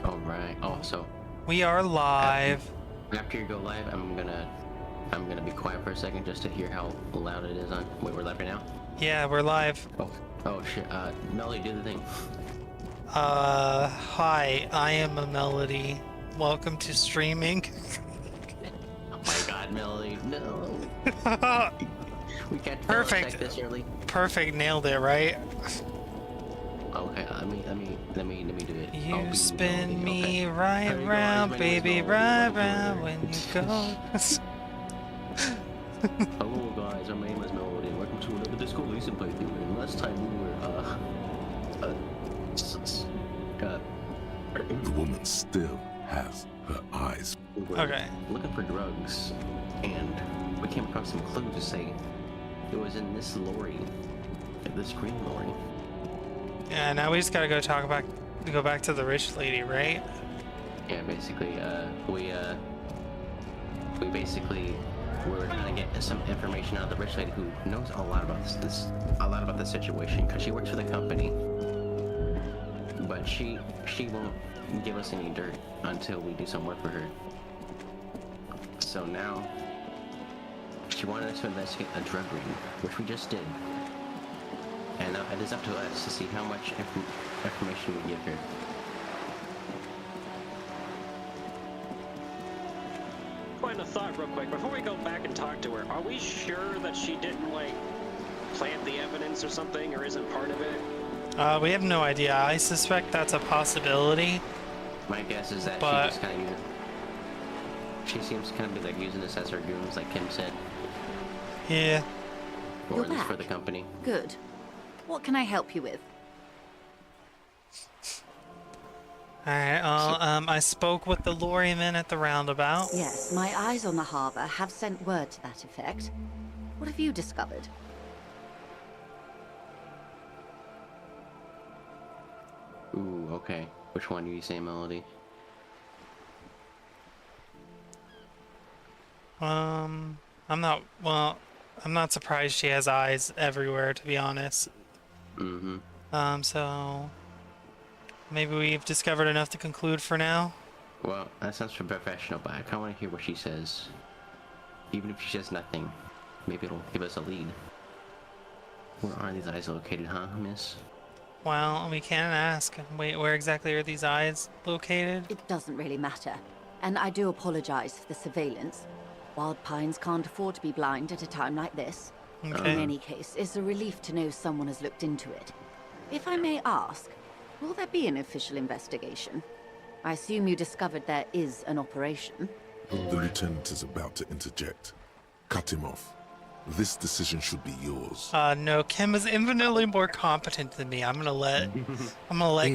All right. Oh, so We are live. after you go live, I'm gonna be quiet for a second just to hear how loud it is on. Wait, we're live right now. Yeah, we're live. Oh shit. Melody, do the thing. Hi, I am a Melody. Welcome to streaming. Oh my God, Melody, no. We can't Perfect. check this early. Perfect, nailed it, right? Okay, let me do it. You spin Melody. me Okay. right Here you go, round, my name is baby, Melody. right Welcome to round our- when you go. Hello guys, my name is Melody. Welcome to another Disco Elysium playthrough. And last time we were The woman still has her eyes. we were Okay. looking for drugs, and we came across some clues to say it was in this lorry, this green lorry. Yeah, now we just gotta go back to the rich lady, right? Yeah, basically, we basically were trying to get some information out of the rich lady who knows a lot about a lot about the situation, because she works for the company, but she won't give us any dirt until we do some work for her. So now she wanted us to investigate a drug ring, which we just did. And now it is up to us to see how much information we give her. Point of thought real quick, before we go back and talk to her, are we sure that she didn't, like, plant the evidence or something, or isn't part of it? We have no idea. I suspect that's a possibility. My guess is that But- she just kind of she seems to kind of be like using this as her goons, like Kim said, Yeah. or You're at least back. for the company. Good. What can I help you with? Alright, I spoke with the lorryman at the roundabout. Yes, my eyes on the harbor have sent word to that effect. What have you discovered? Ooh, okay. Which one do you say, Melody? I'm not surprised she has eyes everywhere, to be honest. Mm-hmm. So maybe we've discovered enough to conclude for now. Well, that sounds professional, but I kind of want to hear what she says. Even if she says nothing, maybe it'll give us a lead. Where are these eyes located, huh, miss? Well, we can ask. Wait, where exactly are these eyes located? It doesn't really matter. And I do apologize for the surveillance. Wild Pines can't afford to be blind at a time like this. In Okay. any case, it's a relief to know someone has looked into it. If I may ask, will there be an official investigation? I assume you discovered there is an operation. The lieutenant is about to interject. Cut him off. This decision should be yours. No, Kim is infinitely more competent than me. I'm gonna let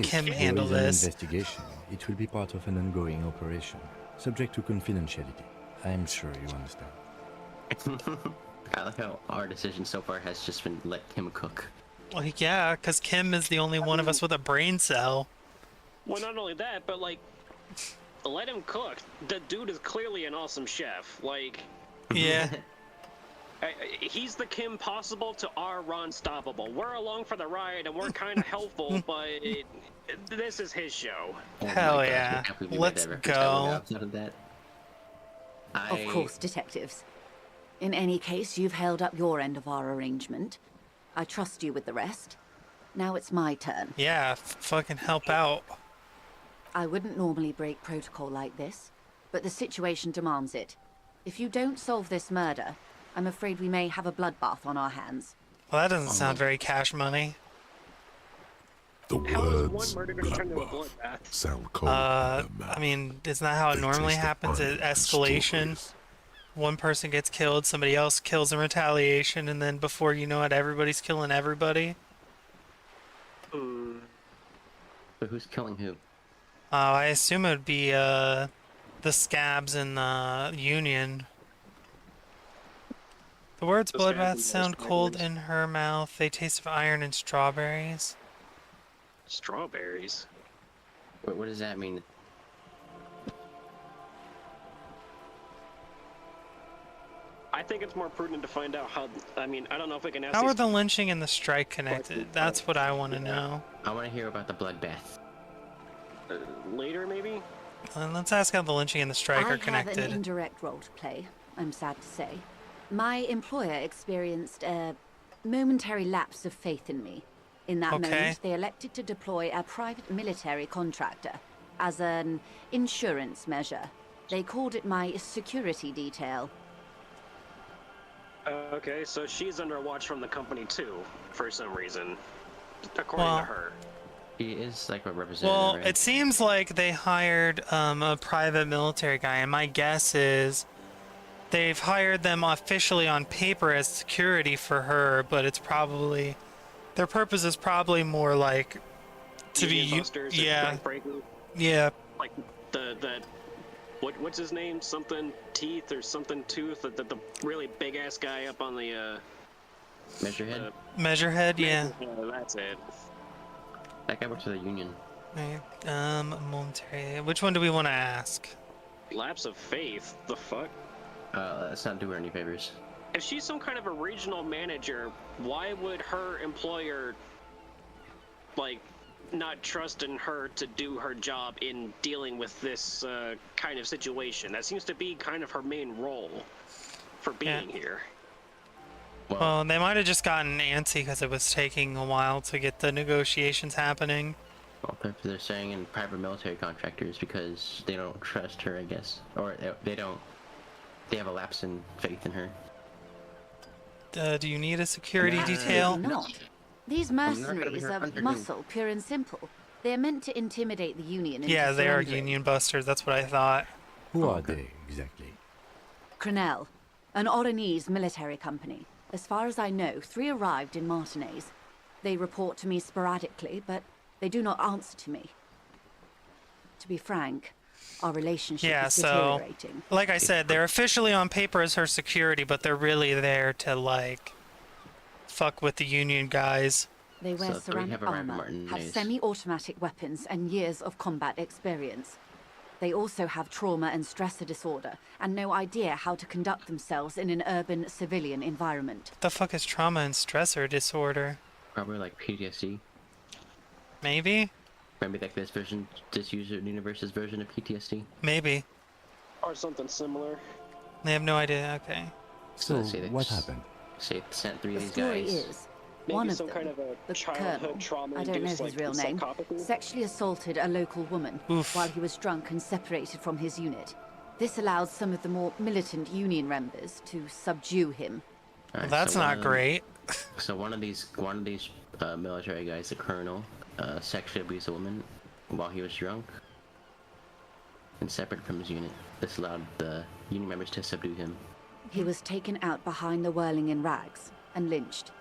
Kim handle If there this. is an investigation, it will be part of an ongoing operation, subject to confidentiality. I'm sure you understand. I like how our decision so far has just been let Kim cook. Well, yeah, because Kim is the only one of us with a brain cell. Well, not only that, but, like, let him cook. The dude is clearly an awesome chef. Like, Yeah. he's the Kim Possible to our Ron Stoppable. We're along for the ride, and we're kind of helpful, but this is his show. Oh Hell my gosh, yeah. I can't believe we Let's made that reference. go. Outside of that. Of course, detectives. In any case, you've held up your end of our arrangement. I trust you with the rest. Now it's my turn. Yeah, fucking help out. I wouldn't normally break protocol like this, but the situation demands it. If you don't solve this murder, I'm afraid we may have a bloodbath on our hands. Well, that doesn't sound very cash money. The How is one words murder going to turn into a bloodbath bloodbath? sound cold. I mean, isn't that how it normally happens? At escalation, one person gets killed, somebody else kills in retaliation, and then before you know it, everybody's killing everybody. But who's killing who? I assume it would be the scabs in the Union. The words The scabs bloodbath and sound the cold stragglers. in her mouth. They taste of iron and strawberries. Strawberries. What does that mean? I think it's more prudent to find out how. I mean, I don't know if we can ask. How are these- the lynching and the strike connected? That's what I want to know. I want to hear about the bloodbath. later, maybe? Let's ask how the lynching and the strike I are have an connected. indirect role to play, I'm sad to say. My employer experienced a momentary lapse of faith in me. In that Okay. moment, they elected to deploy a private military contractor as an insurance measure. They called it my security detail. Okay, so she's under watch from the company too, for some reason, according Well, to her. He is like a representative, Well, right? it seems like they hired a private military guy, and my guess is they've hired them officially on paper as security for her, but it's probably their purpose is probably more like to Union be busters, yeah, like Franklin, yeah. like the what's his name? Something Teeth or something Tooth? The really big ass guy up on the Measurehead? Measurehead, yeah. That's it. That guy works for the union. Right. Military. Which one do we want to ask? Lapse of faith. The fuck? Let's not do her any favors. If she's some kind of a regional manager, why would her employer, like, not trust in her to do her job in dealing with this kind of situation? That seems to be kind of her main role for being here. Well, they might have just gotten antsy because it was taking a while to get the negotiations happening. Well, they're saying in private military contractors because they don't trust her, I guess. Or they don't. They have a lapse in faith in her. Do you need a security Absolutely detail? not. These not gonna be mercenaries her are underling. muscle, pure and simple. They are meant to intimidate the Union into Yeah, they are surrendering. union busters. That's what I thought. Who are they exactly? Crenell, an Oronese military company. As far as I know, 3 arrived in Martinez. They report to me sporadically, but they do not answer to me. To be frank, our relationship Yeah, is so deteriorating. like I said, they're officially on paper as her security, but they're really there to like fuck with the union guys. They wear So 3 ceramic have arrived in armor, have Martinez. semi-automatic weapons, and years of combat experience. They also have trauma and stressor disorder, and no idea how to conduct themselves in an urban civilian environment. What the fuck is trauma and stressor disorder? Probably like PTSD. Maybe? Maybe like this universe's version of PTSD. Maybe. Or something similar. They have no idea. Okay. So, let's say they what s- happened? Say sent 3 of The these story guys. is, Maybe one of some them, kind of a the childhood colonel, trauma I don't know induced, his like, real name, psychopathy? sexually assaulted a local woman Oof. while he was drunk and separated from his unit. This allowed some of the more militant Union members to subdue him. Alright, Well, that's so one not of them- great. So one of these military guys, the colonel, sexually abused a woman while he was drunk and separate from his unit. This allowed the union members to subdue him. He was taken out behind the whirling in rags and lynched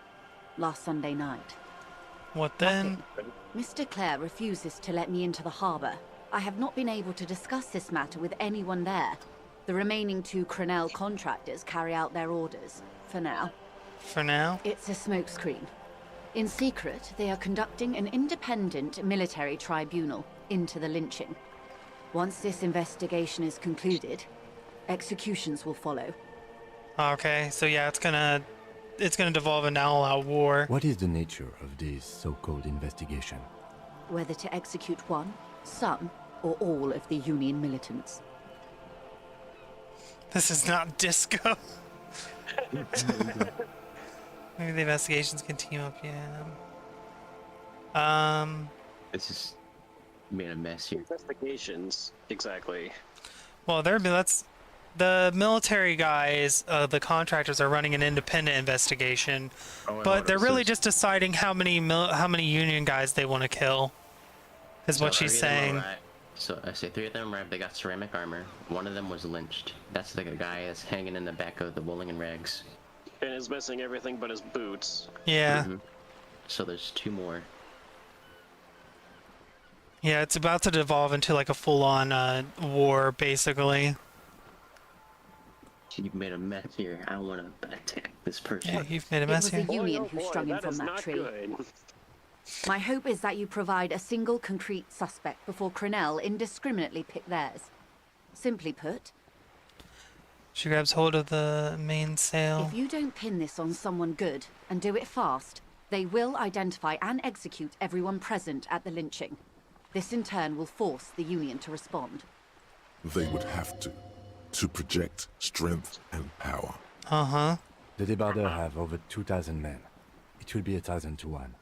last Sunday night. What then? Mr. Clare refuses to let me into the harbour. I have not been able to discuss this matter with anyone there. The remaining 2 Crenell contractors carry out their orders, for now. For now? It's a smokescreen. In secret, they are conducting an independent military tribunal into the lynching. Once this investigation is concluded, executions will follow. Okay, so yeah, it's gonna devolve into all-out war. What is the nature of this so-called investigation? Whether to execute one, some, or all of the Union militants. This is not disco. Maybe the investigations can team up, yeah. This is made a mess here. Investigations, exactly. Well, that's the military guys, the contractors are running an independent investigation, Oh, I but know, they're this really is- just deciding how many union guys they want to kill. Is what So she's 3 of them saying. arrived- So I say 3 of them arrived. They got ceramic armor. One of them was lynched. That's the guy that's hanging in the back of the Wooling and Rags. And is missing everything but his boots. Yeah. Mhm. So there's 2 more. Yeah, it's about to devolve into like a full-on war, basically. You've made a mess here. I want to attack this person. Yeah, you've made a It mess was a here. Union Boy, oh who boy, strung him that from is that not tree. good. My hope is that you provide a single concrete suspect before Crenell indiscriminately pick theirs. Simply put, She grabs hold of the mainsail. if you don't pin this on someone good and do it fast, they will identify and execute everyone present at the lynching. This in turn will force the Union to respond. They would have to project strength and power. Uh-huh. The Débardeurs have over 2,000 men. It will be 1,000 to 1.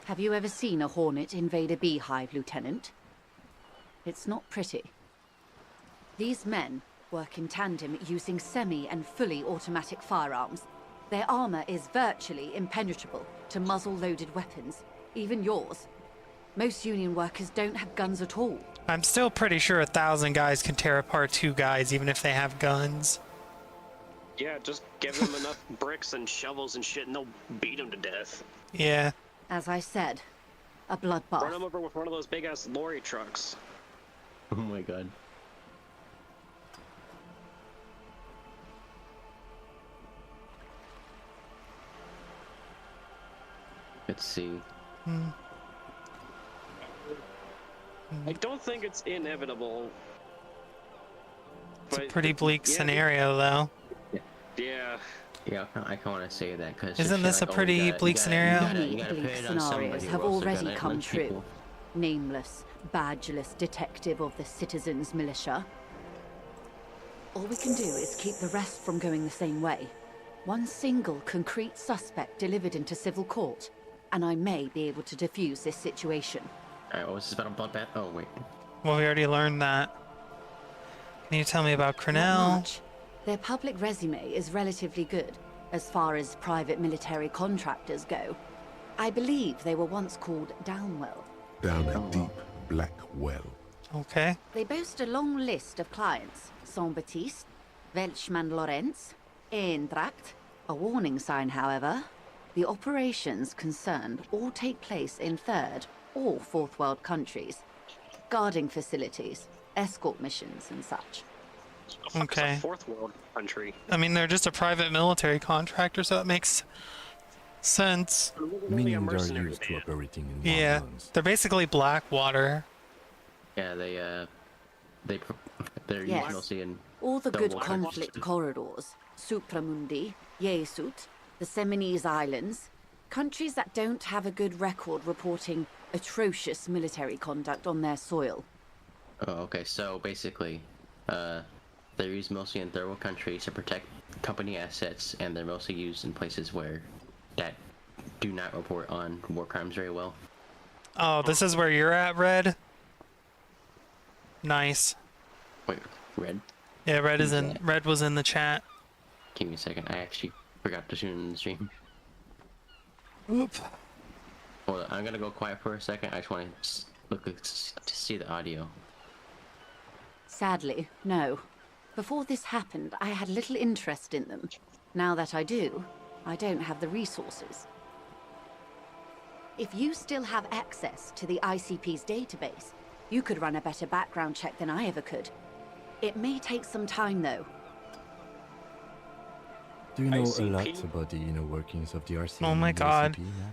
Have you ever seen a Hornet invade a beehive, Lieutenant? It's not pretty. These men work in tandem using semi- and fully automatic firearms. Their armor is virtually impenetrable to muzzle-loaded weapons, even yours. Most Union workers don't have guns at all. I'm still pretty sure 1,000 guys can tear apart 2 guys, even if they have guns. Yeah, just give them enough bricks and shovels and shit, and they'll beat them to death. Yeah. As I said, a Run them bloodbath. over with one of those big-ass lorry trucks. Oh my god. Let's see. I don't think it's inevitable. It's a pretty bleak scenario, though. Yeah. Yeah, I kind of want to say that because Isn't this a pretty bleak scenario? Many bleak scenarios have already come true. Nameless, badgeless detective of the citizens' militia. All we can do is keep the rest from going the same way. One single concrete suspect delivered into civil court, and I may be able to defuse this situation. Alright, what was this about a bloodbath? Oh, wait. Well, we already learned that. Can you tell me about Not Crenell? much. Their public resume is relatively good, as far as private military contractors go. I believe they were once called Downwell. Down a deep, black well. Okay. They boast a long list of clients. Saint-Baptiste, Welchman Lorenz, Eintracht. A warning sign, however. The operations concerned all take place in third or fourth world countries. Guarding facilities, escort missions and such. Okay. It's a fourth world country. I mean, they're just a private military contractor, so that makes sense. Meaning they're mercenary used to band. operating in Yeah. war zones. They're basically Blackwater. Yeah, they're Yes. used mostly in All the The good water. conflict corridors, Supramundi, Yesut, the Seminese Islands, countries that don't have a good record reporting atrocious military conduct on their soil. Oh, okay. So basically, they're used mostly in third world countries to protect company assets, and they're mostly used in places where that do not report on war crimes very well. Oh, this is where you're at, Red? Nice. Wait, Red? Yeah, Red is in. Yeah. Red was in the chat. Give me a second. I actually forgot to tune in the stream. Oop. Hold on, I'm gonna go quiet for a second. I just want to look to see the audio. Sadly, no. Before this happened, I had little interest in them. Now that I do, I don't have the resources. If you still have access to the ICP's database, you could run a better background check than I ever could. It may take some time, though. Do you know a ICP? lot about the inner workings of the RCM? Oh my and the God. ICP, man?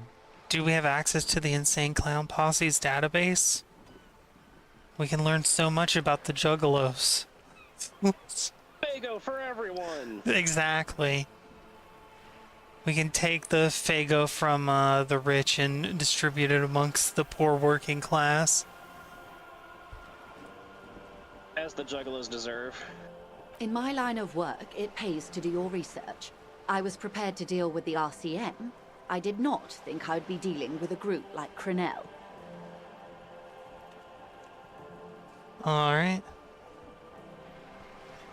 Do we have access to the Insane Clown Posse's database? We can learn so much about the Juggalos. Fago for everyone! Exactly. We can take the Fago from the rich and distribute it amongst the poor working class. As the Juggalos deserve. In my line of work, it pays to do your research. I was prepared to deal with the RCM. I did not think I'd be dealing with a group like Crenell. Alright.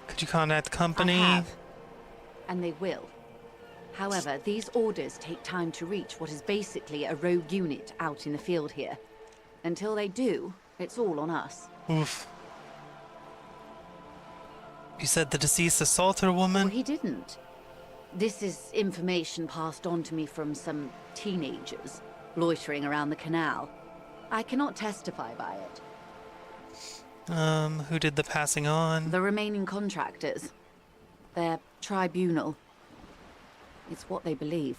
Could you contact the company? I have, and they will. However, these orders take time to reach what is basically a rogue unit out in the field here. Until they do, it's all on us. Oof. You said the deceased assaulted a Well, woman? he didn't. This is information passed on to me from some teenagers loitering around the canal. I cannot testify by it. Who did the passing on? The remaining contractors. Their tribunal. It's what they believe.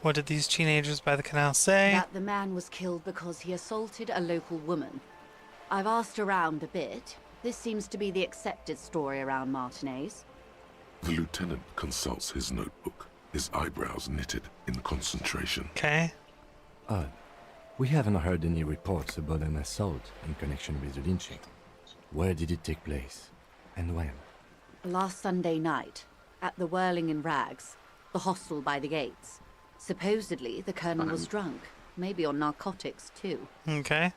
What did these teenagers by the canal say? That the man was killed because he assaulted a local woman. I've asked around a bit. This seems to be the accepted story around Martinez. The lieutenant consults his notebook, his eyebrows knitted in concentration. Okay. Odd. We haven't heard any reports about an assault in connection with the lynching. Where did it take place? And when? Last Sunday night, at the Whirling in Rags, the hostel by the gates. Supposedly, the Colonel was drunk. Maybe on narcotics, too. Okay.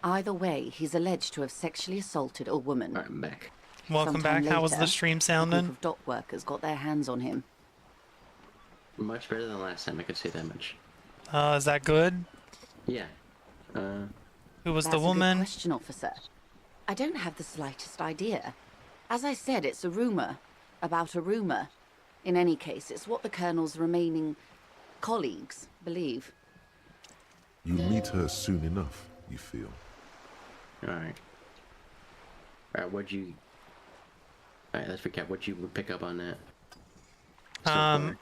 Either way, he's alleged to have sexually assaulted a woman. Alright, I'm back. Welcome Sometime back. How was later, the stream A group sounding? of dock workers got their hands on him. Much better than last time, I could say that much. Is that good? Yeah. Who was That's the a good woman? question, officer. I don't have the slightest idea. As I said, it's a rumor about a rumor. In any case, it's what the Colonel's remaining colleagues believe. You'll meet her soon enough, you feel. Alright. Alright, Alright, let's recap. What'd you pick up on that? So far?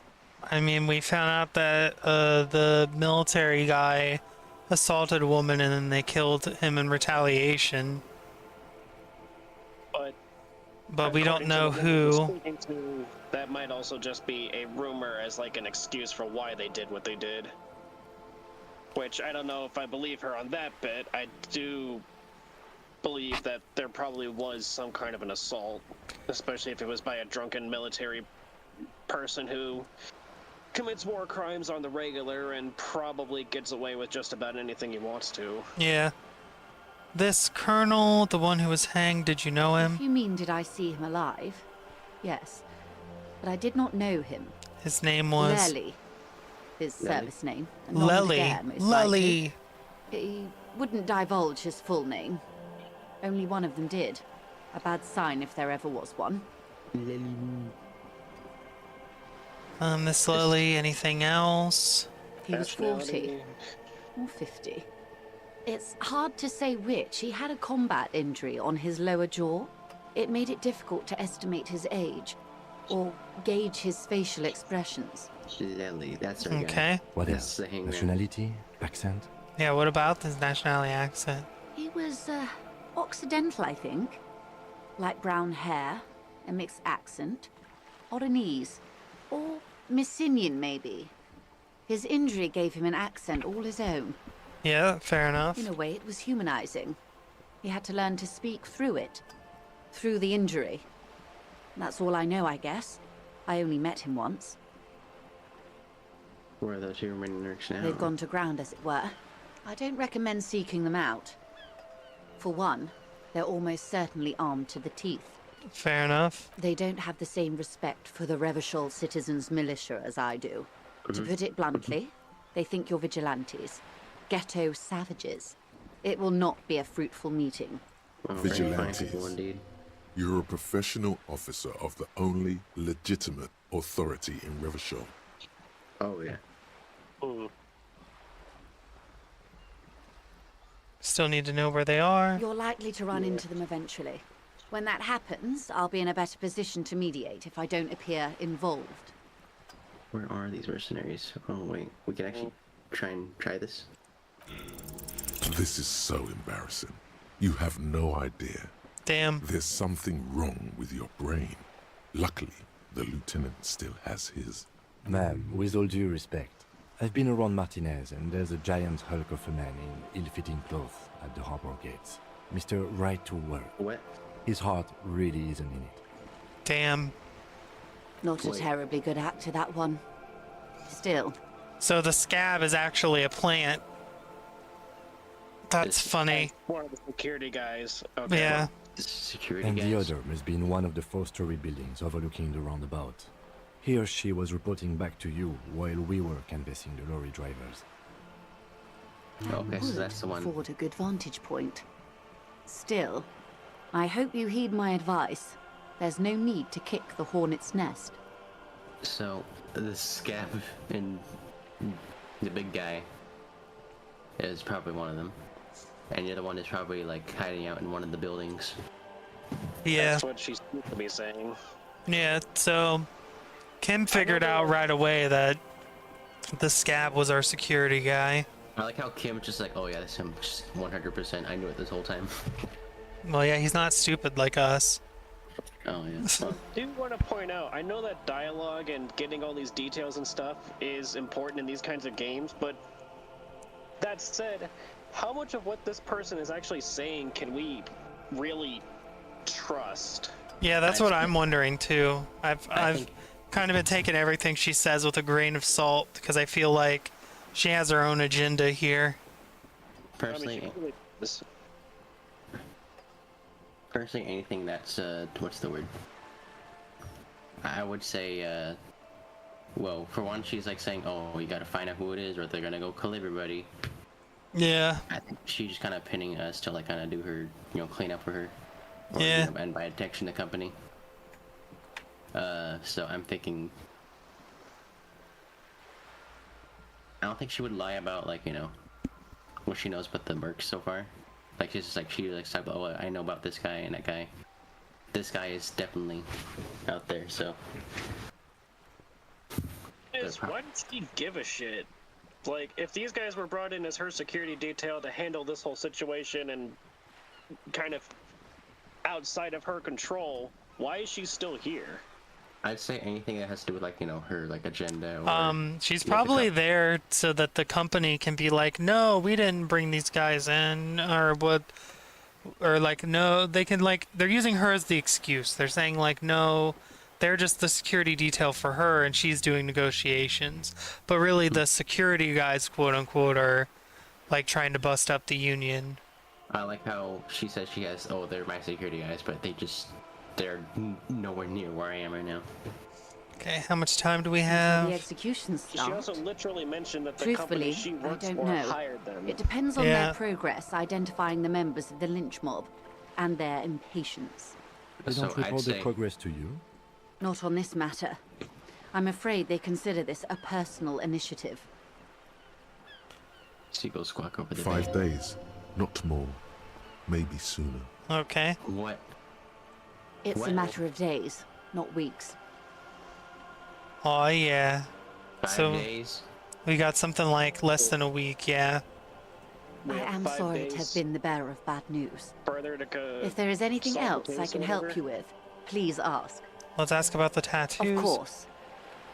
I mean, we found out that the military guy assaulted a woman and then they killed him in retaliation. But we don't according know to the woman we're who. speaking to, that might also just be a rumor as like an excuse for why they did what they did. Which I don't know if I believe her on that bit. I do believe that there probably was some kind of an assault, especially if it was by a drunken military person who commits war crimes on the regular and probably gets away with just about anything he wants to. Yeah. This colonel, the one who was hanged, did you know him? If you mean, did I see him alive? Yes. But I did not know him. His name was Lely. His Lely? service name. A Lely. non-de-guerre, most likely. Lely. He wouldn't divulge his full name. Only one of them did. A bad sign if there ever was one. Miss Lily, anything else? He was 40 Nationality? or 50. It's hard to say which. He had a combat injury on his lower jaw. It made it difficult to estimate his age or gauge his facial expressions. Lily, that's our guy. Okay. What That's else? the hangman. Nationality? Accent? Yeah, what about his nationality accent? He was Occidental, I think. Light brown hair, a mixed accent, Oranese, or Messinian maybe. His injury gave him an accent all his own. Yeah, fair enough. In a way, it was humanizing. He had to learn to speak through it, through the injury. That's all I know, I guess. I only met him once. Where are those two remaining nerds now? They've gone to ground, as it were. I don't recommend seeking them out. For one, they're almost certainly armed to the teeth. Fair enough. They don't have the same respect for the Revachol citizens' militia as I do. To put it bluntly, they think you're vigilantes. Ghetto savages. It will not be a fruitful meeting. Well, very fine Vigilantes. people indeed. You're a professional officer of the only legitimate authority in Revachol. Oh, yeah. Still need to know where they are. You're likely to run into them eventually. When that happens, I'll be in a better position to mediate if I don't appear involved. Where are these mercenaries? Oh, wait. We can actually try this? This is so embarrassing. You have no idea. Damn. There's something wrong with your brain. Luckily, the lieutenant still has his. Ma'am, with all due respect, I've been around Martinez and there's a giant hulk of a man in ill-fitting clothes at the harbor gates. Mr. Right to Work. What? His heart really isn't in it. Damn. Not a Wait. terribly good actor, that one. Still, So the scab is actually a plant. That's It's- funny. One of the security guys. Okay. Yeah. Security And guys? the other must be in one of the 4-story buildings overlooking the roundabout. He or she was reporting back to you while we were canvassing the lorry drivers. Okay, so would that's the one. afford a good vantage point. Still, I hope you heed my advice. There's no need to kick the hornet's nest. So, the scab and the big guy is probably one of them. And the other one is probably, like, hiding out in one of the buildings. Yeah. That's what she's supposed to be saying. Yeah, so Kim figured out right away that the scab was our security guy. I like how Kim's just like, oh yeah, that's him. Just 100%. I knew it this whole time. Well, yeah, he's not stupid like us. Oh yeah. Well, I do want to point out, I know that dialogue and getting all these details and stuff is important in these kinds of games, but That said, how much of what this person is actually saying can we really trust? Yeah, that's what I'm wondering too. I've think- kind of been taking everything she says with a grain of salt because I feel like she has her own agenda here. Personally, she really does. personally, anything that's what's the word? I would say, well, for one, she's like saying, "Oh, you gotta find out who it is, or they're gonna go kill everybody." Yeah. I think she's just kind of pinning us to like kind of do her, clean up for her, or, Yeah. and by protection the company. So I'm thinking. I don't think she would lie about like what she knows about the mercs so far. Like she's just like talk about, oh, I know about this guy and that guy. This guy is definitely out there. So. Why does she give a shit? Like, if these guys were brought in as her security detail to handle this whole situation and kind of outside of her control, why is she still here? I'd say anything that has to do with like her like agenda. Or, She's probably there so that the company can be like, no, we didn't bring these guys in, or what, or like, no, they can like, they're using her as the excuse. They're saying like, no, they're just the security detail for her, and she's doing negotiations. But really, the security guys, quote unquote, are like trying to bust up the union. I like how she says she has. Oh, they're my security guys, but they're nowhere near where I am right now. Okay, how much time do we The have? execution She also start. literally mentioned that the company Truthfully, she I works don't for know. hired them. It depends on Yeah. their progress identifying the members of the lynch mob and their impatience. They So don't I'd report say- their progress to you? Not on this matter. I'm afraid they consider this a personal initiative. Seagulls squawk over the 5 days, not more. Maybe sooner. Okay. What? It's Well- a matter of days, not weeks. Oh yeah. 5 So- days? We got something like less than a week, yeah. We I have am 5 sorry to days have been the bearer of bad news. further to go. If there is anything solve the else I case can or help whatever. you with, please ask. Let's ask about the tattoos. Of course.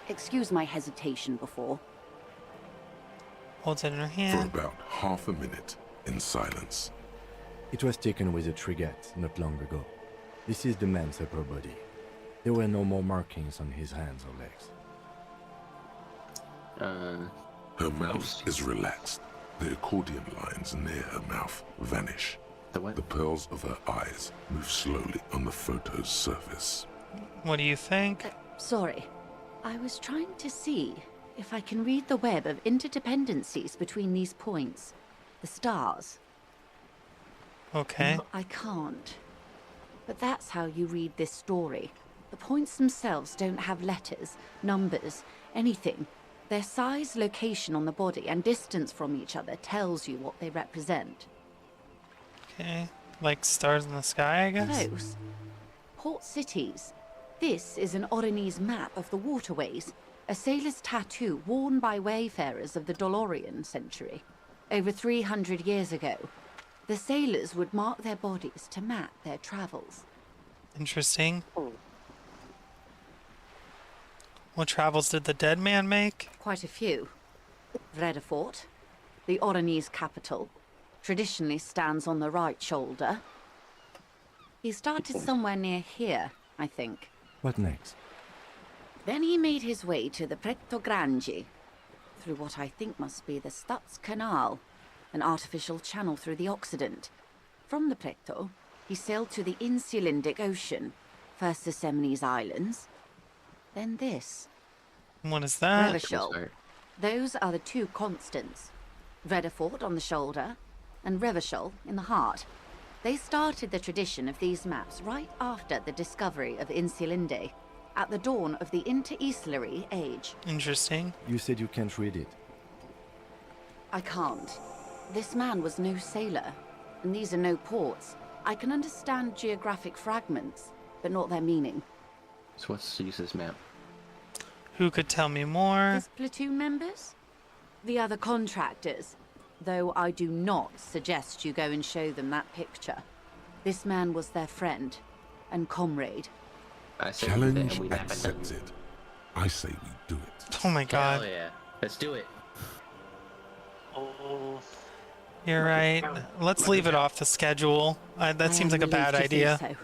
Excuse my hesitation before. Holds it in her For hand. about half a minute, in silence. It was taken with a trigger not long ago. This is the man's upper body. There were no more markings on his hands or legs. Her mouth is relaxed. The accordion lines near her mouth vanish. The what? The pearls of her eyes move slowly on the photo's surface. What do you think? Sorry. I was trying to see if I can read the web of interdependencies between these points. The stars. Okay. No, I can't. But that's how you read this story. The points themselves don't have letters, numbers, anything. Their size, location on the body, and distance from each other tells you what they represent. Okay. Like stars in the sky, I guess? Close. Port cities. This is an Oronese map of the waterways, a sailor's tattoo worn by wayfarers of the Dolorian century. Over 300 years ago, the sailors would mark their bodies to map their travels. Interesting. What travels did the dead man make? Quite a few. Vredefort, the Oronese capital, traditionally stands on the right shoulder. He started somewhere near here, I think. What next? Then he made his way to the Pretto Grande, through what I think must be the Stutz Canal, an artificial channel through the Occident. From the Pretto, he sailed to the Insulindic Ocean, first the Semines Islands, then this. What is that? Revachol. Start. Those are the two constants. Vredefort on the shoulder, and Revachol in the heart. They started the tradition of these maps right after the discovery of Insulinde, at the dawn of the Interinsulary Age. Interesting. You said you can't read it. I can't. This man was no sailor, and these are no ports. I can understand geographic fragments, but not their meaning. So what's the use of this map? Who could tell me more? His platoon members? The other contractors. Though I do not suggest you go and show them that picture. This man was their friend and comrade. I say Challenge we nap at them. accepted. I say we do it. Oh my god. Hell yeah. Let's do it. Oh, You're right. Let's leave it off the schedule. That I seems am like a bad relieved to idea. think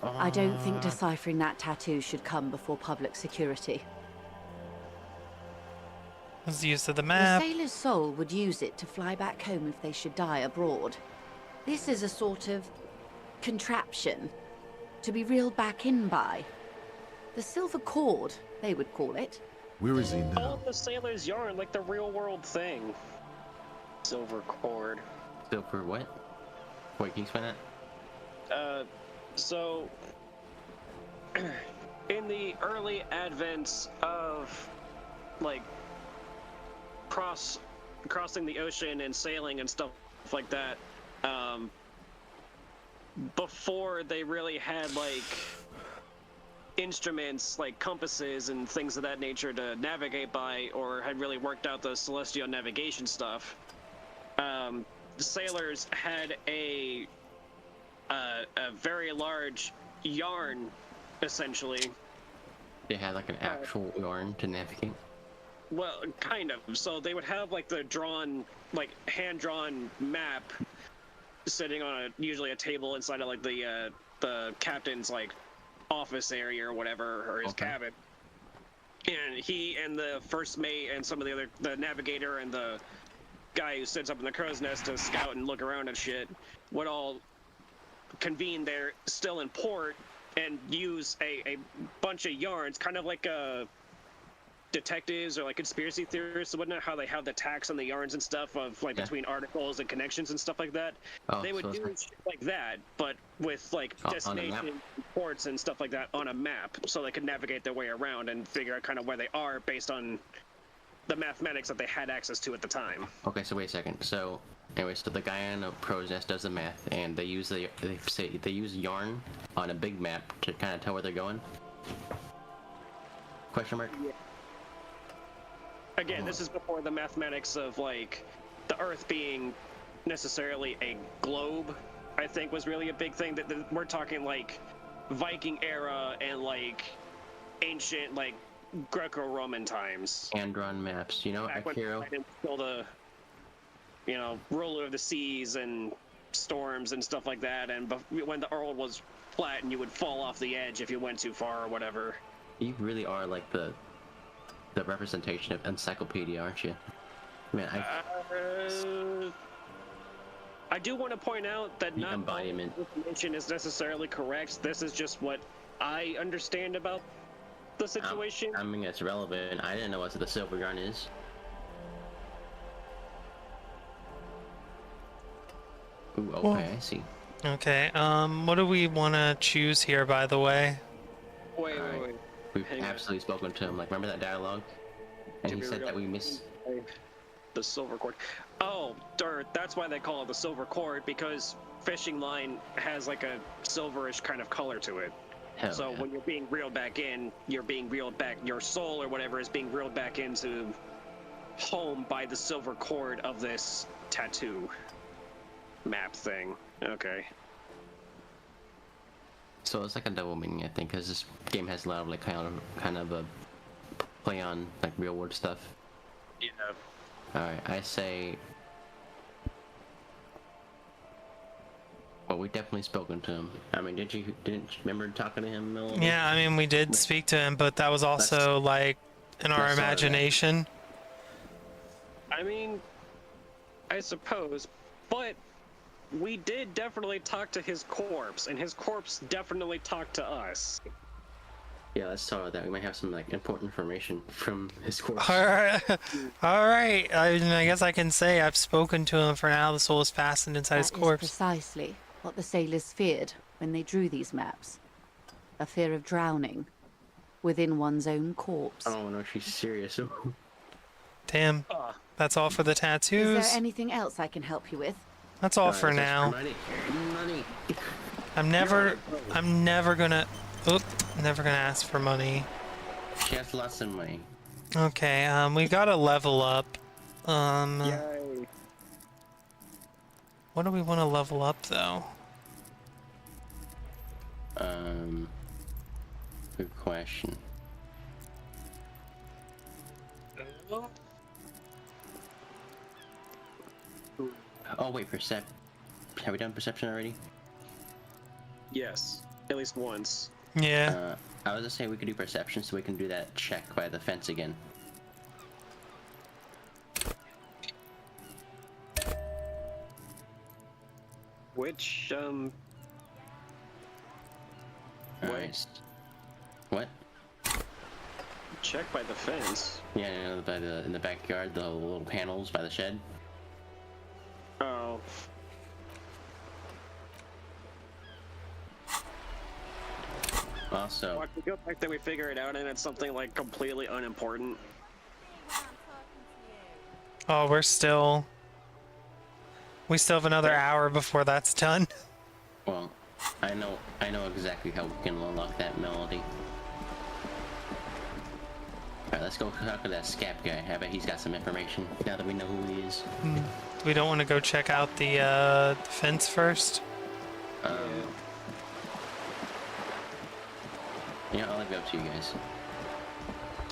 so. I don't think deciphering that tattoo should come before public security. Let's use of the The map. sailor's soul would use it to fly back home if they should die abroad. This is a sort of contraption to be reeled back in by. The silver cord, they would call it. Where is he all now? the sailor's yarn, like the real world thing. Silver cord. Silver what? Wait, can you explain that? So in the early advents of like crossing the ocean and sailing and stuff like that, before they really had like instruments like compasses and things of that nature to navigate by, or had really worked out the celestial navigation stuff, the sailors had a very large yarn, essentially. They had like an actual yarn to navigate. Well, kind of. So they would have like the drawn, like hand-drawn map sitting on usually a table inside of like the captain's like office area or whatever, or his cabin. And he and the first mate and some of the navigator and the guy who sits up in the crow's nest to scout and look around and shit would all convene there still in port and use a bunch of yarns, kind of like detectives or like conspiracy theorists and whatnot, how they have the tacks on the yarns and stuff of like between articles and connections and stuff like that. They would do shit like that, but with like destination ports and stuff like that on a map, so they could navigate their way around and figure out kind of where they are based on the mathematics that they had access to at the time. Okay, so wait a second. So, anyway, so the guy on a crow's nest does the math, and they use they use yarn on a big map to kind of tell where they're going. Question mark. Yeah. Again, this is before the mathematics of like the Earth being necessarily a globe. I think was really a big thing. That we're talking like Viking era and like ancient like Greco-Roman times. Hand-drawn maps, you know, Back when Akira. Poseidon was still the, you know, ruler of the seas and storms and stuff like that, and when the world was flat and you would fall off the edge if you went too far or whatever. You really are like the representation of encyclopedia, aren't you? Man, I do want to point out that not all embodiment. information is necessarily correct. This is just what I understand about the situation. I mean, it's relevant. I didn't know what the silver yarn is. Ooh, okay, I see. Okay, what do we want to choose here, by the way? Wait. We've Hang on. absolutely spoken to him. Like, remember that dialogue? And he said that we miss. The silver cord. Oh, dirt. That's why they call it the silver cord, because fishing line has like a silverish kind of color to it. Hell So yeah. when you're being reeled back in, you're being reeled back. Your soul or whatever is being reeled back into home by the silver cord of this tattoo map thing. Okay. So it's like a double meaning, I think, because this game has a lot of like kind of a play on like real world stuff. Yeah. All right, I say. Well, we definitely spoken to him. I mean, didn't you remember talking to him? Melody? Yeah, I mean, we did speak to him, but that was also like in our that's all right. imagination. I mean, I suppose, but we did definitely talk to his corpse, and his corpse definitely talked to us. Yeah, let's talk about that. We might have some like important information from his corpse. All right, all right. I guess I can say I've spoken to him for now. The soul is fastened inside his That is corpse. precisely what the sailors feared when they drew these maps. A fear of drowning within one's own corpse. Oh no, she's serious. Damn. That's all for the Is tattoos. there anything else I can help you with? That's all for now. Money. I'm never gonna ask for money. She has lots of money. Okay, we gotta level up. Yay. What do we want to level up though? Good question. Oh wait, have we done perception already? Yes, at least once. Yeah. I was gonna say we could do perception so we can do that check by the fence again. Which, Alright. What? check by the fence. Yeah, in the backyard, the little panels by the shed. Oh. Also, Watch, we go back there, we figure it out, and it's something like completely unimportant. Oh, we still have another hour before that's done. well, I know exactly how we can unlock that melody. Alright, let's go talk to that scap guy. I bet he's got some information now that we know who he is. We don't want to go check out the fence first. Yeah, I'll leave it up to you guys.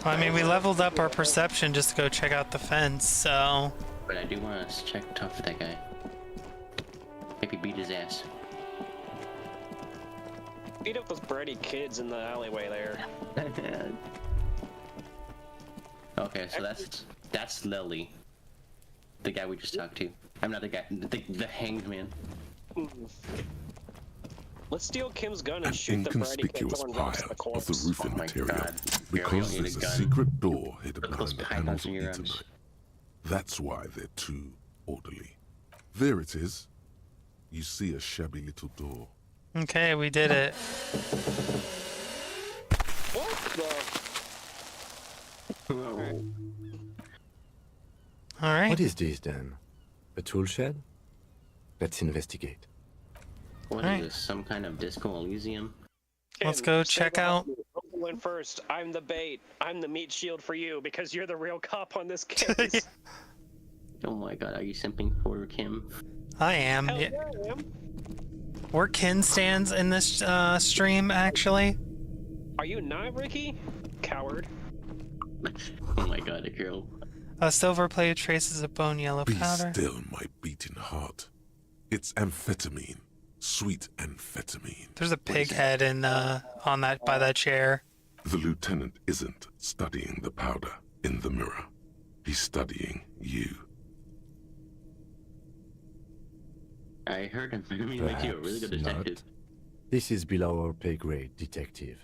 Well, I mean, we leveled up our perception just to go check out the fence, so... But I do want to talk to that guy. Maybe beat his ass. Beat up those bratty kids in the alleyway there. Okay, so that's Lily. The guy we just talked to. I'm not the guy, the hanged man. Let's steal Kim's gun An and shoot the bratty kids inconspicuous on rocks pile the of corpse. the roofing Oh my material God. because Burial there's in a a gun. secret door hidden Look at those behind the pythons panels in of your each arms. night. That's why they're too orderly. There it is. You see a shabby little door. Okay, we did it. What the? Alright. What is this then? A tool shed? Let's investigate. What Alright. is this? Some kind of disco Elysium? Let's Kim, go stay check behind out- me. I'm going first. I'm the bait. I'm the meat shield for you because you're the real cop on this case. Oh my god, are you simping for Kim? I am. Hell Yeah. yeah, I am. We're kin stands in this stream, actually. Are you not, Ricky? Coward. Oh my god, a girl. A silver plate traces of bone yellow Be powder. still, my beating heart. It's amphetamine. Sweet amphetamine. There's a pig head in on that by that chair. The lieutenant isn't studying the powder in the mirror. He's studying you. I heard him. I mean, makes you a really good Perhaps not. detective. This is below our pay grade, detective.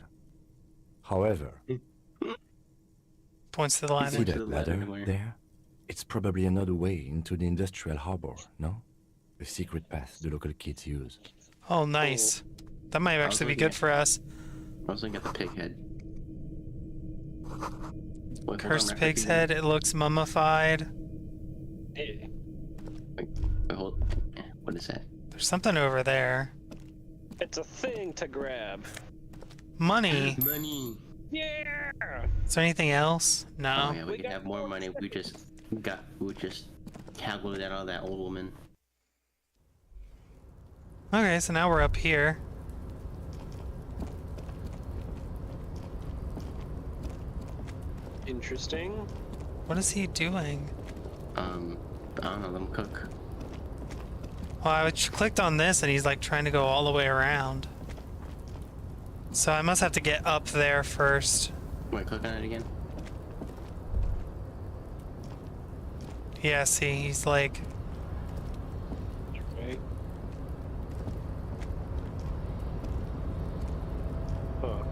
However, Points to the line. see to that the ladder ladder anywhere. there? It's probably another way into the industrial harbor, no? A secret path the local kids use. Oh, nice. That might actually be good for us. I was looking at the pig head. Wait, Cursed pig's head. It looks mummified. Yeah. Wait, hold. What is that? There's something over there. It's a thing to grab. Money. Money. Yeah. Is there anything else? No. Oh yeah, we We could got have more more money. We just calculated that out of that old woman. Okay, so now we're up here. Interesting. What is he doing? I don't know. Let him cook. Well, I clicked on this and he's like trying to go all the way around. So I must have to get up there first. Wait, click on it again. Yeah, see, he's like... Okay. Huh.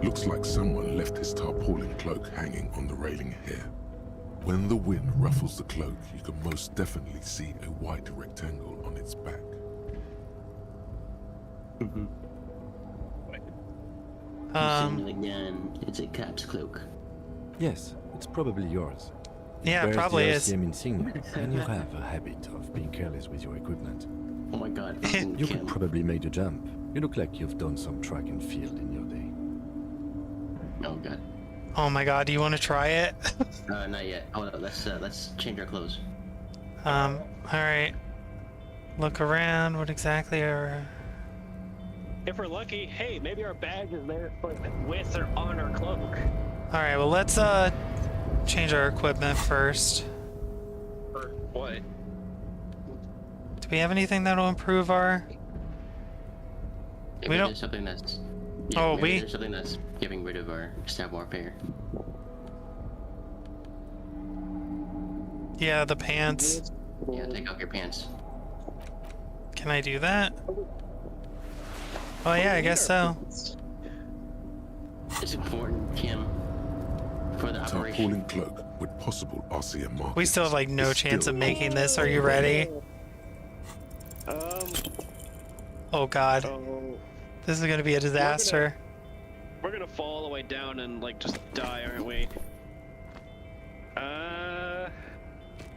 Looks like someone left his tarpaulin cloak hanging on the railing here. When the wind ruffles the cloak, you can most definitely see a white rectangle on its back. Send the gun. It's a cop's cloak. Yes, it's probably yours. Yeah, it Bears probably the is. LCM insignia, and you have a habit of being careless with your equipment. Oh my god, fucking You Kim. could probably make the jump. You look like you've done some track and field in your day. Oh god. Oh my god, do you want to try it? Not yet. Hold on, let's change our clothes. Alright. Look around, what exactly are... If we're lucky, hey, maybe our badge is there with or on our cloak. Alright, well let's change our equipment first. Or what? Do we have anything that'll improve our... Maybe don't- there's something that's... Oh, maybe we- there's something that's getting rid of our stab warfare. Yeah, the pants. Yeah, take off your pants. Can I do that? Oh yeah, I guess so. It's important, Kim, for the operation. Tarpaulin cloak with possible RCM markings. We still have like no is chance still of making this. Are you ready? Oh god. Oh, This is gonna be a disaster. we're gonna fall all the way down and like just die, aren't we?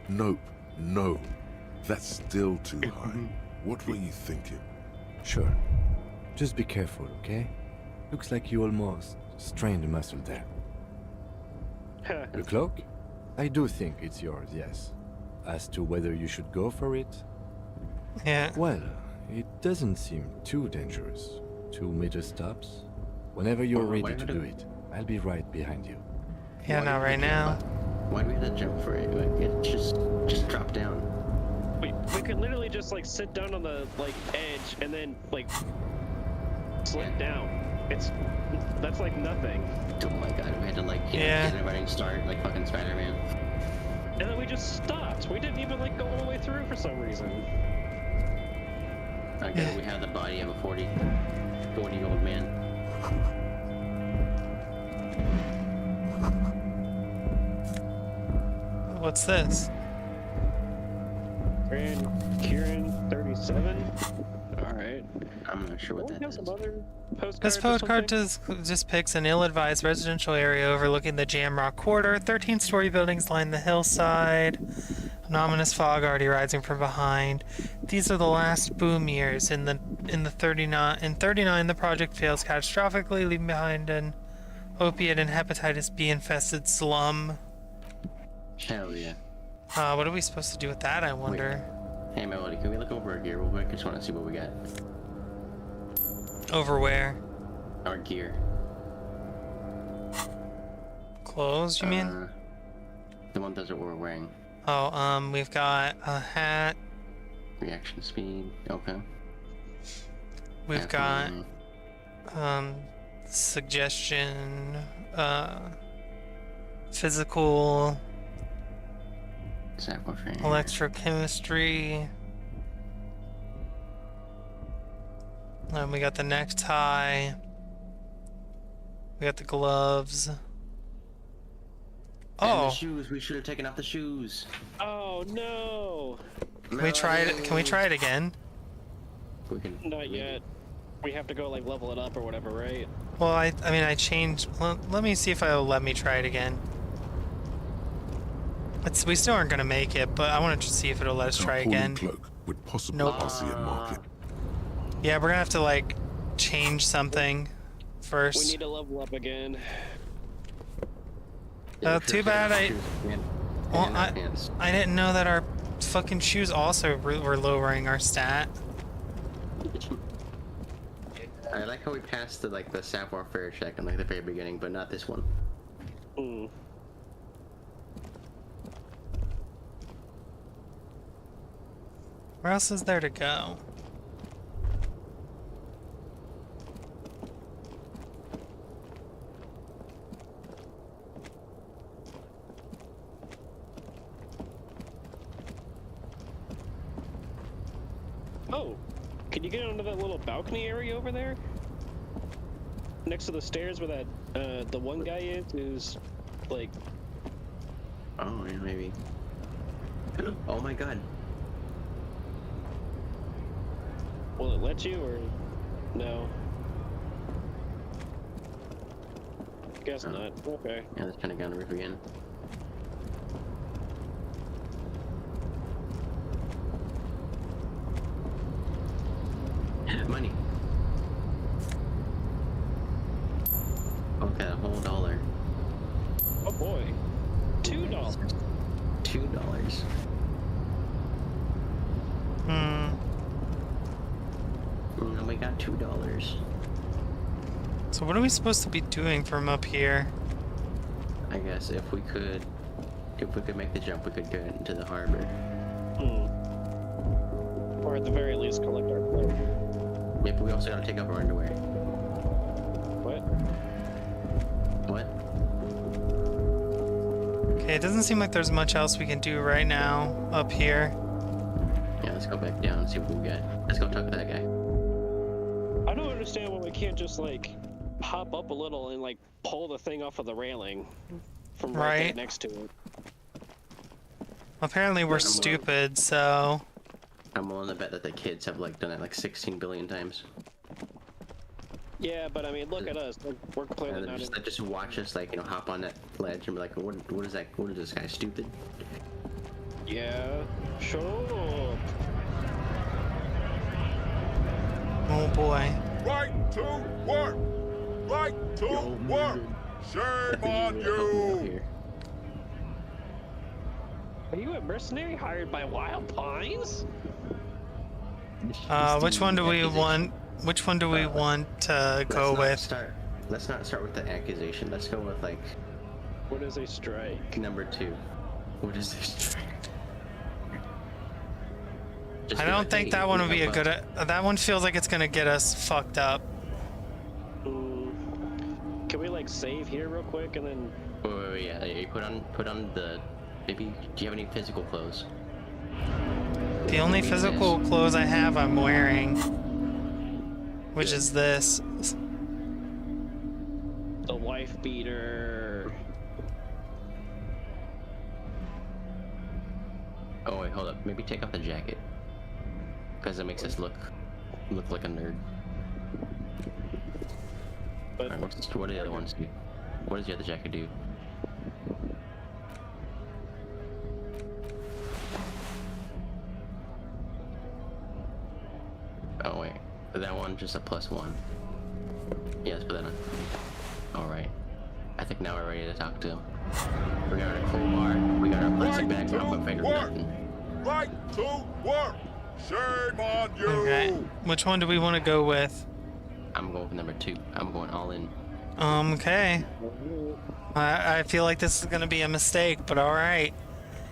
Nope, no. That's still too high. What were you thinking? Sure. Just be careful, okay? Looks like you almost strained a muscle there. The cloak? I do think it's yours, yes. As to whether you should go for it? Yeah. Well, it doesn't seem too dangerous. 2 meter stops. Whenever you're Why ready do to we- do it, I'll be right behind you. Yeah, Why not do we right jump now. up? Why do we have to jump for it? Like, it just drop down. we could literally just like sit down on the like edge and then like slip down. That's like nothing. Oh my god, we had to like Yeah. get a running start like fucking Spider-Man. And then we just stopped. We didn't even like go all the way through for some reason. Okay, we have the body of a 40-year-old man. What's this? Kieran 37. All right. I'm not sure what Don't we that have is. some other postcards? This or postcard something? just picks an ill-advised residential area overlooking the Jamrock Quarter. 13-story buildings line the hillside. An ominous fog already rising from behind. These are the last boom years. In 39, the project fails catastrophically, leaving behind an opiate and hepatitis B infested slum. Hell yeah. What are we supposed to do with that, I wonder? Hey Melody, can we look over our gear real quick? I just want to see what we got. Over where? Our gear. Clothes, you mean? The one that we're wearing. Oh, we've got a hat. Reaction speed. Okay. We've got, suggestion, physical, electrochemistry. We got the necktie. We got the gloves. And Oh, the shoes. We should have taken off the shoes. Oh no! can we try it? Can we try it again? We can. Not yet. We have to go like level it up or whatever, right? Well, I mean, I changed. Let me see if it'll let me try it again. We still aren't gonna make it, but I wanted to see if it'll let us try Tarpaulin again. cloak with possible Nope. RCM marking. Yeah, we're gonna have to like change something first. We need to level up again. Too bad Well, I. Pants. I didn't know that our fucking shoes also were lowering our stat. I like how we passed the the sap warfare check in like the very beginning, but not this one. Hmm. Where else is there to go? Oh, can you get onto that little balcony area over there? Next to the stairs where that the one guy is, who's like. Oh yeah, maybe. Oh my god. Will it let you or no? Guess Oh. not. Okay. Yeah, let's kind of go on the roof again. Money. Okay, a whole $1. And we got $2. So what are we supposed to be doing from up here? I guess if we could make the jump, we could get into the harbor. Or at the very least, collect our clothes. Yeah, but we also gotta take off our underwear. What? What? Okay, it doesn't seem like there's much else we can do right now up here. Yeah, let's go back down and see what we get. Let's go talk to that guy. I don't understand why we can't just like hop up a little and like pull the thing off of the railing from right there next to it. Apparently we're stupid, so... I'm willing to bet that the kids have like done it like 16 billion times. Yeah, but I mean, look at us. We're clearly not. They just watch us like, you know, hop on that ledge and be like, what is that? What is this guy, stupid? Yeah, sure. Oh boy. Right to work! Right to work! Shame on you! Are you a mercenary hired by Wild Pines? Which one do we want? Which one do we want to go with? Let's not start with the accusation. Let's go with like. What is a strike? Number 2. What is a strike? I don't think that one would be a good. That one feels like it's gonna get us fucked up. Can we like save here real quick and then? Wait, yeah. You put on the. Maybe. Do you have any physical clothes? The only physical clothes I have, I'm wearing, which is this. The wife beater. Oh wait, hold up. Maybe take off the jacket, because it makes us look like a nerd. But Alright, what do the other ones do? What does the other jacket do? Oh wait, that one just a +1. Yes, put that on. Alright. I think now we're ready to talk to him. We got our crowbar, we got our plastic bag, we don't figure nothing. Right to work! Shame on you! Okay. Which one do we want to go with? I'm going with number 2. I'm going all in. Okay. I feel like this is gonna be a mistake, but all right.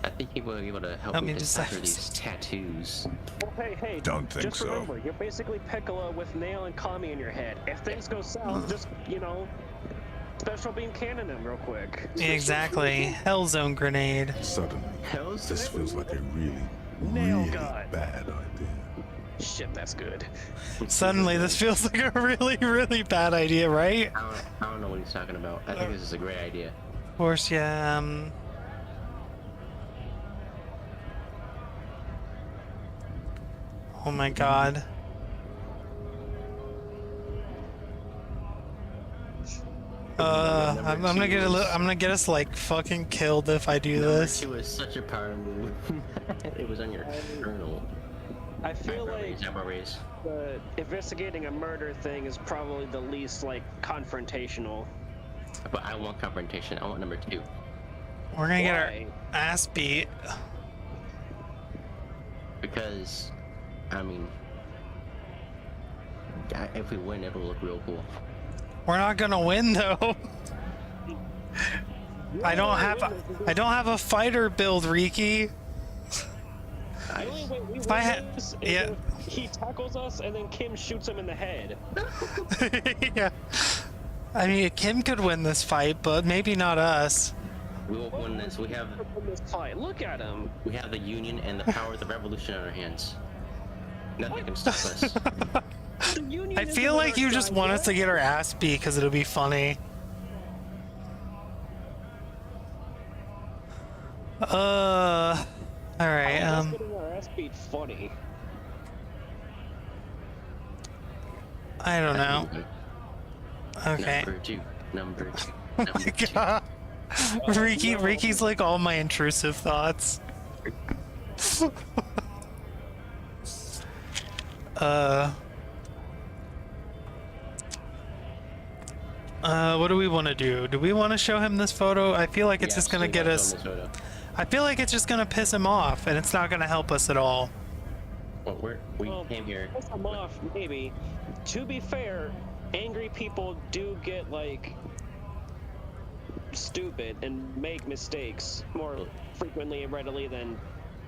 I think he will be able to help me decipher these tattoos. well, hey, Don't think just so. remember, you're basically Piccolo with Nail and Kami in your head. If things go south, just, you know, special beam cannon him real quick. Exactly. Hellzone grenade. Suddenly, Hell's this feels like a really Nail gun. bad idea. Shit, that's good. Suddenly, this feels like a really, really bad idea, right? I don't know what he's talking about. I think this is a great idea. Of course, yeah. Oh my god. I'm gonna get us like fucking killed if I do this. It was such a power move. It was on your journal. I feel like raise. the investigating a murder thing is probably the least like confrontational. But I want confrontation. I want number 2. We're gonna get our Why? ass beat. Because, I mean, if we win, it'll look real cool. We're not gonna win though. I don't have a fighter build, Riki. The only way we If I win had- this is yeah. if he tackles us and then Kim shoots him in the head. Yeah. I mean, Kim could win this fight, but maybe not us. We will win this. We have In this fight, look at him. the Union and the power of the Revolution in our hands. Nothing can stop us. The Union I isn't feel like our you just guy want us yet. to get our ass beat because it'll be funny. All right. How is getting our ass beat funny? I don't know. Okay. Number 2. Number 2. Oh Number my 2. god. Riki's like all my intrusive thoughts. What do we want to do? Do we want to show him this photo? I feel like it's just gonna get us. I feel like it's just gonna piss him off, and it's not gonna help us at all. Well, we came here. Piss them off, maybe. To be fair, angry people do get like stupid and make mistakes more frequently and readily than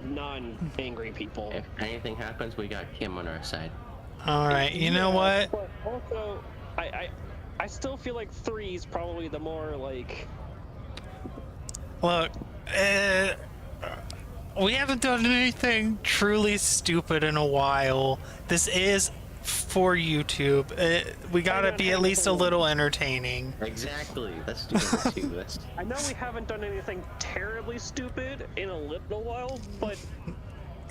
non-angry people. If anything happens, we got Kim on our side. All right, you know what? But also, I still feel like 3 is probably the more like. Look, we haven't done anything truly stupid in a while. This is for YouTube. We gotta be at least a little entertaining. Exactly. That's stupid too. That's... I know we haven't done anything terribly stupid in a little while, but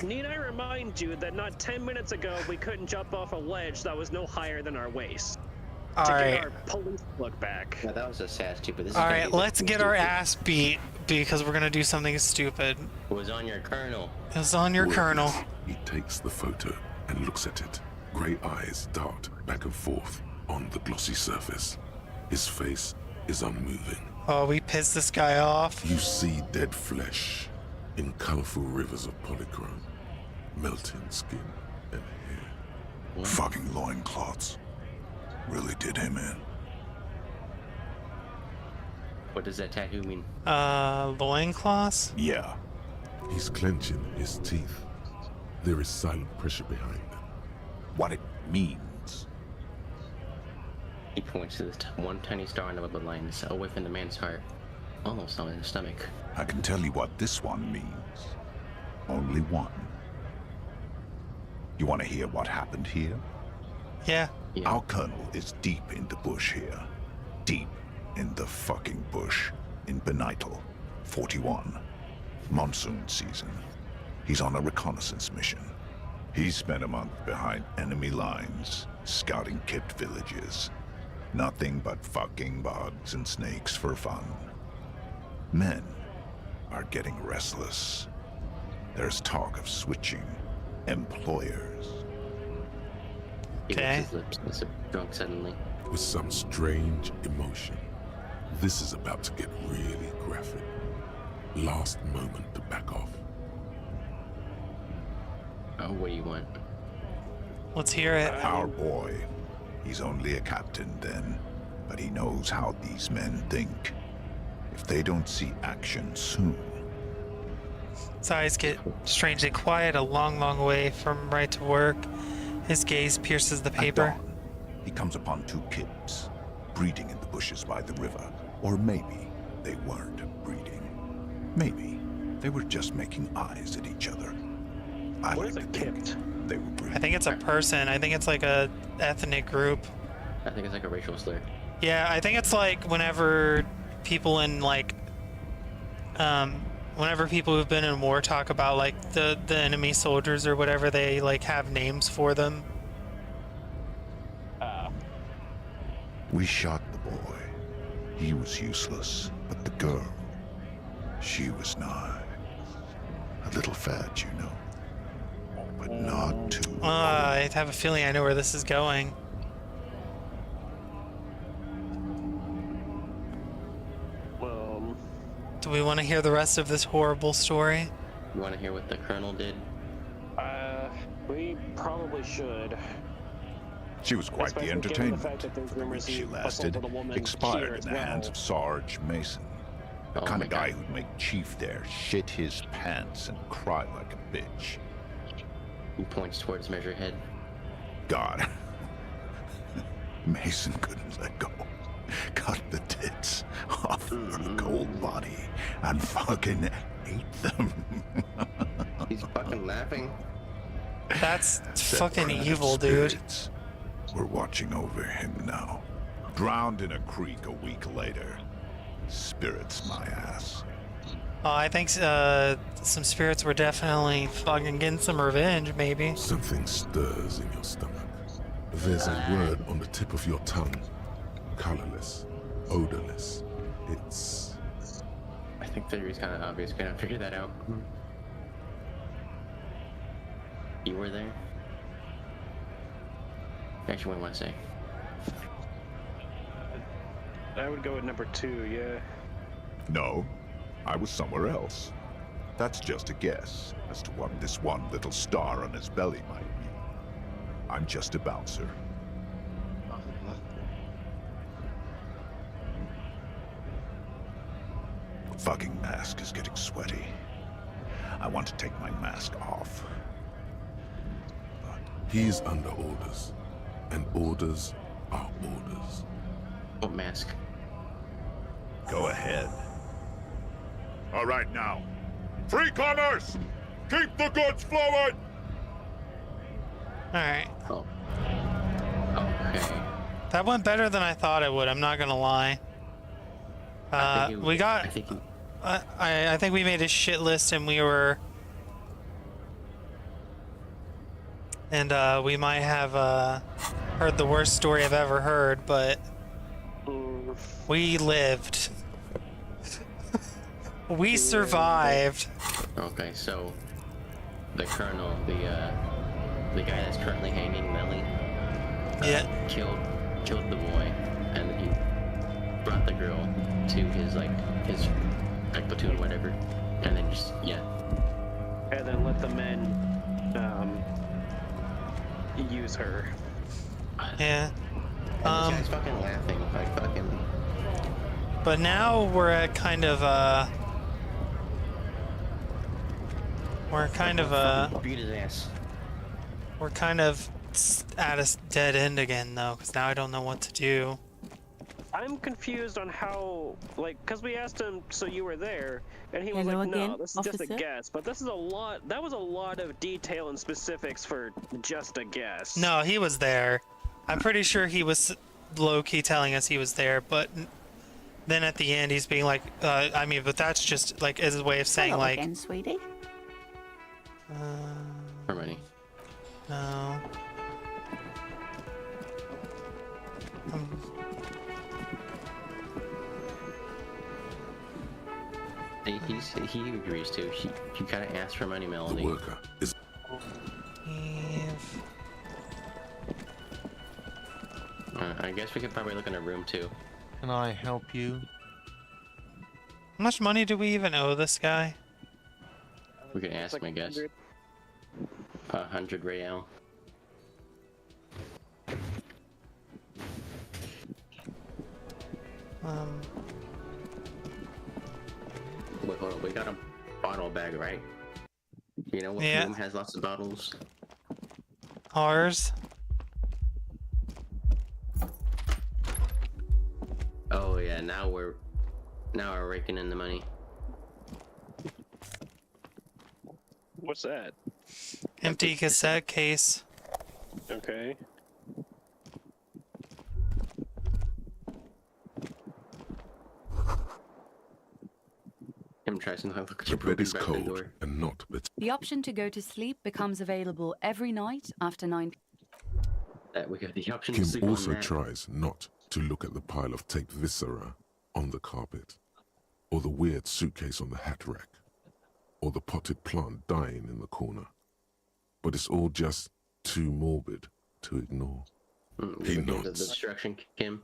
need I remind you that not 10 minutes ago we couldn't jump off a ledge that was no higher than our waist All to right. get our police look back. Yeah, that was a sad stupid. This is All gonna right, be let's get our ass beat because we're gonna do something stupid. It was on your colonel. It was on your colonel. He takes the photo and looks at it. Grey eyes dart back and forth on the glossy surface. His face is unmoving. Oh, we pissed this guy off. You see dead flesh in colorful rivers of polychrome, melting skin and hair. Fucking loincloths. Really did him in. What does that tattoo mean? Loincloths? Yeah. He's clenching his teeth. There is silent pressure behind them. What it means. He points to the one tiny star on the web lines away from the man's heart, almost on his stomach. I can tell you what this one means. Only one. You want to hear what happened here? Yeah. Yeah. Our colonel is deep in the bush here. Deep in the fucking bush in Benital, 41. Monsoon season. He's on a reconnaissance mission. He spent a month behind enemy lines, scouting kipped villages. Nothing but fucking bugs and snakes for fun. Men are getting restless. There's talk of switching employers. He Okay. licks his lips and is drunk suddenly. With some strange emotion. This is about to get really graphic. Last moment to back off. Oh, what do you want? Let's hear it. Our boy, he's only a captain then, but he knows how these men think. If they don't see action soon, His eyes get strangely quiet a long, long way from right to work. His gaze pierces the at paper. dawn, he comes upon 2 kids, breeding in the bushes by the river. Or maybe they weren't breeding. Maybe they were just making eyes at each other. I What like is a to think kipped? they were breeding. I think it's a person. I think it's like a ethnic group. I think it's like a racial slur. Yeah, I think it's like whenever people in like, whenever people who've been in war talk about like the enemy soldiers or whatever, they like have names for them. We shot the boy. He was useless, but the girl, she was nice. A little fat, you know, but not too. I have a feeling I know where this is going. Do we want to hear the rest of this horrible story? You want to hear what the colonel did? We probably should. She was quite Especially the given the entertainment. fact that there's For the rumors week she he lasted, assaulted a woman here expired as in the hands well. of Sarge Mason. The Oh kind my of guy God. who'd make Chief there shit his pants and cry like a bitch. He points towards Measurehead. God. Mason couldn't let go. Cut the tits off her cold body and fucking ate them. He's fucking laughing. That's Said fucking primitive evil, dude. spirits were watching over him now. Drowned in a creek a week later. Spirits my ass. I think some spirits were definitely fucking getting some revenge, maybe. Something stirs in your stomach. There's a word on the tip of your tongue. Colorless, odorless. It's... I think theory's kind of obvious. Can I figure that out? You were there? Actually, what do I want to say? I would go with number 2, yeah. No, I was somewhere else. That's just a guess as to what this one little star on his belly might mean. I'm just a bouncer. The fucking mask is getting sweaty. I want to take my mask off. But He's under orders, and orders are orders. What mask? go ahead. All right, now. Free commerce! Keep the goods flowing! Alright. Oh. Okay. That went better than I thought it would, I'm not gonna lie. I think We got... I think you, I think we made a shit list and we were... And we might have heard the worst story I've ever heard, but we lived. We survived. okay, so the colonel, the guy that's currently hanging, Melly, Yeah. killed the boy, and he brought the girl to his platoon, whatever, and then just And then let the men use her. Yeah. And this guy's fucking laughing, like fucking. But now we're at kind of Beat his ass. we're kind of at a dead end again though, because now I don't know what to do. I'm confused on how, like, because we asked him, so you were there, and he was Hello like, no, again, this is just a officer? guess. But this is a lot, that was a lot of detail and specifics for just a guess. No, he was there. I'm pretty sure he was low-key telling us he was there, but then at the end he's being like, I mean, but that's just like as a way of saying Hello like, again, sweetie. For money. no. He agrees to. You gotta ask for money, The Melody. worker is Eve. I guess we could probably look in a room too. Can I help you? How much money do we even owe this guy? We could It's ask him, I guess. 100 real. Wait, hold on. We got a bottle bag, right? You know what Yeah. room has lots of bottles? Ours. Oh yeah, now we're raking in the money. What's that? Empty cassette case. Okay. Him tries to look at the your bed is back the cold door. and not but The option to go to sleep becomes available every night after 9 That we got the option to Kim sleep on also that. tries not to look at the pile of taped viscera on the carpet, or the weird suitcase on the hat rack, or the potted plant dying in the corner. But it's all just too morbid to ignore. He You gave the nods. destruction, Kim.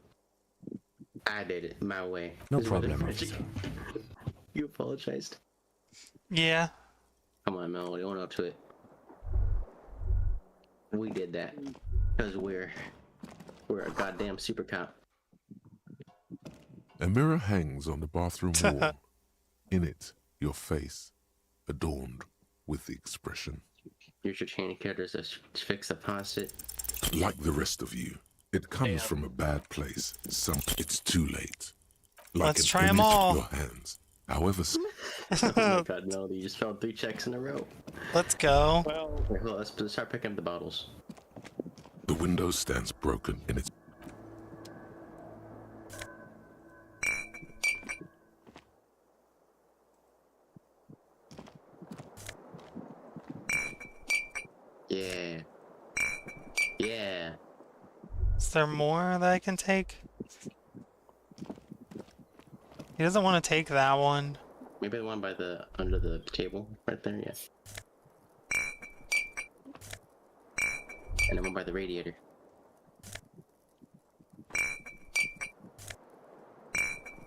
I did it my way. No This is what problem, the- officer. You apologized. Yeah. Come on, Melody, own up to it. We did that because we're a goddamn super cop. A mirror hangs on the bathroom wall. In it, your face, adorned with the expression. Here's your chain of characters to fix the faucet. Like the rest of you, it comes from a bad place. It's too late. Like Let's an try 'em image of all. Your hands. However, Oh my god, Melody, you just failed 3 checks in a row. Let's go. Well, Wait, hold on, let's start picking up the bottles. the window stands broken in its. Yeah. Yeah. Is there more that I can take? He doesn't want to take that one. Maybe the one by the under the table right there, yeah. And then one by the radiator.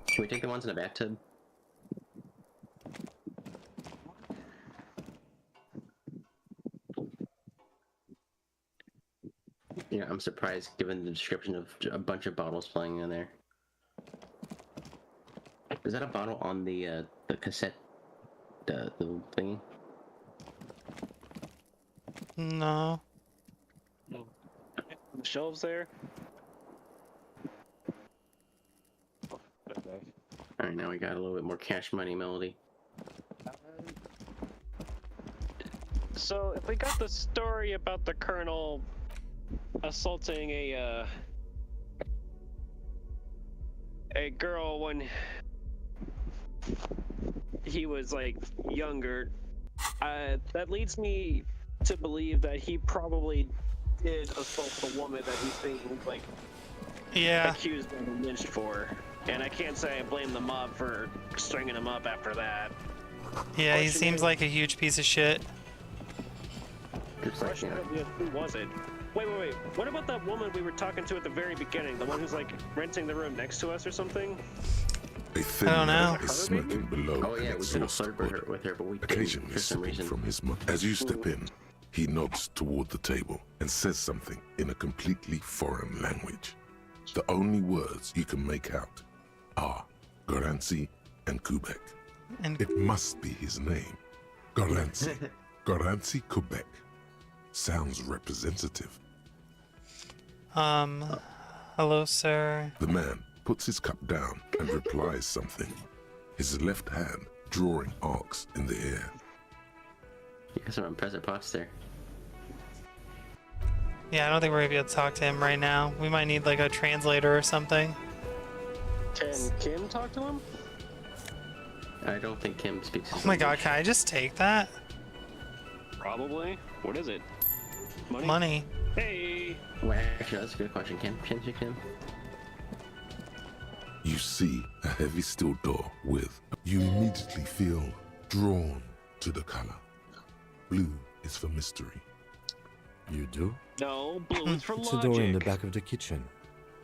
Can we take the ones in the bathtub? Yeah, I'm surprised given the description of a bunch of bottles playing in there. Is that a bottle on the cassette, the thingy? No. The shelves there. Okay. All right, now we got a little bit more cash money, Melody. So if we got the story about the colonel assaulting a girl when he was like younger, that leads me to believe that he probably did assault the woman that he's being like accused and lynched for. And I can't say I blame the mob for stringing him up after that. Yeah, he seems like a huge piece of shit. Just like, Who was it? Wait. What about that woman we were talking to at the very beginning? The one who's like renting the room next to us or something? A thin I don't know. man is smirking below oh yeah, an we could have exhaust flirted hood, with her, but we didn't occasionally for some sipping reason. from his mug. As you step in, he nods toward the table and says something in a completely foreign language. The only words you can make out are Goranci and Kubek. And It must be his name. Goranci. Goranci Kubek. Sounds representative. hello, sir. The man puts his cup down and replies something, his left hand drawing arcs in the air. You got some impressive posture. Yeah, I don't think we're gonna be able to talk to him right now. We might need like a translator or something. Can Kim talk to him? I don't think Kim speaks. Oh my god, can I just take that? Probably. What is it? Money? Money. Hey! Well, actually, that's a good question. Kim, Kim. You see a heavy steel door with. You immediately feel drawn to the color. Blue is for mystery. You do? No, blue is for It's logic. a door in the back of the kitchen.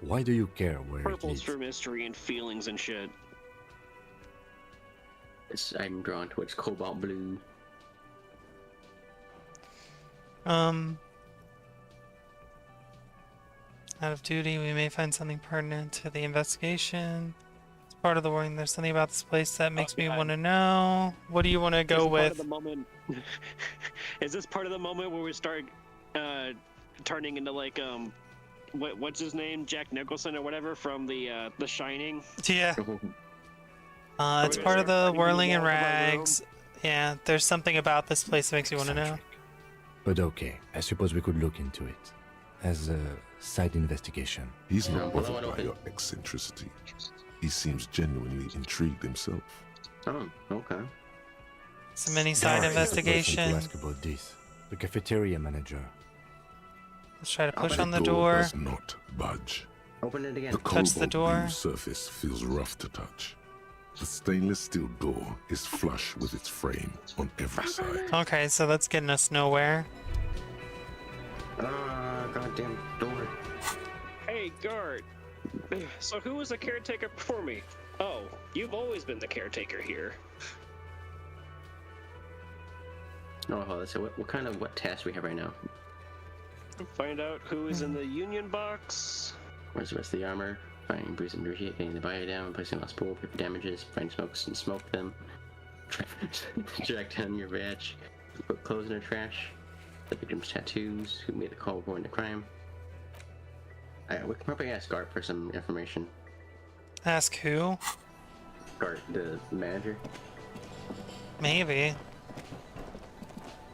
Why do you care where it Purple's leads? for mystery and feelings and shit. I'm drawn towards cobalt blue. Out of duty, we may find something pertinent to the investigation. It's part of the warning. There's something about this place that makes me want to know. What do you want to go with? Is this part of the moment where we start turning into like what's his name, Jack Nicholson or whatever from the Shining? Yeah. It's part of the whirling in rags. Yeah, there's something about this place that makes you want to know. But okay, I suppose we could look into it. As a side investigation. He's No, not well, I bothered wanna by open- your eccentricity. He seems genuinely intrigued himself. Oh, okay. So many side To investigation. ask about this. The cafeteria manager. Let's try to push The on the door. does not budge. Open it again. The Touch the cobalt door. blue surface feels rough to touch. The stainless steel door is flush with its frame on every side. Okay, so that's getting us nowhere. Ah, goddamn door. Hey, guard. So who was the caretaker before me? Oh, you've always been the caretaker here. Oh, hold on. So what task we have right now? Find out who is in the union box. Where's the rest of the armor? Finding bruise and injury, getting the body down, placing on spool, for damages, find smokes and smoke them. Track down your badge. Put clothes in the trash. The victim's tattoos. Who made the call reporting the crime? We can probably ask Gart for some information. Ask who? Gart, the manager. Maybe.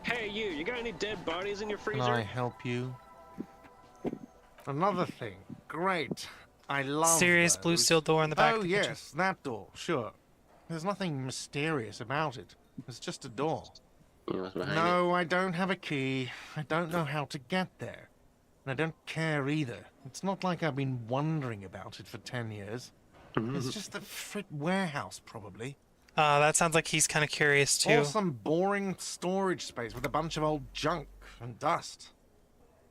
Hey, you got any dead bodies in your Can freezer? I help you? Another thing. Great. I love Serious blue those. steel door in the back Oh, of the kitchen. yes, that door, sure. There's nothing mysterious about it. It's just a door. You know what's behind it? No, I don't have a key. I don't know how to get there. And I don't care either. It's not like I've been wondering about it for 10 years. It's just a frit warehouse, probably. That sounds like he's kind of curious too. Or some boring storage space with a bunch of old junk and dust.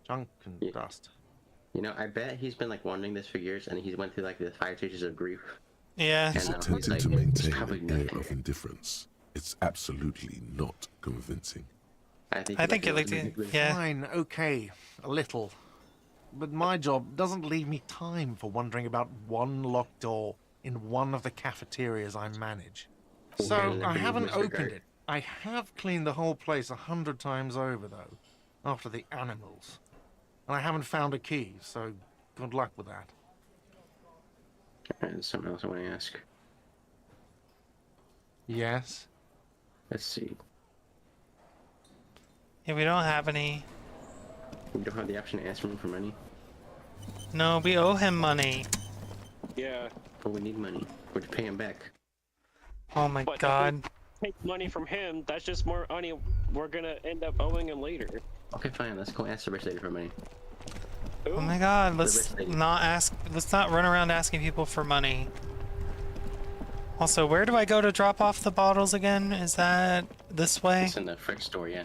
Junk and Yeah. dust. You know, I bet he's been like wondering this for years, and he's went through like the 5 stages of grief. Yeah. And now he's Attempting like, to it's maintain probably an air nothing. of indifference. It's absolutely not convincing. I think he it might looked. be- Yeah. Fine, okay, a little. but my job doesn't leave me time for wondering about one locked door in one of the cafeterias I manage. So I haven't opened it. I have cleaned the whole place 100 times over, though, after the animals. And I haven't found a key, so good luck with that. There's something else I want to ask. Yes? Let's see. Yeah, we don't have any. We don't have the option to ask him for money. No, we owe him money. Yeah. But we need money. We're to pay him back. Oh my But god. Take money from him, that's just more money we're gonna end up owing him later. Okay, fine. Let's go ask the rich lady for money. Oh my god, let's rich lady. let's not run around asking people for money. Also, where do I go to drop off the bottles again? Is that this way? It's in the fridge store, yeah.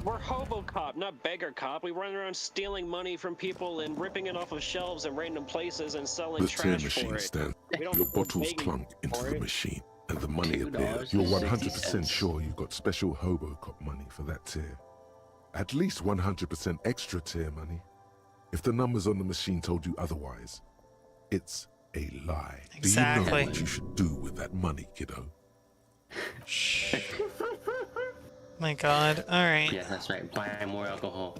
We're hobo cop, not beggar cop. We run around stealing money from people and ripping it off of shelves in random places and selling The tear trash machine for it. stands. We don't Your bottles beg clunk into for the it. machine, and the money $2 appears. You're and 100% 60 sure you got special Hobocop money for that tier. At least 100% extra tier money. If the numbers on the machine told you otherwise, it's a lie. Do you know Exactly. what you should do with that money, kiddo? My god. Alright. Yeah, that's right. Buy more alcohol.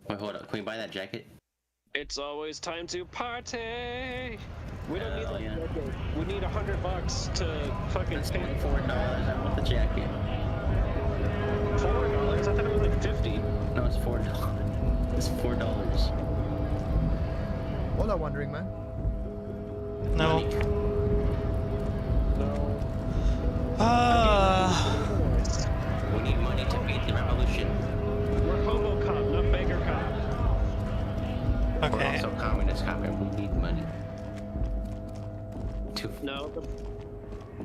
Wait, hold up. Can we buy that jacket? It's always time to party. We don't need Hell that yeah. jacket. We need $100 to fucking That's pay $24. I want the jacket. $4. I thought it was like 50. No, it's $4. It's $4. What are wondering, man? No. Money. No. We need money to beat the revolution. We're hobo cop, not beggar cop. We're Okay. also communist cop and we need money. No.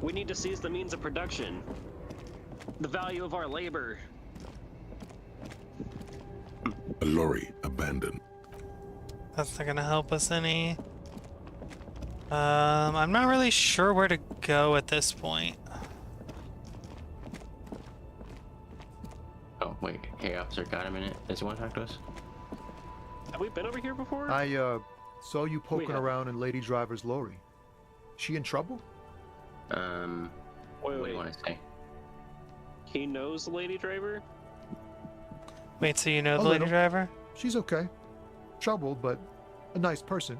We need to seize the means of production. The value of our labor. A lorry abandoned. That's not gonna help us any. I'm not really sure where to go at this point. Oh, wait. Hey, officer, got a minute? Does he want to talk to us? Have we been over here before? I saw you poking have. around in Lady Driver's lorry. She in trouble? Wait, What do wait. you want to say? He knows the lady driver? Wait, so you know the A lady little. driver? She's okay. Troubled, but a nice person.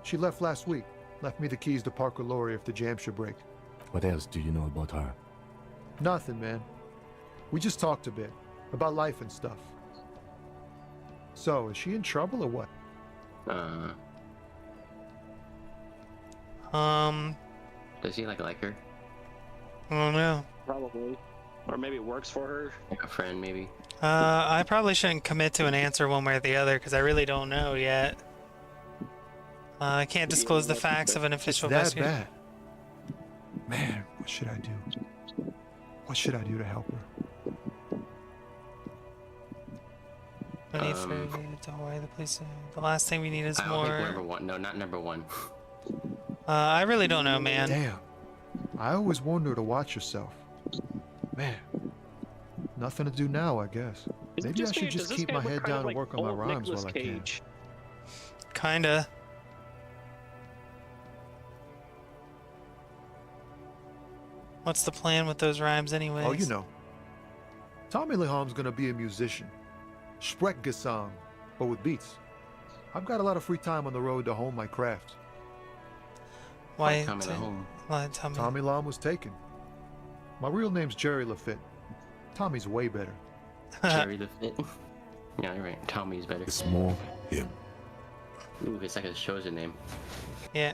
She left last week. Left me the keys to park her lorry if the jam should break. What else do you know about her? Nothing, man. We just talked a bit. About life and stuff. So, is she in trouble or what? Does he like her? I don't know. Probably. Or maybe works for her. Like a friend, maybe? I probably shouldn't commit to an answer one way or the other because I really don't know yet. I can't disclose the facts of an official That investigation. bad. Man, what should I do? What should I do to help her? No need for you to worry the police. The last thing we need is I don't think more. number one. No, not number one. I really don't know, man. Damn. I always warned her to watch herself. Man. Nothing to do now, I guess. Is it Maybe I me, should or does just this keep guy my look head kind of down like and work on my old rhymes Nicolas while I can. Cage? Kinda. What's the plan with those rhymes, anyways? Oh, you know. Tommy Leham's gonna be a musician. Sprechgesang, but with beats. I've got a lot of free time on the road to hone my craft. Why? Coming home. Why, tell me. Tommy Lam was taken. My real name's Jerry Lafitte. Tommy's way better. Jerry the Fit. Yeah, you're right. Tommy's better. It's more him. Ooh, it's like a chosen name. Yeah.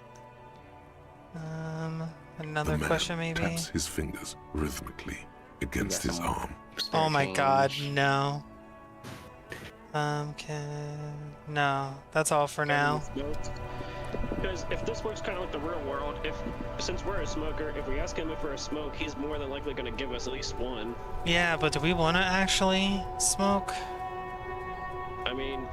Another The man question, maybe. taps his fingers rhythmically against Yeah, his some- arm. Oh my god, change. no. No. That's all for now. Because if this works kind of like the real world, since we're a smoker, if we ask him if we're a smoke, he's more than likely going to give us at least one. Yeah, but do we want to actually smoke? I mean,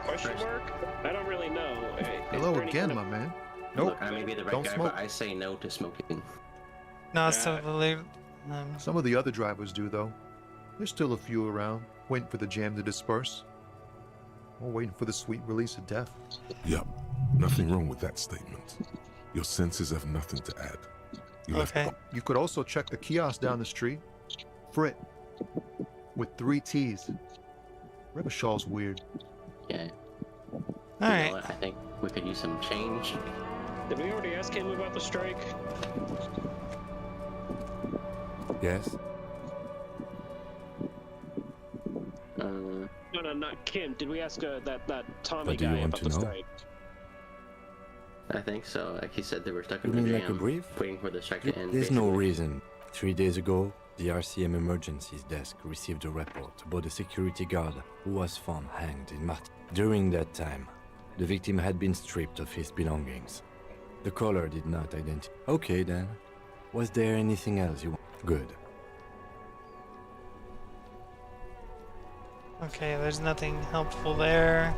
question mark? I don't really know. Is Hello there any again, kind my of- man. Nope. Look, I may be the right Don't guy, smoke. but I say no to smoking. No, it's Yeah. totally. Some of the other drivers do, though. There's still a few around, waiting for the jam to disperse. Or waiting for the sweet release of death. Yup, nothing wrong with that statement. Your senses have nothing to add. You left Okay. You could also check the kiosk down the street. Frit. With 3 T's. Rebishaw's weird. Yeah. You Alright. know what? I think we could use some change. Did we already ask him about the strike? Yes? No, not Kim. Did we ask that Tommy But do you guy want about to the know? strike? I think so. Like he said, they were stuck You in the mean like a jam, brief? waiting for the strike to end. There's no basically. reason. 3 days ago, the RCM emergencies desk received a report about a security guard who was found hanged in Martin. During that time, the victim had been stripped of his belongings. The caller did not identify. Okay then. Was there anything else you want? Good. Okay, there's nothing helpful there.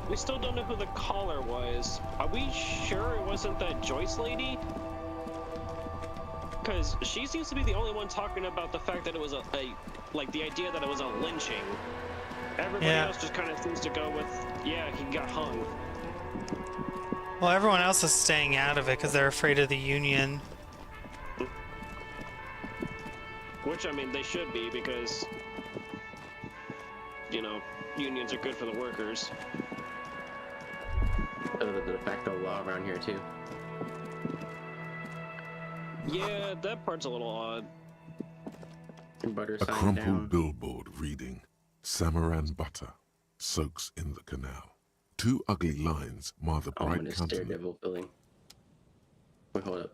We still don't know who the caller was. Are we sure it wasn't that Joyce lady? Because she seems to be the only one talking about the fact that it was like the idea that it was a lynching. Everybody Yeah. else just kind of seems to go with, yeah, he got hung. Well, everyone else is staying out of it because they're afraid of the union. Which, I mean, they should be because, you know, unions are good for the workers. The de facto law around here too. Yeah, that part's a little odd. Butter A sign crumpled down. billboard reading, Samaran butter soaks in the canal. 2 ugly lines mar the bright Ominous countenance. Daredevil building. Wait, hold up.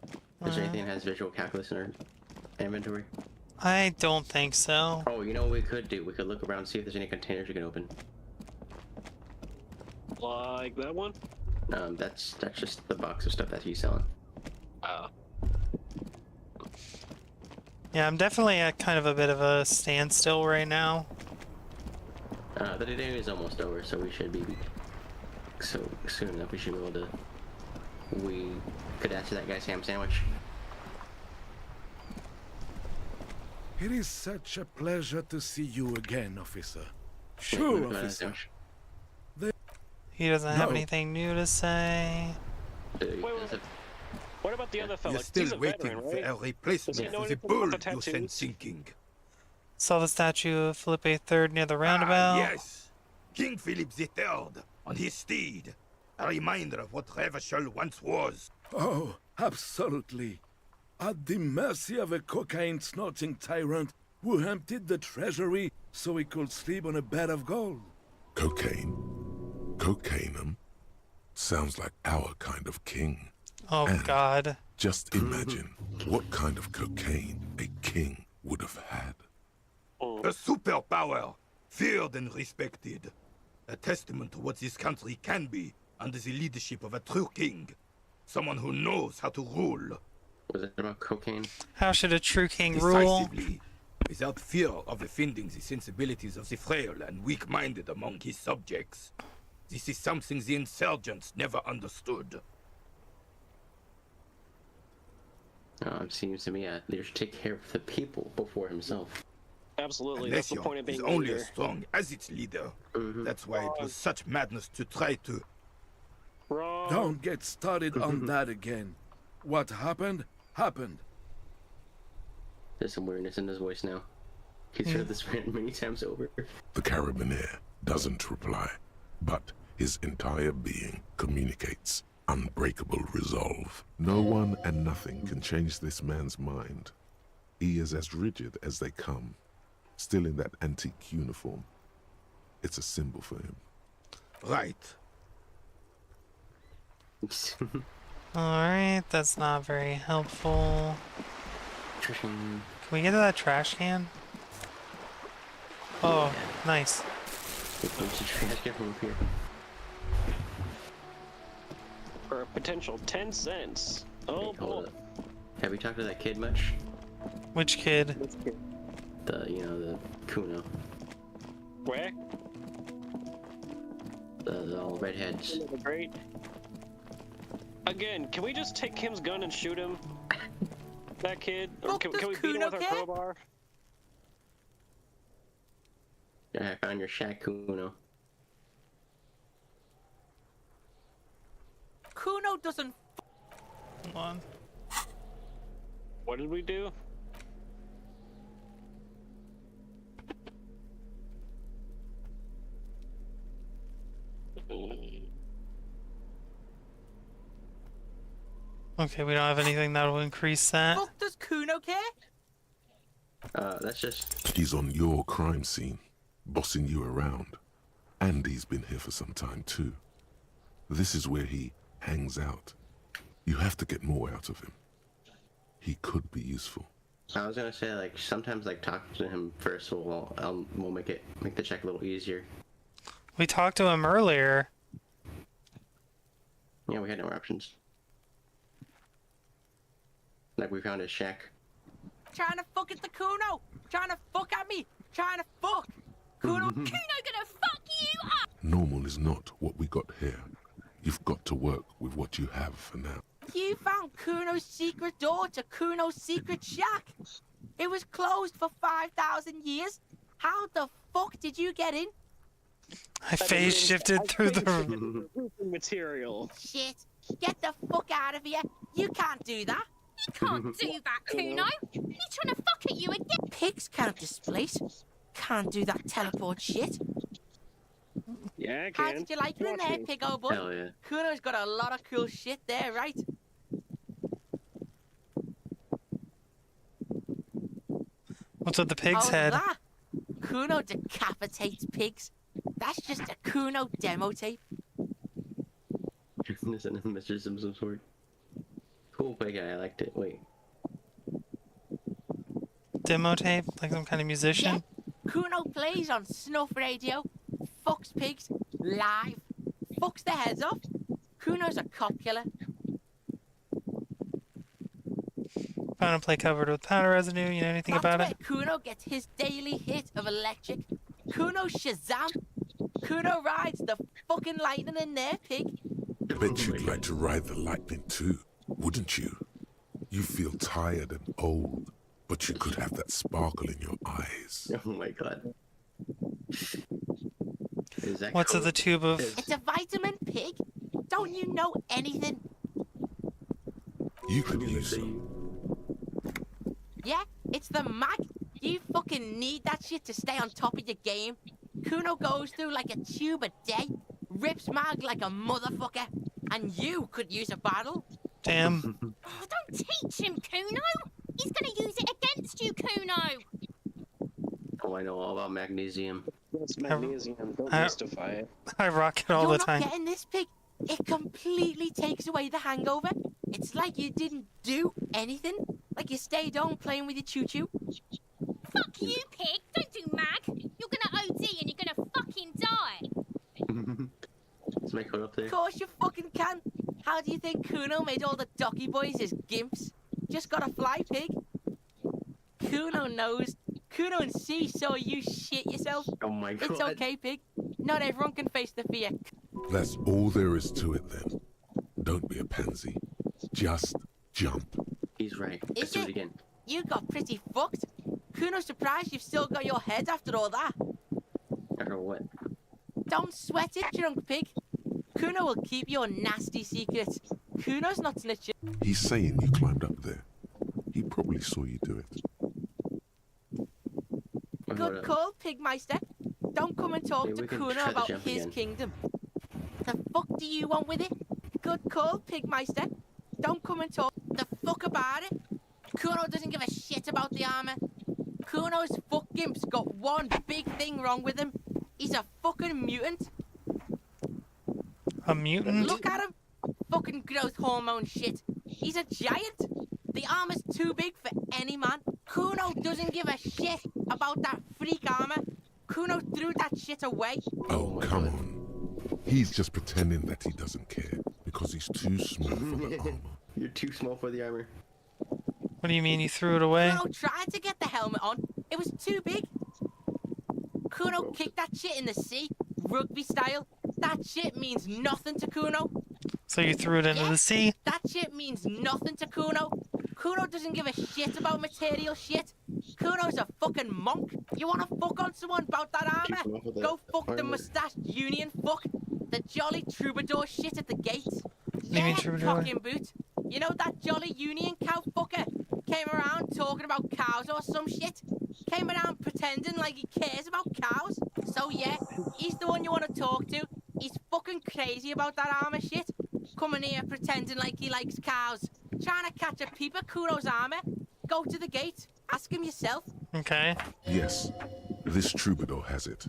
Is there anything that has visual calculus in our inventory? I don't think so. Oh, you know what we could do? We could look around and see if there's any containers we can open. Like that one? That's just the box of stuff that he's selling. Yeah, I'm definitely at kind of a bit of a standstill right now. The day is almost over, so we should be so soon enough. We should be able to. We could ask that guy's ham sandwich. It is such a pleasure to see you again, officer. Wait, Sure, wait, officer. He doesn't have No. anything new to say. Wait. What about the other fella? You're still He's a waiting veteran, for right? a replacement Does he know for the anything bull about the you sent tattoos? sinking. Saw the statue of Felipe III near the roundabout. Yes, King Philip III on his steed. A reminder of what Revachol once was. Oh, absolutely. At the mercy of a cocaine-snorting tyrant who emptied the treasury so he could sleep on a bed of gold. Cocaine. Cocainum. Sounds like our kind of king. Oh And God. Just imagine what kind of cocaine a king would have had. A superpower, feared and respected. A testament to what this country can be under the leadership of a true king. Someone who knows how to rule. Was it about cocaine? How should a true king rule? Decisively, without fear of offending the sensibilities of the frail and weak-minded among his subjects. This is something the insurgents never understood. It seems to me a leader should take care of the people before himself. Absolutely, that's the Alessio point of is being only leader. as strong as its leader. That's why it was such madness to try to... Wrong. Don't get started on that again. What happened, happened. There's some weirdness in his voice now. He's heard this rant many times over. The Carabiner doesn't reply, but his entire being communicates unbreakable resolve. No one and nothing can change this man's mind. He is as rigid as they come, still in that antique uniform. It's a symbol for him. Right. Alright, that's not very helpful. Nutrition. Can we get to that trash can? Oh, nice. There's a trash can from up here. For a potential 10 cents. Oh, Hold boy. up. Have we talked to that kid much? Which kid? The Kuno. Where? The all redheads. Great. Again, can we just take Kim's gun and shoot him? That kid. Fuck, Can does we beat him Kuno with our care? crowbar? Yeah, I found your shack, Kuno. Kuno doesn't. Hold on. What did we do? Okay, we don't have anything that will increase that. Fuck, does Kuno care? That's just... He's on your crime scene, bossing you around. And he's been here for some time too. This is where he hangs out. You have to get more out of him. He could be useful. I was gonna say, like, sometimes, like, talk to him first will make the check a little easier. We talked to him earlier. Yeah, we had no options. Like, we found his shack. Trying to fuck at the Kuno. Trying to fuck at me. Trying to fuck. Kuno. Kuno gonna fuck you up. Normal is not what we got here. You've got to work with what you have for now. You found Kuno's secret door to Kuno's secret shack. It was closed for 5,000 years. How the fuck did you get in? I phase shifted through the roofing material. Shit. Get the fuck out of here. You can't do that. You can't do that, Kuno. He's trying to fuck at you again. Pigs can't displace. Can't do that teleport shit. Yeah, I can. How did you like it in there, pig old boy? Hell yeah. Kuno's got a lot of cool shit there, right? What's with the pig's head? That? Kuno decapitates pigs. That's just a Kuno demo tape. This is a Mr. Simpson sword. Cool pig guy, I liked it. Wait. Demo tape? Like some kind of musician? Yeah. Kuno plays on snuff radio, fucks pigs, live, fucks their heads off. Kuno's a cop killer. Found a play covered with powder residue. You know anything about it? That's where Kuno gets his daily hit of electric. Kuno Shazam. Kuno rides the fucking lightning in there, pig. I bet you'd like to ride the lightning too, wouldn't you? You feel tired and old, but you could have that sparkle in your eyes. Oh my god. Is that What's cool? in the tube of... It's a vitamin, pig. Don't you know anything? You could use some. Yeah, it's the mag. You fucking need that shit to stay on top of your game. Kuno goes through like a tube a day, rips mag like a motherfucker, and you could use a bottle. Damn. Oh, don't teach him, Kuno. He's gonna use it against you, Kuno. Oh, I know all about magnesium. That's magnesium. Don't I- mystify it. I rock it all You're the not time. getting this, pig. It completely takes away the hangover. It's like you didn't do anything. Like you stayed home playing with your choo-choo. Fuck you, pig. Don't do mag. You're gonna OD and you're gonna fucking die. Let's make it up there. Of course you fucking can. How do you think Kuno made all the docky boys his gimps? Just gotta fly, pig. Kuno knows. Kuno and C saw you shit yourself. Oh my god. It's okay, pig. Not everyone can face the fear. That's all there is to it then. Don't be a pansy. Just jump. He's right. Let's Is do it it? again. You got pretty fucked. Kuno's surprised you've still got your head after all that. Or what? Don't sweat it, drunk pig. Kuno will keep your nasty secrets. Kuno's not snitching. He's saying you climbed up there. He probably saw you do it. Good call, Pigmeister. Don't come and talk Maybe to we can Kuno try the about jump his again. kingdom. The fuck do you want with it? Good call, Pigmeister. Don't come and talk the fuck about it. Kuno doesn't give a shit about the armor. Kuno's fuck gimp's got one big thing wrong with him. He's a fucking mutant. A mutant? Look at him. Fucking growth hormone shit. He's a giant. The armor's too big for any man. Kuno doesn't give a shit about that freak armor. Kuno threw that shit away. Oh, come on. He's just pretending that he doesn't care because he's too small for the armor. You're too small for the armor. What do you mean you threw it away? Kuno tried to get the helmet on. It was too big. Kuno kicked that shit in the sea, rugby style. That shit means nothing to Kuno. So you threw it into the sea? That shit means nothing to Kuno. Kuno doesn't give a shit about material shit. Kuno's a fucking monk. You wanna fuck on someone about that armor? Go fuck the mustached union fuck. The jolly troubadour shit at the gate. Yeah, cocking boot. You know that jolly union cow fucker? Came around talking about cows or some shit. Came around pretending like he cares about cows. So yeah, he's the one you want to talk to. He's fucking crazy about that armor shit. Coming here pretending like he likes cows. Trying to catch a peep at Kuno's armor. Go to the gate. Ask him yourself. Okay. Yes, this troubadour has it.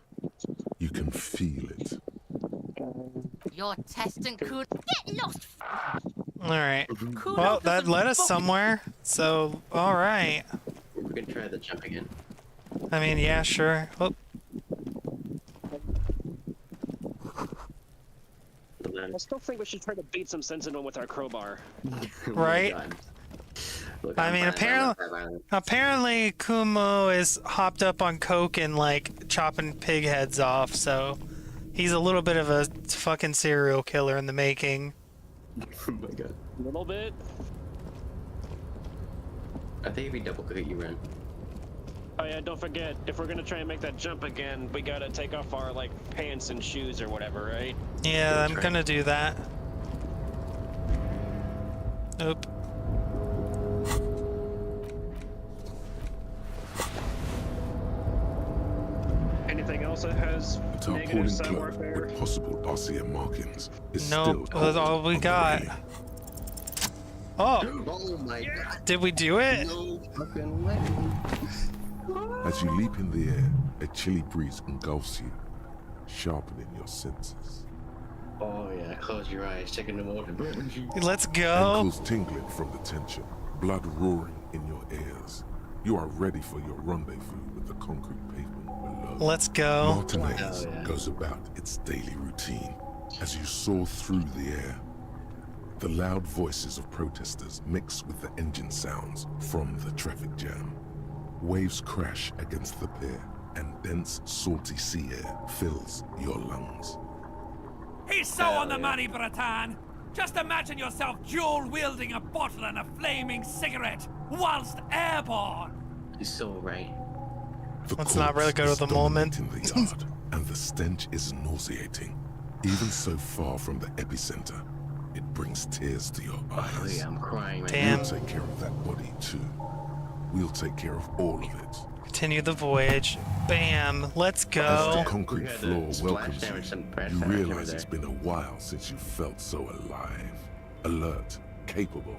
You can feel it. You're testing Kuno. Get lost. Alright. Well, that led us somewhere. So, alright. We're gonna try the jump again. I mean, yeah, sure. Oh. I still think we should try to beat some sense into him with our crowbar. Right? I mean, apparently Kumo is hopped up on coke and like chopping pig heads off, so he's a little bit of a fucking serial killer in the making. Oh my god. A little bit. I think if you double click, you run. Oh yeah, don't forget, if we're gonna try and make that jump again, we gotta take off our, like, pants and shoes or whatever, right? Yeah, I'm gonna do that. Nope. Anything else that has The tarpaulin negative side cloak warfare? with possible RCM markings is Nope, still that's all we on the got. railing. Oh! Oh my god. Did we do it? No fucking way. As you leap in the air, a chilly breeze engulfs you, sharpening your senses. Oh yeah, close your eyes, take in the water. Let's go. Ankles tingling from the tension, blood roaring in your ears. You are ready for your rendezvous with the concrete pavement below. Let's go. Moneyz goes about its daily routine as you soar through the air. The loud voices of protesters mix with the engine sounds from the traffic jam. Waves crash against the pier, and dense, salty sea air fills your lungs. He's so on the money, Bratan! Just imagine yourself dual-wielding a bottle and a flaming cigarette whilst airborne! He's so right. Let's not really go to the moment. In the yard, and the stench is nauseating. Even so far from the epicenter, it brings tears to your eyes. Oh yeah, I'm crying right Damn. We'll take care of that body too. We'll take care of all of it. Continue the voyage. Bam. Let's As go. the concrete floor welcomes damage, some you, bad you damage over realize there. it's been a while since you felt so alive. Alert, capable.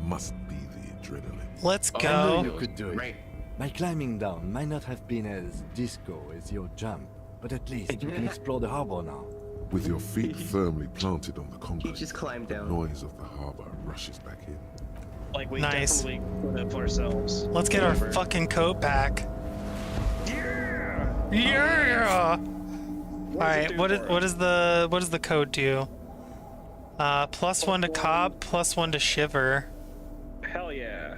Must be the adrenaline. Let's I know go. you could do it. My climbing down might not have been as disco as your jump, but at least you can explore the harbor now. With your feet firmly planted on the concrete, He just climbed the down. noise of the harbor rushes back in. Like, we Nice. definitely put up ourselves. Let's get our Whatever. fucking coat back. Yeah. All right. What does the code do? +1 to cob, +1 to shiver. Hell yeah.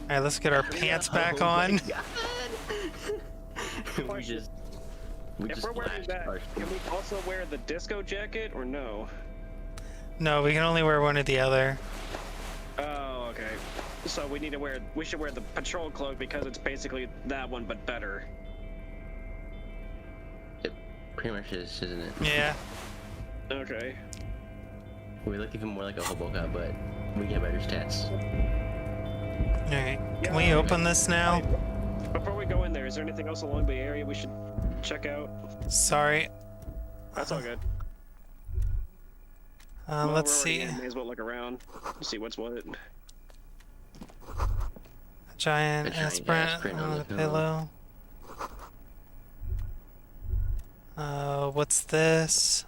All right, let's get our pants back Oh my on. God. we just If we're wearing flashed that, our- can we also wear the disco jacket or no? No, we can only wear one or the other. Oh, okay. So we should wear the patrol cloak because it's basically that one but better. It pretty much is, isn't it? Yeah. Okay. We look even more like a hobo cop, but we get better stats. All right. Can we open this now? Before we go in there, is there anything else along the area we should check out? Sorry. That's all good. Let's Well, we're already see. in, may as well look around, see what's what. Giant A giant aspirin aspirin on the pillow. What's this?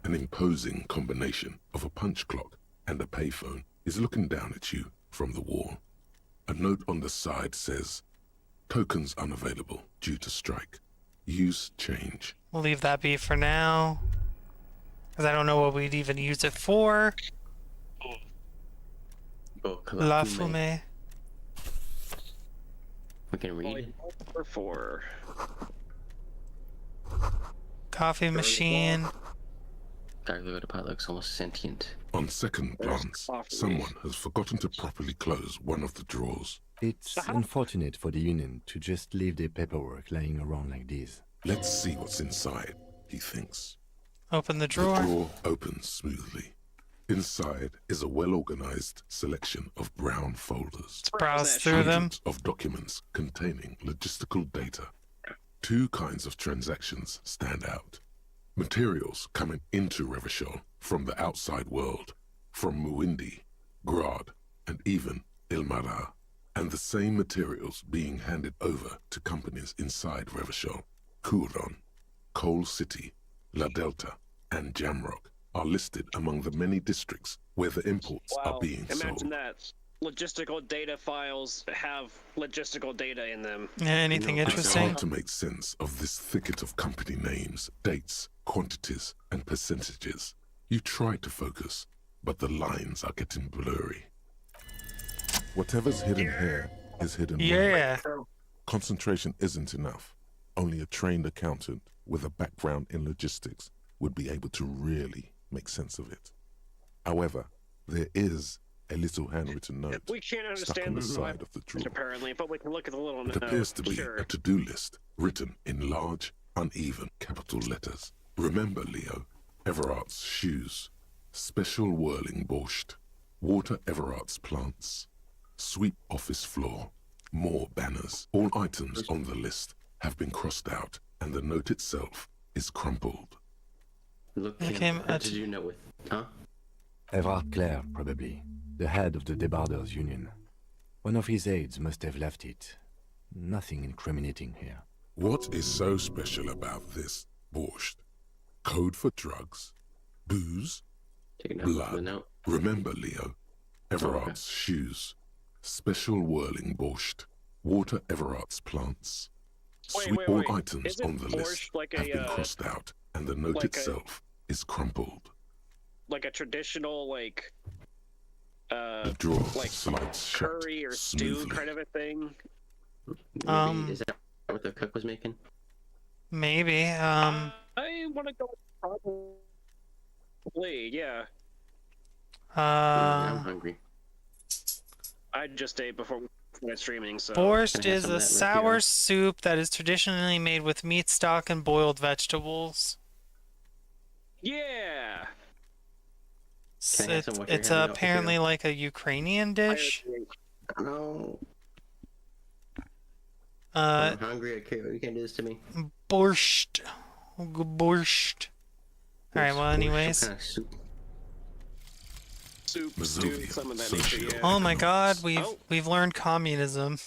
An imposing combination of a punch clock and a payphone is looking down at you from the wall. A note on the side says, "Tokens unavailable due to strike. Use change." We'll leave that be for now. Because I don't know what we'd even use it for. Oh, La Fume. We can read it. Or 4. Coffee machine. Dark Autopilot looks almost sentient. On second glance, someone has forgotten to properly close one of the drawers. It's unfortunate for the Union to just leave their paperwork lying around like this. Let's see what's inside, he thinks. Open the The drawer. drawer opens smoothly. Inside is a well-organized selection of brown folders. Browse through them. Hundreds of documents containing logistical data. Two kinds of transactions stand out. Materials coming into Revachol from the outside world, from Muindi, Grad, and even Ilmara, and the same materials being handed over to companies inside Revachol. Kuron, Coal City, La Delta, and Jamrock are listed among the many districts where the imports are being Imagine sold. that. Logistical data files have logistical data in them. Anything It's interesting? hard to make sense of this thicket of company names, dates, quantities, and percentages. You try to focus, but the lines are getting blurry. Whatever's hidden here is hidden Yeah. well. Concentration isn't enough. Only a trained accountant with a background in logistics would be able to really make sense of it. However, there is a little handwritten note We can't stuck on understand the side of the drawer. apparently, but we can look at the little It note. appears to be Sure. a to-do list written in large, uneven capital letters. Remember, Leo, Everard's shoes, special whirling borscht, water Everard's plants, sweep office floor, more banners. All items on the list have been crossed out, and the note itself is crumpled. Became What did you know with, huh? Everard Clare, probably. The head of the Debarders Union. One of his aides must have left it. Nothing incriminating here. What is so special about this borscht? Code for drugs, booze, Taking out the blood. note. Remember, Leo, Everard's shoes, special whirling borscht, water Everard's plants. Wait, All wait. items Isn't on the list borscht like have a, been crossed out, and the note like a- itself is crumpled. Like a traditional, like, The drawer like slides shut curry or stew smoothly. kind of a thing. Um, Is that what the cook was making? Maybe. I want to go probably, yeah. I'm hungry. I just ate before we went streaming, so. Borscht is a sour soup that is traditionally made with meat stock and boiled vegetables. Yeah! Can I have some what you're It's having out apparently there? like a Ukrainian dish. No. Uh, I'm hungry. I can't. You can't do this to me. borscht. Borscht. Alright, well, anyways. What kind of soup? Soup, stew, Vazovian, some of that nature, yeah. Oh my god, we've Oh. we've learned communism.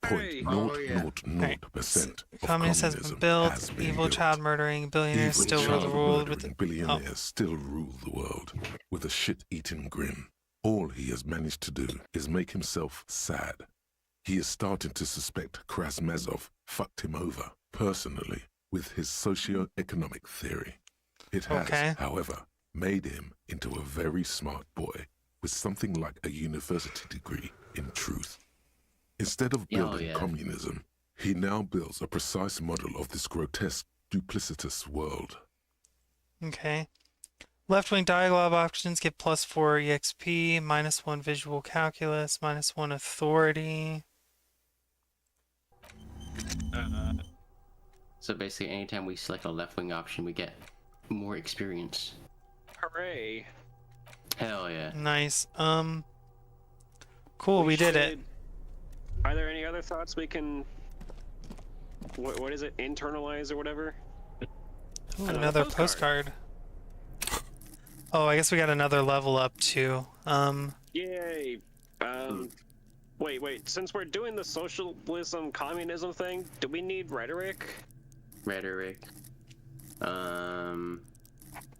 0.000% of Communism has been built, has been evil built. child murdering billionaires Evil still rule the child world murdering with billionaires still rule the world with a shit-eating grin. All he has managed to do is make himself sad. He is starting to suspect Krasmazov fucked him over personally with his socio-economic theory. It has, Okay. however, made him into a very smart boy with something like a university degree in truth. Instead of building communism, he now builds a precise model of this grotesque, duplicitous world. Okay. Left-wing dialogue options get +4 EXP, -1 visual calculus, -1 authority. So basically, anytime we select a left-wing option, we get more experience. Hooray. Hell yeah. Nice. Cool, we did it. Are there any other thoughts we can... What is it? Internalize or whatever? Ooh, another postcard. Oh, I guess we got another level up too. Yay! Wait. Since we're doing the socialism, communism thing, do we need rhetoric? Rhetoric.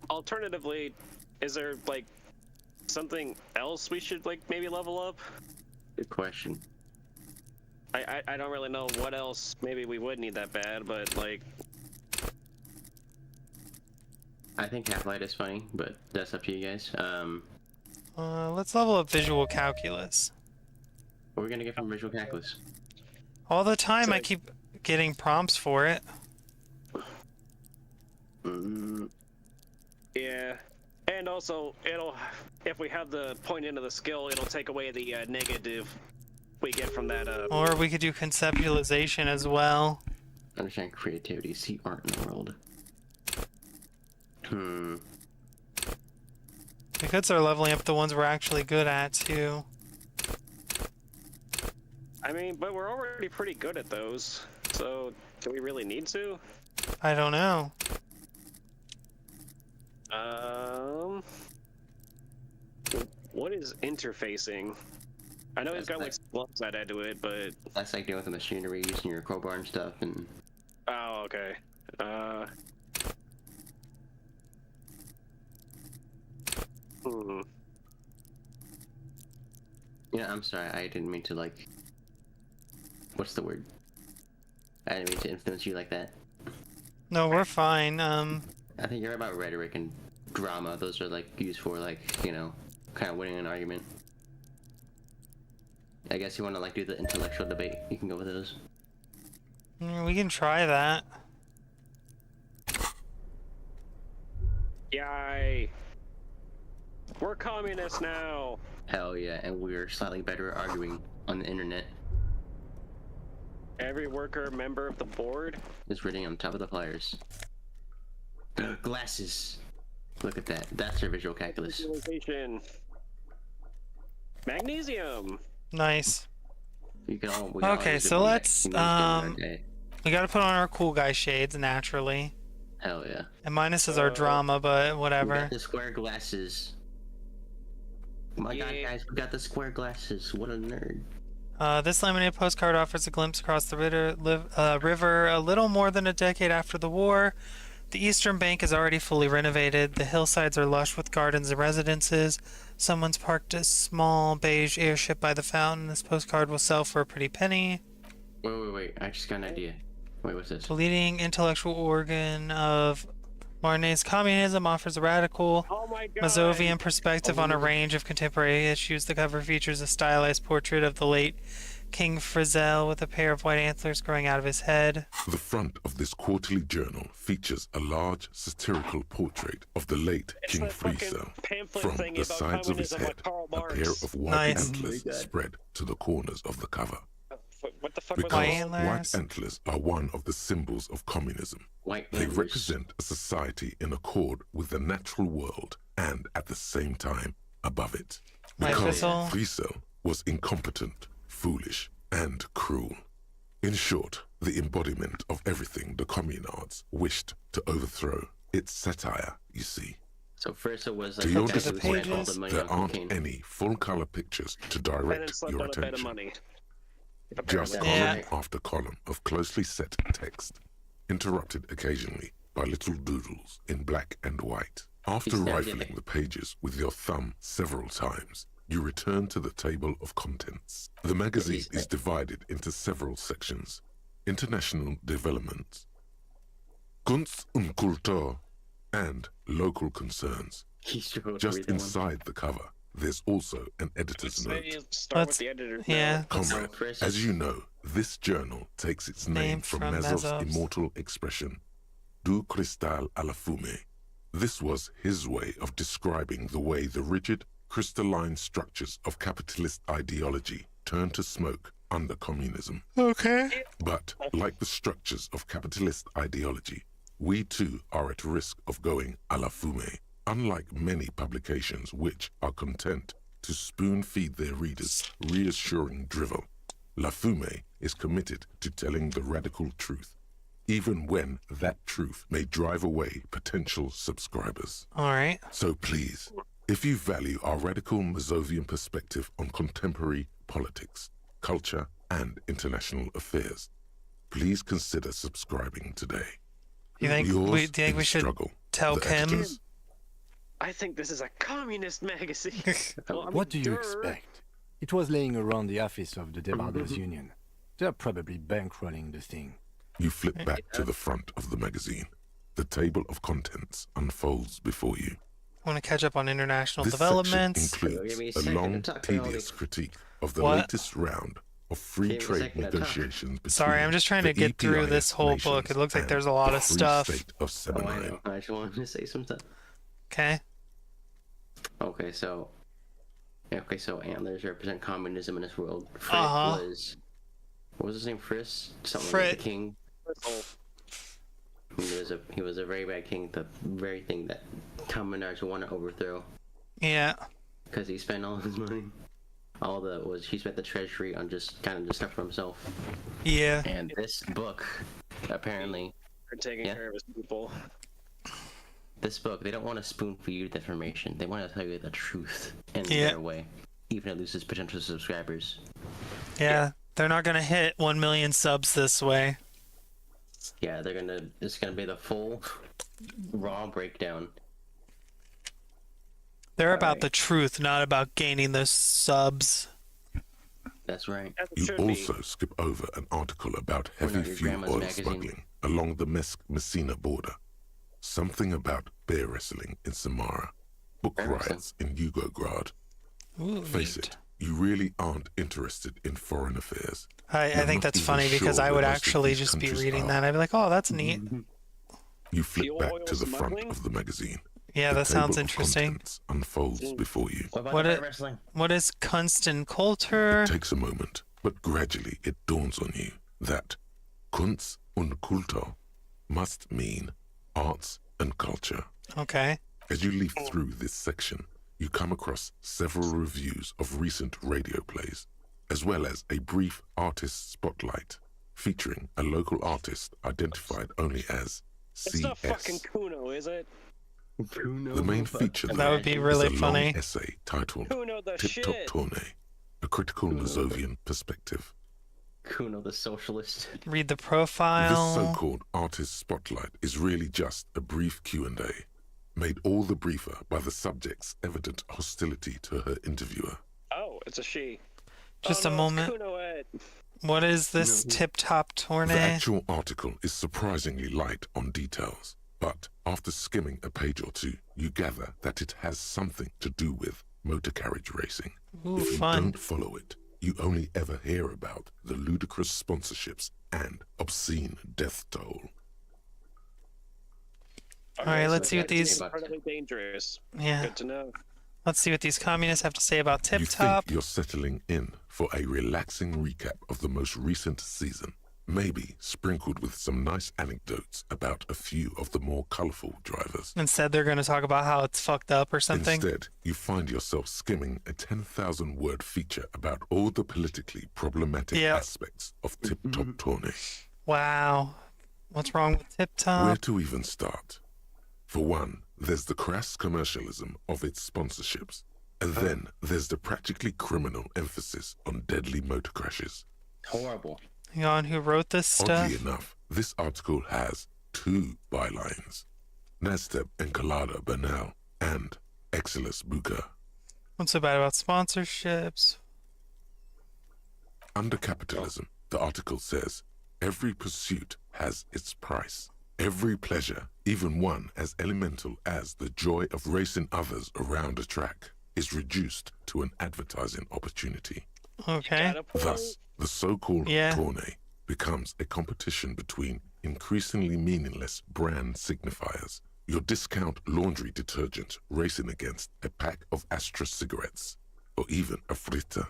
Alternatively, is there, like, something else we should, like, maybe level up? Good question. I don't really know what else maybe we would need that bad, but, like... I think Half-Light is funny, but that's up to you guys. Let's level up visual calculus. What are we gonna get from visual calculus? All the time I keep getting prompts for it. Yeah. And also, if we have the point into the skill, it'll take away the negative we get from that. Or we could do conceptualization as well. Understand creativity, see art in the world. We could start leveling up the ones we're actually good at, too. I mean, but we're already pretty good at those, so do we really need to? I don't know. What is interfacing? I know he's got like gloves that add to it, but that's like dealing with the machinery, using your crowbar and stuff, and. Oh, okay. Yeah, I'm sorry. I didn't mean to like. What's the word? I didn't mean to influence you like that. No, we're fine. I think you're about rhetoric and drama. Those are like used for like, you know, kind of winning an argument. I guess you want to like do the intellectual debate. You can go with those. We can try that. Yay! We're communists now. Hell yeah, and we're slightly better at arguing on the internet. Every worker member of the board is reading on top of the flyers. Glasses. Look at that. That's our visual calculus. Magnesium. Nice. You can all, okay, so let's we gotta put on our cool guy shades naturally. Hell yeah. And minus is our drama, but whatever. We got the square glasses. Oh my god, guys, we got the square glasses. What a nerd. This laminated postcard offers a glimpse across the river a little more than a decade after the war. The eastern bank is already fully renovated. The hillsides are lush with gardens and residences. Someone's parked a small beige airship by the fountain. This postcard will sell for a pretty penny. Wait. I just got an idea. Wait, what's this? The leading intellectual organ of Marnay's communism offers a radical Mazovian perspective on a range of contemporary issues. The cover features a stylized portrait of the late King Frizzell with a pair of white antlers growing out of his head. The front of this quarterly journal features a large satirical portrait of the late King Frizzell. From the sides of his head, a pair of white antlers spread to the corners of the cover. What the fuck because white antlers are one of the symbols of communism. They represent a society in accord with the natural world and at the same time above it. Because Frizzell was incompetent, foolish, and cruel. In short, the embodiment of everything the communards wished to overthrow. It's satire, you see. So Frizzell was to your disappointment, there aren't any full-color pictures to direct your attention. Just column after column of closely set text, interrupted occasionally by little doodles in black and white. After rifling the pages with your thumb several times, you return to the table of contents. The magazine is divided into several sections: international development, Kunst und Kultur, and local concerns. Just inside the cover, there's also an editor's note. Comrade, as you know, this journal takes its name from Mazov's immortal expression, Du cristal a la fumée. This was his way of describing the way the rigid, crystalline structures of capitalist ideology turn to smoke under communism. Okay. But, like the structures of capitalist ideology, we too are at risk of going a la fumée. Unlike many publications which are content to spoon-feed their readers reassuring drivel, La Fumée is committed to telling the radical truth, even when that truth may drive away potential subscribers. All right. So please, if you value our radical Mazovian perspective on contemporary politics, culture, and international affairs, please consider subscribing today. Do you think we should tell Kim? I think this is a communist magazine. What do you expect? It was laying around the office of the Debarders Union. They're probably bankrolling the thing. You flip back to the front of the magazine. The table of contents unfolds before you. I want to catch up on international this developments. Section includes a long, tedious critique of the latest round of free trade negotiations between Sorry, I'm just trying to get through this whole book. It looks like there's a lot of stuff. I just wanted to say some stuff. Okay. Okay, so antlers represent communism in this world. Frick was, what was his name? Something like the king. He was a very bad king, the very thing that commoners want to overthrow. Yeah. Because he spent all his money. He spent the treasury on just stuff for himself. Yeah. And this book, apparently, for taking care of his people. This book, they don't want to spoon feed you the information. They want to tell you the truth in their way, even if it loses potential subscribers. Yeah, they're not gonna hit 1 million subs this way. Yeah, it's gonna be the full raw breakdown. They're about the truth, not about gaining those subs. That's right. You also skip over an article about heavy fuel oil smuggling along the Messina border. Something about bear wrestling in Samara. Book riots in Yugograd. Face it, you really aren't interested in foreign affairs. I think that's funny because I would actually just be reading that. I'd be like, oh, that's neat. You flip back to the front of the magazine. Yeah, that sounds interesting. Unfolds before you. What is Kunst Kultur? It takes a moment, but gradually it dawns on you that Kunst und Kultur must mean arts and culture. Okay. As you leaf through this section, you come across several reviews of recent radio plays, as well as a brief artist spotlight featuring a local artist identified only as CS. It's not fucking Kuno, is it? The main feature that would be really is a funny. long essay titled Tip Top Tourney, a critical Mazovian perspective. Kuno the socialist. Read the profile. This so-called artist spotlight is really just a brief Q&A, made all the briefer by the subject's evident hostility to her interviewer. Oh, it's a she. Just a moment. What is this Tip Top Tourney? The actual article is surprisingly light on details, but after skimming a page or two, you gather that it has something to do with motor carriage racing. Ooh, if you fun. don't follow it, you only ever hear about the ludicrous sponsorships and obscene death toll. Alright, let's see what these... Incredibly dangerous. Yeah. Good to know. Let's see what these communists have to say about Tip You Top. think you're settling in for a relaxing recap of the most recent season, maybe sprinkled with some nice anecdotes about a few of the more colorful drivers. Instead, they're going to talk about how it's fucked up or something. Instead, you find yourself skimming a 10,000-word feature about all the politically problematic aspects of Tip Top Tourney. Wow. What's wrong with Tip Top? Where to even start? For one, there's the crass commercialism of its sponsorships, and then there's the practically criminal emphasis on deadly motor crashes. Horrible. Hang on, who wrote this stuff? Oddly enough, this article has 2 bylines: Nasteb Encolada Bernal and Exilus Buka. What's so bad about sponsorships? Under capitalism, the article says, every pursuit has its price. Every pleasure, even one as elemental as the joy of racing others around a track, is reduced to an advertising opportunity. Okay. Thus, the so-called tourney becomes a competition between increasingly meaningless brand signifiers. Your discount laundry detergent racing against a pack of Astra cigarettes, or even a fritter.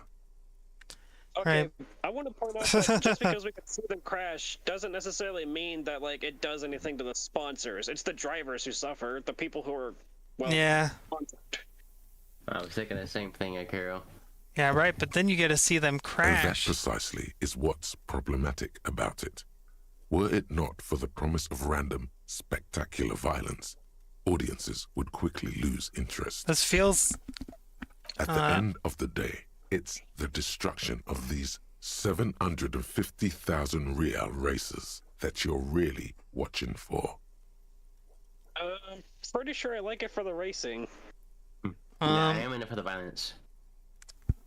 Okay, right. I want to point out that just because we can see them crash doesn't necessarily mean that like it does anything to the sponsors. It's the drivers who suffer, the people who are sponsored. I was thinking the same thing, Akiro. Yeah, right, but then you get to see them crash. And that precisely is what's problematic about it. Were it not for the promise of random, spectacular violence, audiences would quickly lose interest. This feels... At the end of the day, it's the destruction of these 750,000 real races that you're really watching for. Pretty sure I like it for the racing. Yeah, I am in it for the violence.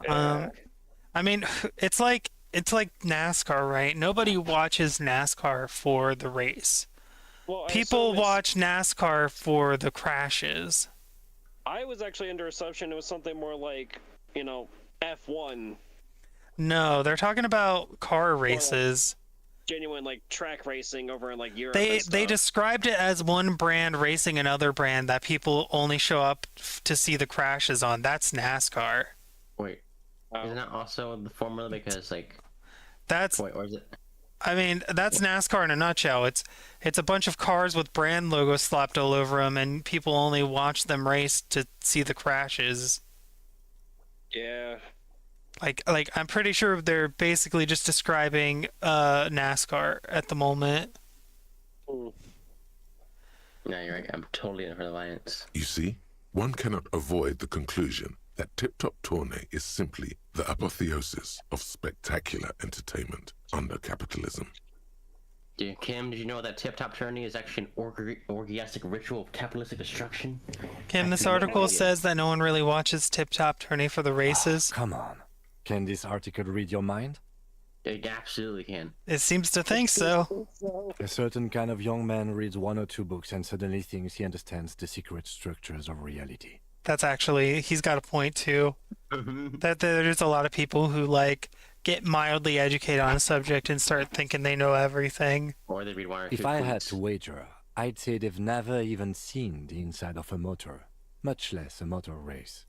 I mean, it's like NASCAR, right? Nobody watches NASCAR for the race. Well, people watch NASCAR for the crashes. I was actually under assumption it was something more like, you know, F1. No, they're talking about car races. Genuine like track racing over in like Europe. They described it as one brand racing another brand that people only show up to see the crashes on. That's NASCAR. Wait, isn't that also the formula? Because like, that's. Wait, or is it? I mean, that's NASCAR in a nutshell. It's a bunch of cars with brand logos slapped all over them, and people only watch them race to see the crashes. Yeah. Like I'm pretty sure they're basically just describing NASCAR at the moment. No, you're right. I'm totally in for the alliance. You see, one cannot avoid the conclusion that Tip Top Tourney is simply the apotheosis of spectacular entertainment under capitalism. Yeah, Kim, did you know that Tip Top Tourney is actually an orgiastic ritual of capitalistic destruction? Kim, this article says that no one really watches Tip Top Tourney for the races. Oh, come on. Can this article read your mind? It absolutely can. It seems to think so. A certain kind of young man reads 1 or 2 books and suddenly thinks he understands the secret structures of reality. That's actually, he's got a point too. That there's a lot of people who like get mildly educated on a subject and start thinking they know everything. Or they read 1 or 2 If I had to wager, I'd say they've never even seen the inside of a motor, much less a motor race.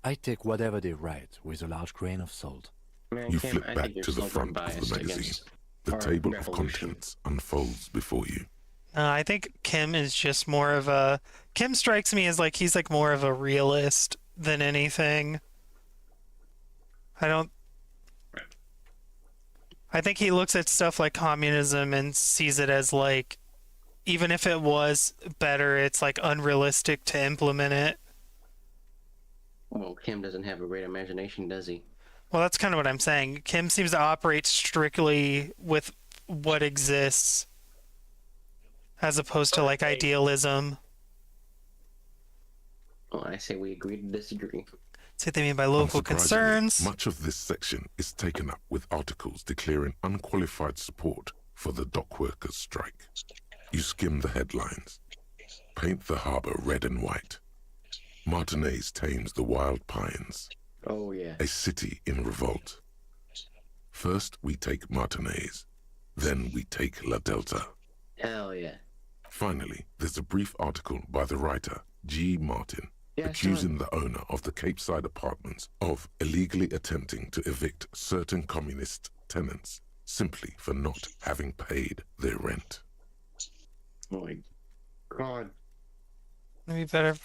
I take whatever they write with a large grain of salt. Man, You Kim, flip I back think you're to the so front of biased the magazine. against The our table of revolution. contents unfolds before you. I think Kim is just more of a... Kim strikes me as like he's like more of a realist than anything. I think he looks at stuff like communism and sees it as like, even if it was better, it's like unrealistic to implement it. Well, Kim doesn't have a great imagination, does he? Well, that's kind of what I'm saying. Kim seems to operate strictly with what exists, as opposed to like idealism. Well, I say we agree to disagree. That's what they mean by local Unsurprisingly, concerns. Much of this section is taken up with articles declaring unqualified support for the dock workers' strike. You skim the headlines. Paint the harbor red and white. Martinez tames the wild pines. Oh, yeah. A city in revolt. First we take Martinez, then we take La Delta. Hell yeah. Finally, there's a brief article by the writer, G. Martin, Yeah, accusing the owner of the Cape Side apartments of illegally attempting to evict certain communist tenants simply for not having paid their rent. Oh my god. Maybe better.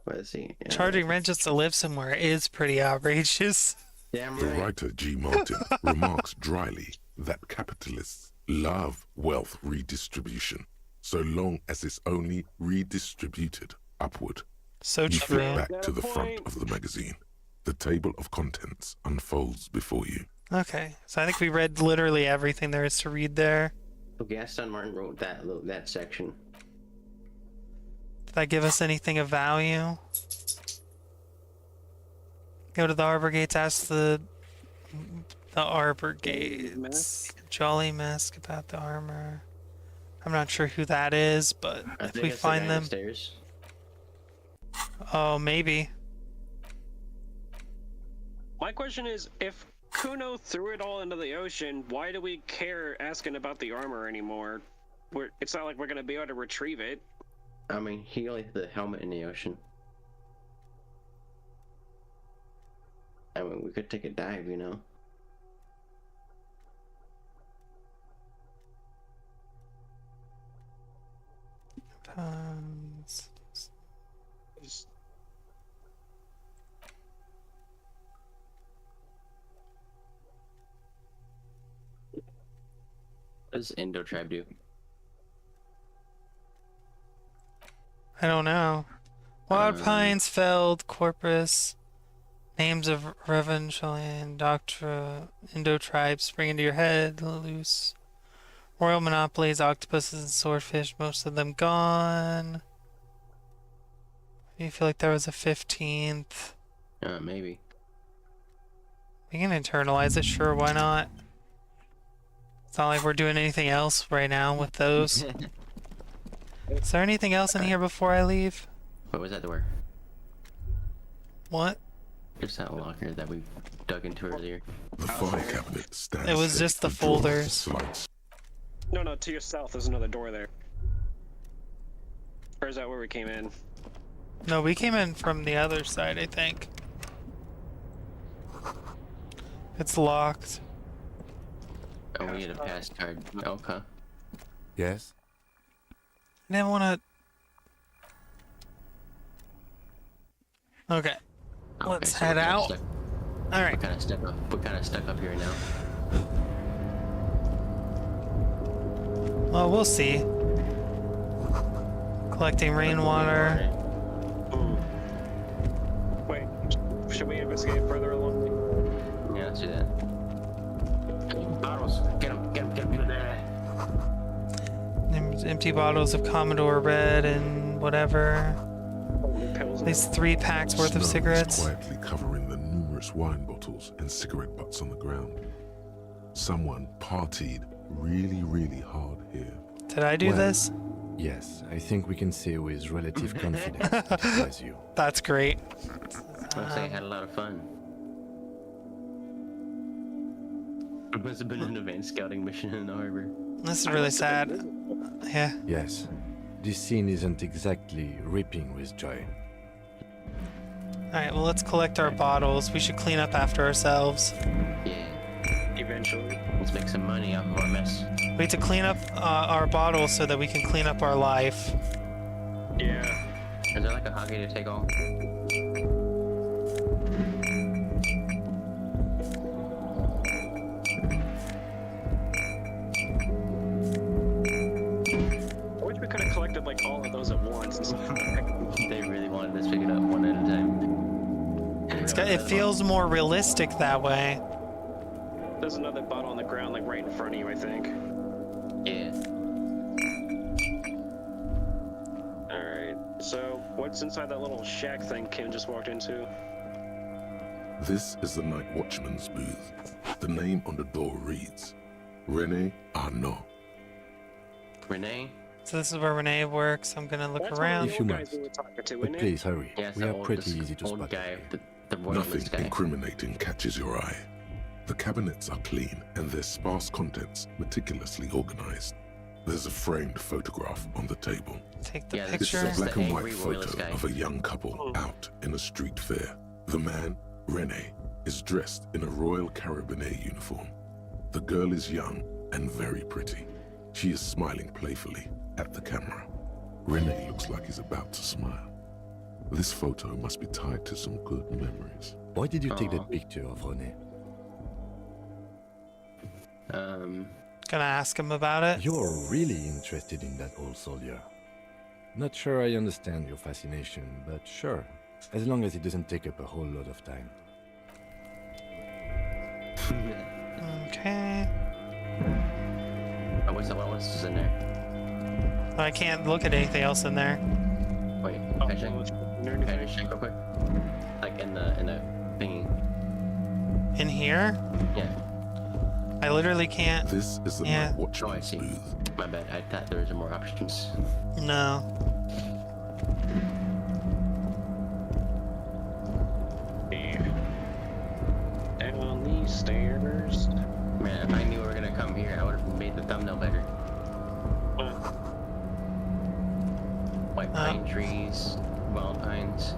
Let's see. Yeah. Charging rent just to live somewhere is pretty outrageous. Damn The right. writer G. Martin remarks dryly that capitalists love wealth redistribution so long as it's only redistributed upward. So You true. flip back to the front of the magazine. The table of contents unfolds before you. Okay, so I think we read literally everything there is to read there. Okay, Aston Martin wrote that section. Did that give us anything of value? Go to the Arbor Gates, ask the Arbor Gates. Jolly Mask about the armor. I'm not sure who that is, but I if think we it's the find guy them... upstairs. Oh, maybe. My question is, if Kuno threw it all into the ocean, why do we care asking about the armor anymore? It's not like we're gonna be able to retrieve it. I mean, he only threw the helmet in the ocean. I mean, we could take a dive, you know? What does Indo Tribe do? I don't know. Wild Pines, Feld, Corpus, names of Revenchalian, Doctra, Indo tribes spring into your head, loose. Royal monopolies, octopuses and swordfish, most of them gone. Do you feel like there was a 15th? Maybe. We can internalize it, sure, why not? It's not like we're doing anything else right now with those. Is there anything else in here before I leave? What was that door? What? There's that locker that we dug into earlier. The file cabinet stands. It was just the folders. No, to your south, there's another door there. Or is that where we came in? No, we came in from the other side, I think. It's locked. Oh, we need a pass card. Okay. Yes? I didn't want to... Okay. Let's head out. Alright. We're kind of stuck up here now. Well, we'll see. Collecting rainwater. Wait, should we investigate further along? Yeah, let's do that. Bottles, get them. Empty bottles of Commodore Red and whatever. At least 3 packs worth of cigarettes. Snow is quietly covering the numerous wine bottles and cigarette butts on the ground. Someone partied really, really hard here. Did I do this? Yes, I think we can say with relative confidence it was you. That's great. Looks like I had a lot of fun. It must have been an advanced scouting mission in the harbor. This is really sad. Yeah. Yes. This scene isn't exactly ripping with joy. Alright, well, let's collect our bottles. We should clean up after ourselves. Yeah. Eventually. Let's make some money off of our mess. We need to clean up our bottles so that we can clean up our life. Yeah. Is there like a hockey to take off? I wish we could have collected like all of those at once. They really wanted us to pick it up one at a time. It feels more realistic that way. There's another bottle on the ground, like right in front of you, I think. Yeah. Alright, so what's inside that little shack thing Kim just walked into? This is the night watchman's booth. The name on the door reads, René Arnaud. Renee? So this is where Renee works. I'm gonna look That's around. If you must. But please hurry. Yeah, it's We the are old- pretty this easy to old spot. guy, the Nothing royalist guy. incriminating catches your eye. The cabinets are clean and their sparse contents meticulously organized. There's a framed photograph on the table. Take the Yeah, This picture. is a black the and white angry royalist photo guy. of a young couple out in a street fair. The man, René, is dressed in a Royal Carabinier uniform. The girl is young and very pretty. She is smiling playfully at the camera. René looks like he's about to smile. This photo must be tied to some good memories. Why did you take that picture of René? Gonna ask him about it. You're really interested in that old soldier. Not sure I understand your fascination, but sure. As long as it doesn't take up a whole lot of time. Okay. Oh, what else is in there? I can't look at anything else in there. Wait, can I check? Can I just check real quick? Like in the thingy. In here? Yeah. I literally can't. This is the Yeah. night Oh, I watchman's see. booth. My bad. I thought there was more options. No. Down these stairs. Man, if I knew we were gonna come here, I would have made the thumbnail better. White pine trees, wild pines.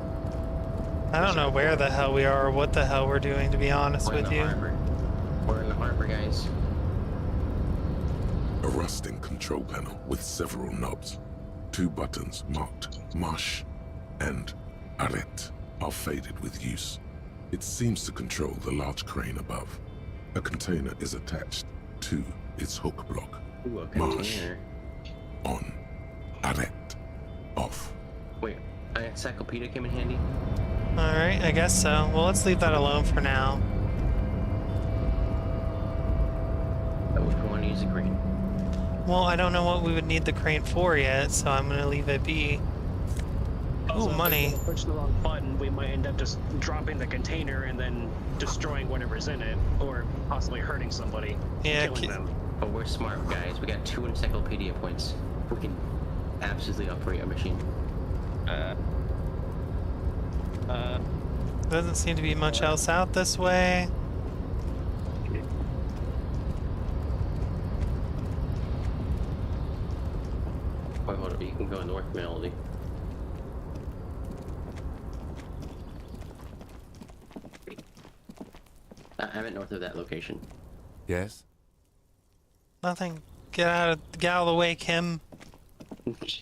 I don't know where the hell we are or what the hell we're doing, to be honest We're in with the you. harbor. We're in the harbor, guys. A rusting control panel with several knobs. 2 buttons marked Marche and Arrête are faded with use. It seems to control the large crane above. A container is attached to its hook block. Ooh, a Marche. container. On. Arrête. Off. Wait, an encyclopedia came in handy? Alright, I guess so. Well, let's leave that alone for now. But we want to use a crane. Well, I don't know what we would need the crane for yet, so I'm gonna leave it be. Oh, money. If we push the wrong button, we might end up just dropping the container and then destroying whatever's in it, or possibly hurting somebody, Yeah, killing them. But we're smart, guys. We got 2 encyclopedia points. We can absolutely operate a machine. Doesn't seem to be much else out this way. Wait, hold up. You can go north, Melody. I meant north of that location. Yes? Nothing. Get out of the way, Kim.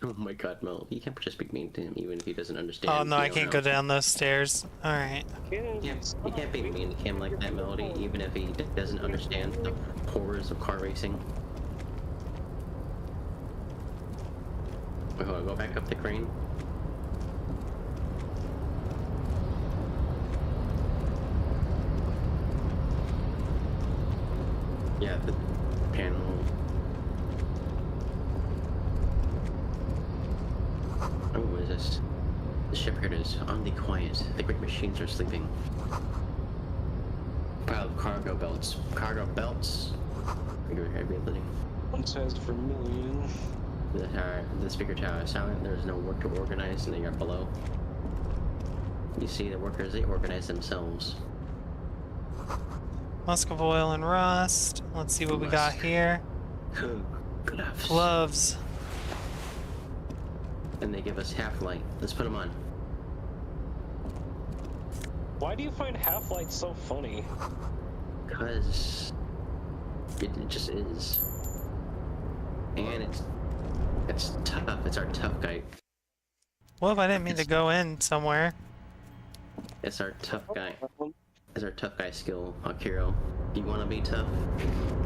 Oh my god, Mel. You can't just be mean to him even if he doesn't understand. Oh no, I can't go down those stairs. Alright. You can't be mean to him like that, Melody, even if he doesn't understand the horrors of car racing. Wait, hold on, go back up the crane. Yeah, the panel. Oh, what is this? The shipyard is on the quiet. The great machines are sleeping. Pile of cargo belts. Cargo belts. Regular heavy. One says Vermilion. The speaker tower is silent. There is no work to organize in the yard below. You see, the workers, they organize themselves. Musk of oil and rust. Let's see what we got here. Gloves. Gloves. And they give us half-light. Let's put them on. Why do you find Half-Light so funny? Because it just is. And it's tough. It's our tough guy. Whoop, I didn't mean to go in somewhere. It's our tough guy. It's our tough guy skill, Akiro. You want to be tough?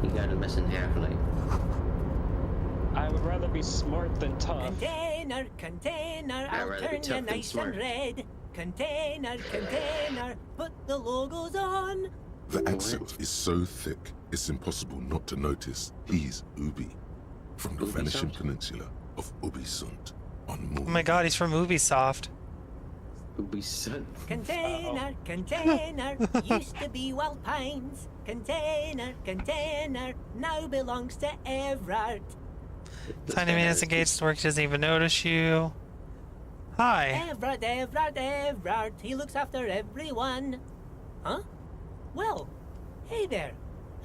You gotta miss in half-light. I would rather be smart than tough. Container, I'll turn you nice and red. Container, put the logos on. The accent is so thick, it's impossible not to notice he's Ubi, from the vanishing peninsula of Ubisund on Moon. Oh my god, he's from Ubisoft. Ubisund. Container, used to be Wild Pines. Container, now belongs to Everard. Tiny minutes engaged to work, doesn't even notice you. Hi. Everard, he looks after everyone. Huh? Well, hey there.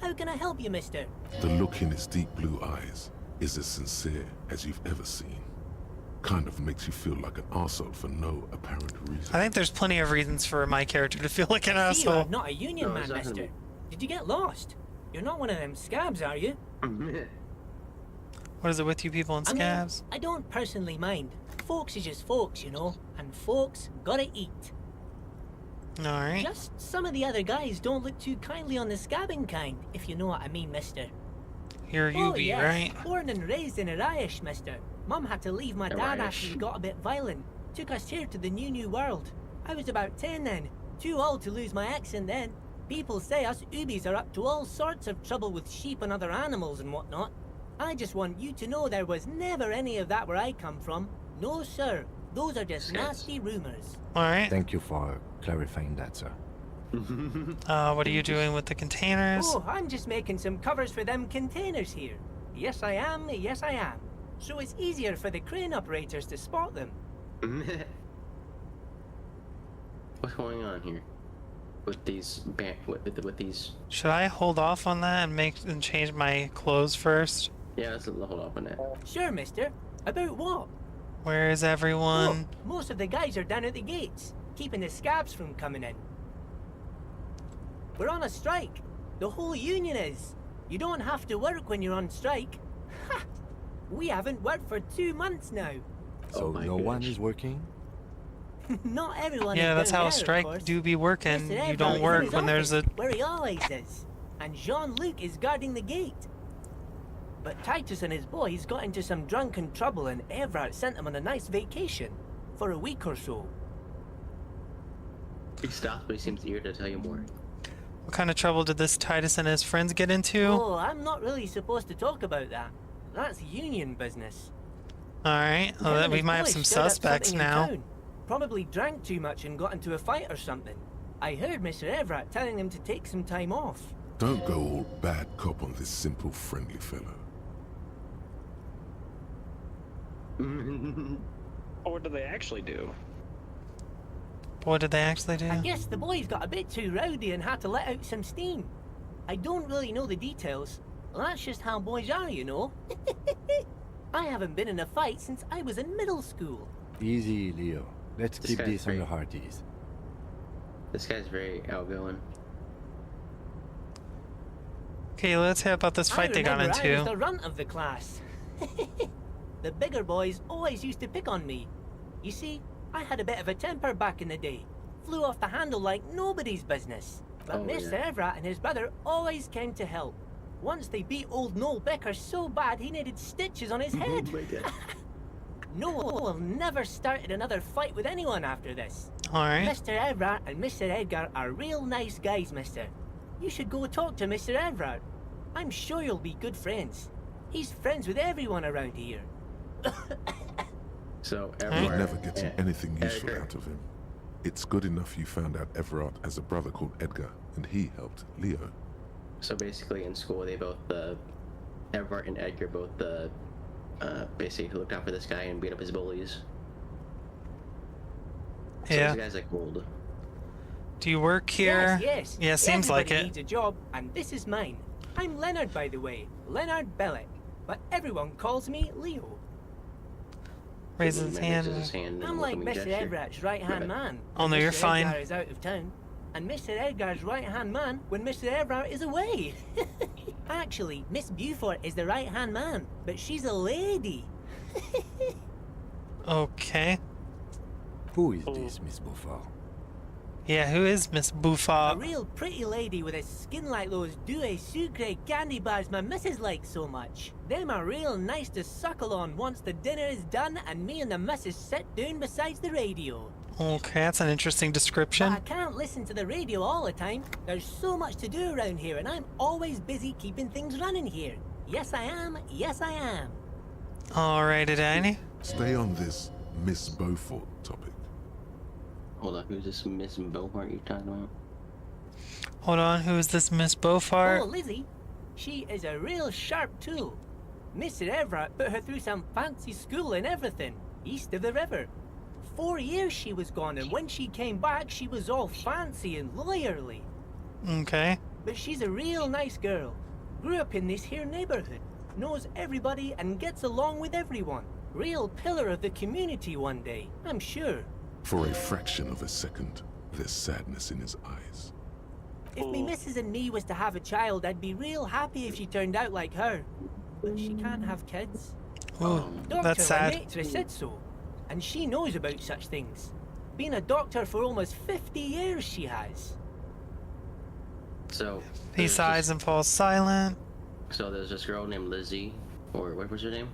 How can I help you, mister? The look in his deep blue eyes is as sincere as you've ever seen. Kind of makes you feel like an arsehole for no apparent reason. I think there's plenty of reasons for my character to feel like an I see you're asshole. not a union man, mister. Did you get lost? You're not one of them scabs, are you? What is it with you people in scabs? I don't personally mind. Folks is just folks, you know, and folks gotta eat. Alright. Just some of the other guys don't look too kindly on the scabbing kind, if you know what I mean, mister. You're Ubi, yes. right? Born and raised in Arish, mister. Mum had to leave my dad after he got a bit violent. Took us here to the new world. I was about 10 then. Too old to lose my accent then. People say us Ubis are up to all sorts of trouble with sheep and other animals and whatnot. I just want you to know there was never any of that where I come from. No, sir. Those are just nasty rumors. Alright. Thank you for clarifying that, sir. What are you doing with the containers? Oh, I'm just making some covers for them containers here. Yes, I am. So it's easier for the crane operators to spot them. What's going on here? With these with these. Should I hold off on that and change my clothes first? Yeah, let's hold off on that. Sure, mister. About what? Where is everyone? Look, most of the guys are down at the gates, keeping the scabs from coming in. We're on a strike. The whole union is. You don't have to work when you're on strike. Ha! We haven't worked for 2 months now. So no one is working? Not everyone Yeah, is that's down how a there, strike of course. do be working. Mr. You Everard don't is in work his when there's a... office, where he always is. And Jean-Luc is guarding the gate. But Titus and his boys got into some drunken trouble and Everard sent them on a nice vacation. For a week or so. He stops, but he seems eager to tell you more. What kind of trouble did this Titus and his friends get into? Oh, I'm not really supposed to talk about that. That's union business. Alright, well, we might have some suspects now. Probably drank too much and got into a fight or something. I heard Mr. Everett telling him to take some time off. Don't go all bad cop on this simple, friendly fellow. Or what do they actually do? What did they actually do? I guess the boys got a bit too rowdy and had to let out some steam. I don't really know the details. That's just how boys are, you know. I haven't been in a fight since I was in middle school. Easy, Leo. Let's keep this on the hearties. This guy's very outgoing. Okay, let's hear about this fight they got into. I was the runt of the class. The bigger boys always used to pick on me. You see, I had a bit of a temper back in the day. Flew off the handle like nobody's business. But Mr. Everett and his brother always came to help. Once they beat old Noel Becker so bad he needed stitches on his head. Noel never started another fight with anyone after this. Alright. Mr. Everett and Mr. Edgar are real nice guys, mister. You should go talk to Mr. Everett. I'm sure you'll be good friends. He's friends with everyone around here. So, You're never getting anything useful out of him. It's good enough you found out Everard has a brother called Edgar, and he helped Leo. So basically in school, they both, Everard and Edgar both, basically looked out for this guy and beat up his bullies. So Yeah. this guy's like old. Do you work here? Yes. Yeah, seems like Everybody it. needs a job, and this is mine. I'm Leonard, by the way. Leonard Bellick. But everyone calls me Leo. Raises his hand. I'm like Mr. Everett's right-hand man. Oh no, when you're Mr. fine. Edgar is out of town. And Mr. Edgar's right-hand man when Mr. Everett is away. Actually, Miss Beaufort is the right-hand man, but she's a lady. Okay. Who is this, Miss Beaufort? Yeah, who is Miss A Beaufort? real pretty lady with a skin like those Douai Sucre candy bars my missus likes so much. Them are real nice to suckle on once the dinner is done and me and the missus sit down beside the radio. Okay, that's an interesting description. But I can't listen to the radio all the time. There's so much to do around here and I'm always busy keeping things running here. Yes, I am. Yes, I am. Alrighty, Danny. Stay on this Miss Beaufort topic. Hold on, who's this Miss Beaufort you talking about? Hold on, who is this Miss Beaufort? Oh, Lizzie. She is a real sharp tool. Mr. Everett put her through some fancy school and everything, east of the river. 4 years she was gone, and when she came back, she was all fancy and lawyerly. Okay. But she's a real nice girl. Grew up in this here neighborhood. Knows everybody and gets along with everyone. Real pillar of the community one day, I'm sure. For a fraction of a second, there's sadness in his eyes. If me missus and me was to have a child, I'd be real happy if she turned out like her. But she can't have kids. Oh, that's sad. Dr. Lemaitre said so, and she knows about such things. Been a doctor for almost 50 years, she has. So He sighs and falls silent. So there's this girl named Lizzie, or what was her name?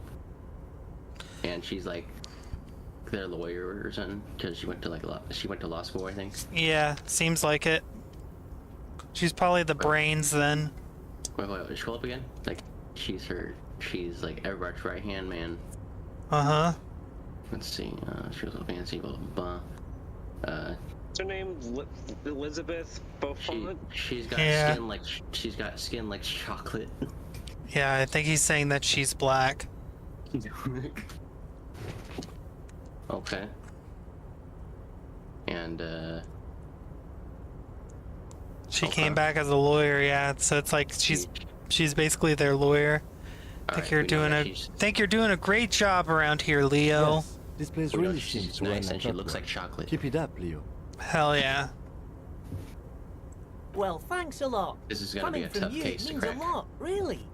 And she's like their lawyer or something, because she went to law school, I think. Yeah, seems like it. She's probably the brains then. Wait, scroll up again. Like she's like Everett's right hand man. Uh-huh. Let's see. She was a fancy blah blah blah. What's her name? Elizabeth Beaufort? She's got skin like chocolate. Yeah, I think he's saying that she's black. Okay. And She came back as a lawyer, yeah. So it's like she's basically their lawyer. Think you're doing a great job around here, Leo. Yes, this place really seems nice, and she looks like chocolate. Keep it up, Leo. Hell yeah. Well, thanks a lot. This is gonna be a tough case to means crack. a lot, really.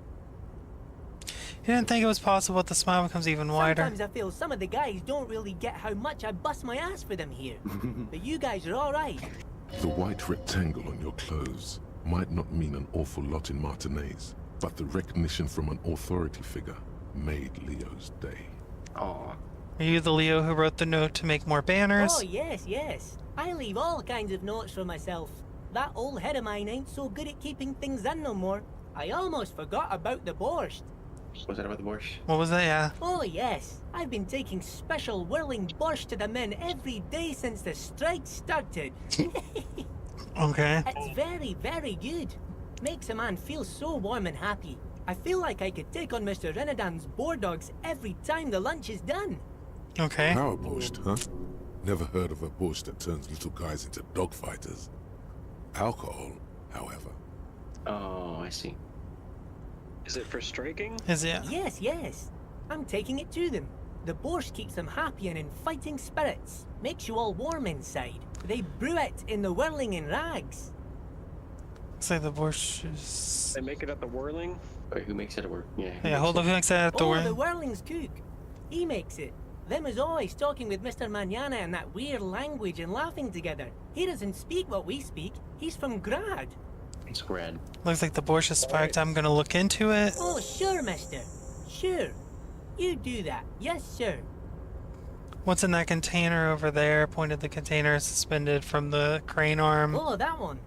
You didn't think it was possible that the smile becomes even wider. Sometimes I feel some of the guys don't really get how much I bust my ass for them here. But you guys are all right. The white rectangle on your clothes might not mean an awful lot in Martinez, but the recognition from an authority figure made Leo's day. Aw. Are you the Leo who wrote the note to make more banners? Oh, yes. I leave all kinds of notes for myself. That old head of mine ain't so good at keeping things in no more. I almost forgot about the borscht. Was that about the borscht? What was that? Yeah. Oh, yes. I've been taking special whirling borscht to the men every day since the strike started. Okay. It's very, very good. Makes a man feel so warm and happy. I feel like I could take on Mr. Renadan's boar dogs every time the lunch is done. Okay. Power borscht, huh? Never heard of a bush that turns little guys into dogfighters. Alcohol, however. Oh, I see. Is it for striking? Is it? Yes, yes. I'm taking it to them. The borscht keeps them happy and in fighting spirits. Makes you all warm inside. They brew it in the whirling in rags. Looks like the borscht is... They make it at the whirling? Wait, who makes it work? Yeah. Yeah, hold on, who makes that at the the whirling's cook. He makes it. Them is always talking with Mr. Manana in that weird language and laughing together. He doesn't speak what we speak. He's from Grad. It's Grad. Looks like the borscht is spiked. I'm gonna look into it. Oh, sure, mister. Sure. You do that. Yes, sir. What's in that container over there? Pointed the container suspended from the crane arm. Oh, that one.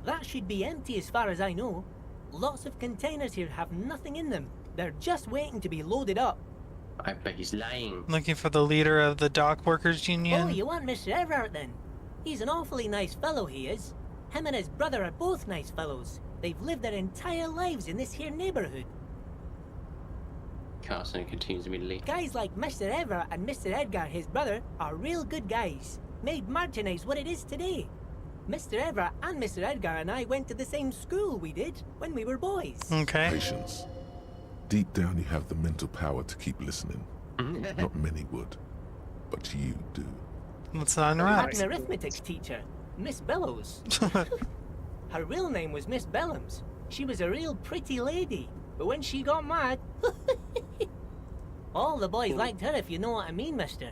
That should be empty as far as I know. Lots of containers here have nothing in them. They're just waiting to be loaded up. I bet he's lying. Looking for the leader of the dock workers union. Oh, you want Mr. Everett then? He's an awfully nice fellow, he is. Him and his brother are both nice fellows. They've lived their entire lives in this here neighborhood. Carson continues immediately. Guys like Mr. Everett and Mr. Edgar, his brother, are real good guys. Made Martinez what it is today. Mr. Everett and Mr. Edgar and I went to the same school we did when we were boys. Okay. Patience. Deep down you have the mental power to keep listening. Not many would, but you do. Let's I unwrap. had an arithmetic teacher, Miss Bellows. Her real name was Miss Bellums. She was a real pretty lady, but when she got mad, all the boys liked her, if you know what I mean, mister.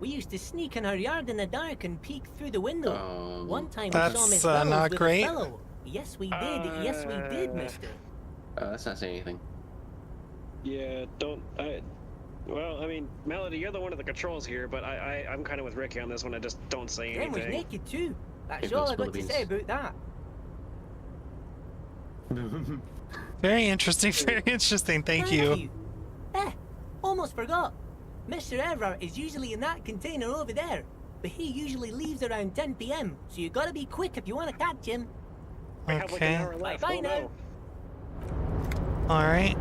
We used to sneak in her yard in the dark and peek through the window. One time we saw Miss Bellows not with great. a fellow. Yes, we did. Yes, we did, mister. That's not saying anything. Yeah, well, I mean, Melody, you're the one of the controls here, but I'm kind of with Ricky on this one. I just don't say Them was anything. naked too. That's Hey, all Bill, I spill got the to beans. say about that. Very interesting, very interesting. Thank you. Almost forgot. Mr. Everett is usually in that container over there, but he usually leaves around 10 p.m., so you gotta be quick if you want to catch him. We have like an Okay. hour left. Bye Oh, now. no. Alright.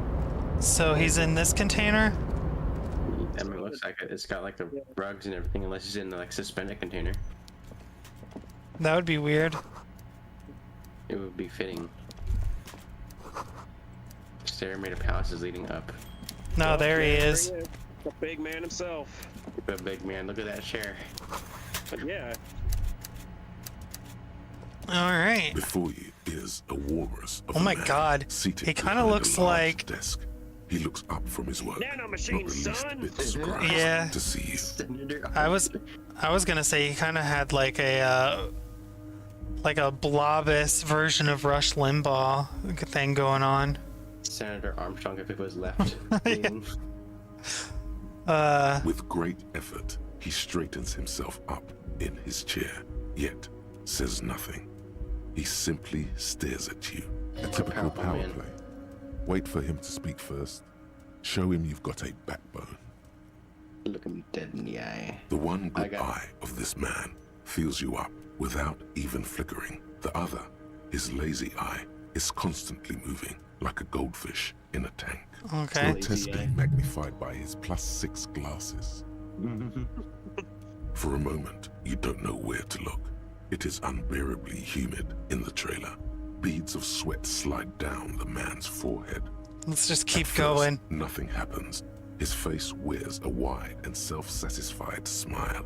So he's in this container? I mean, it looks like it's got like the rugs and everything, unless he's in the like suspended container. That would be weird. It would be fitting. Stair made of palaces leading up. No, there he is. The big man himself. The big man, look at that chair. But yeah. Alright. Before you is a walrus of Oh a my man god. seated He kind of behind a looks large like... desk. He looks up from his work, Nano not machine, the least son. bit surprised Yeah. to see you. I was gonna say he kind of had like a blobus version of Rush Limbaugh thing going on. Senator Armstrong if it was left. With great effort, he straightens himself up in his chair, yet says nothing. He simply stares at you. A typical power man. play. Wait for him to speak first. Show him you've got a backbone. Look him dead in the eye. The one good eye of this man fills you up without even flickering. The other, his lazy eye, is constantly moving like a goldfish in a tank. Okay. Grotesquely magnified by his +6 glasses. For a moment, you don't know where to look. It is unbearably humid in the trailer. Beads of sweat slide down the man's forehead. Let's just keep At first, going. Nothing happens. His face wears a wide and self-satisfied smile.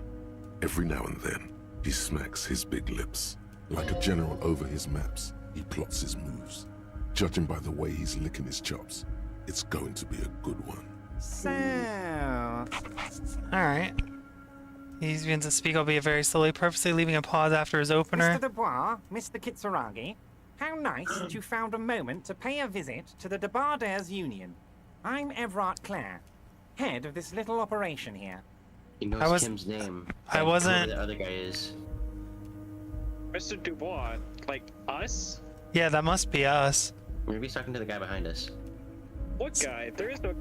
Every now and then, he smacks his big lips. Like a general over his maps, he plots his moves. Judging by the way he's licking his chops, it's going to be a good one. So... Alright. He begins to speak, albeit very slowly, purposely leaving a pause after his opener. Mr. Dubois, Mr. Kitsuragi, how nice that you found a moment to pay a visit to the Debardairs Union. I'm Everard Clare, head of this little operation here. He knows Kim's name. I wasn't... Whoever the other guy is. Mr. Dubois, like us? Yeah, that must be us. Maybe he's talking to the guy behind us. What guy? There is no...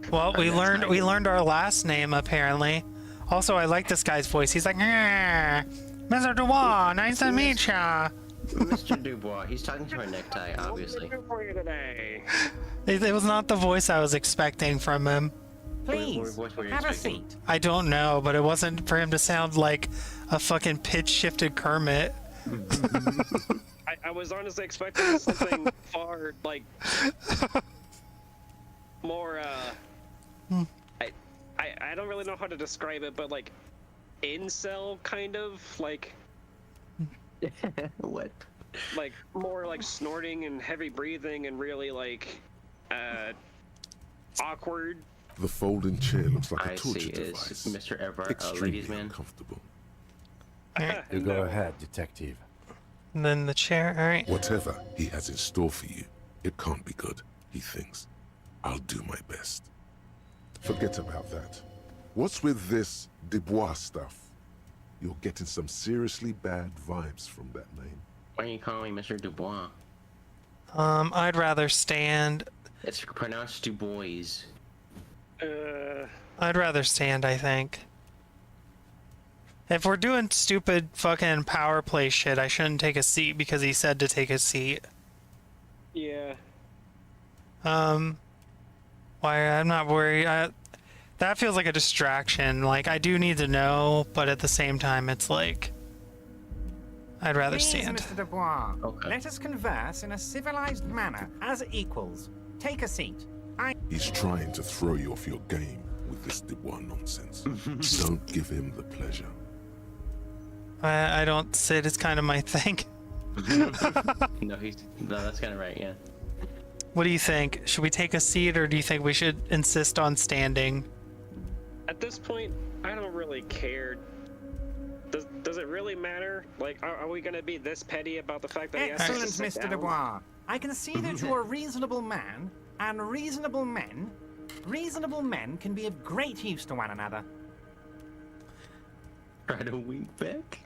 Well, we learned our last name apparently. Also, I like this guy's voice. He's like, Mr. Dubois, nice to meet ya. Mr. Dubois, he's talking to our necktie, obviously. for you today? It was not the voice I was expecting from him. Please, What were you have a expecting? seat. I don't know, but it wasn't for him to sound like a fucking pitch-shifted Kermit. I was honestly expecting something far, like, more, I don't really know how to describe it, but, like, incel, kind of, like... What? Like, more, like, snorting and heavy breathing and really, like, awkward. The folding chair looks like a I torture see. Is device. Mr. Everett a Extremely ladies' man? uncomfortable. You go ahead, detective. And then the chair, alright. Whatever he has in store for you, it can't be good, he thinks. I'll do my best. Forget about that. What's with this Dubois stuff? You're getting some seriously bad vibes from that name. Why are you calling me Mr. Dubois? I'd rather stand. It's pronounced Dubois. I'd rather stand, I think. If we're doing stupid fucking power play shit, I shouldn't take a seat because he said to take a seat. Yeah. Why, I'm not worried. That feels like a distraction. Like, I do need to know, but at the same time, it's like... I'd rather Please, stand. Mr. Dubois, Okay. let us converse in a civilized manner, as equals. Take a seat. He's trying to throw you off your game with this Dubois nonsense. Don't give him the pleasure. I don't sit, it's kind of my thing. No, that's kind of right, yeah. What do you think? Should we take a seat, or do you think we should insist on standing? At this point, I don't really care. Does it really matter? Like, are we gonna be this petty about the fact that he has Excellent, to sit Mr. down? Dubois. I can see that you're a reasonable man, and reasonable men can be of great use to one another. Try to wink back.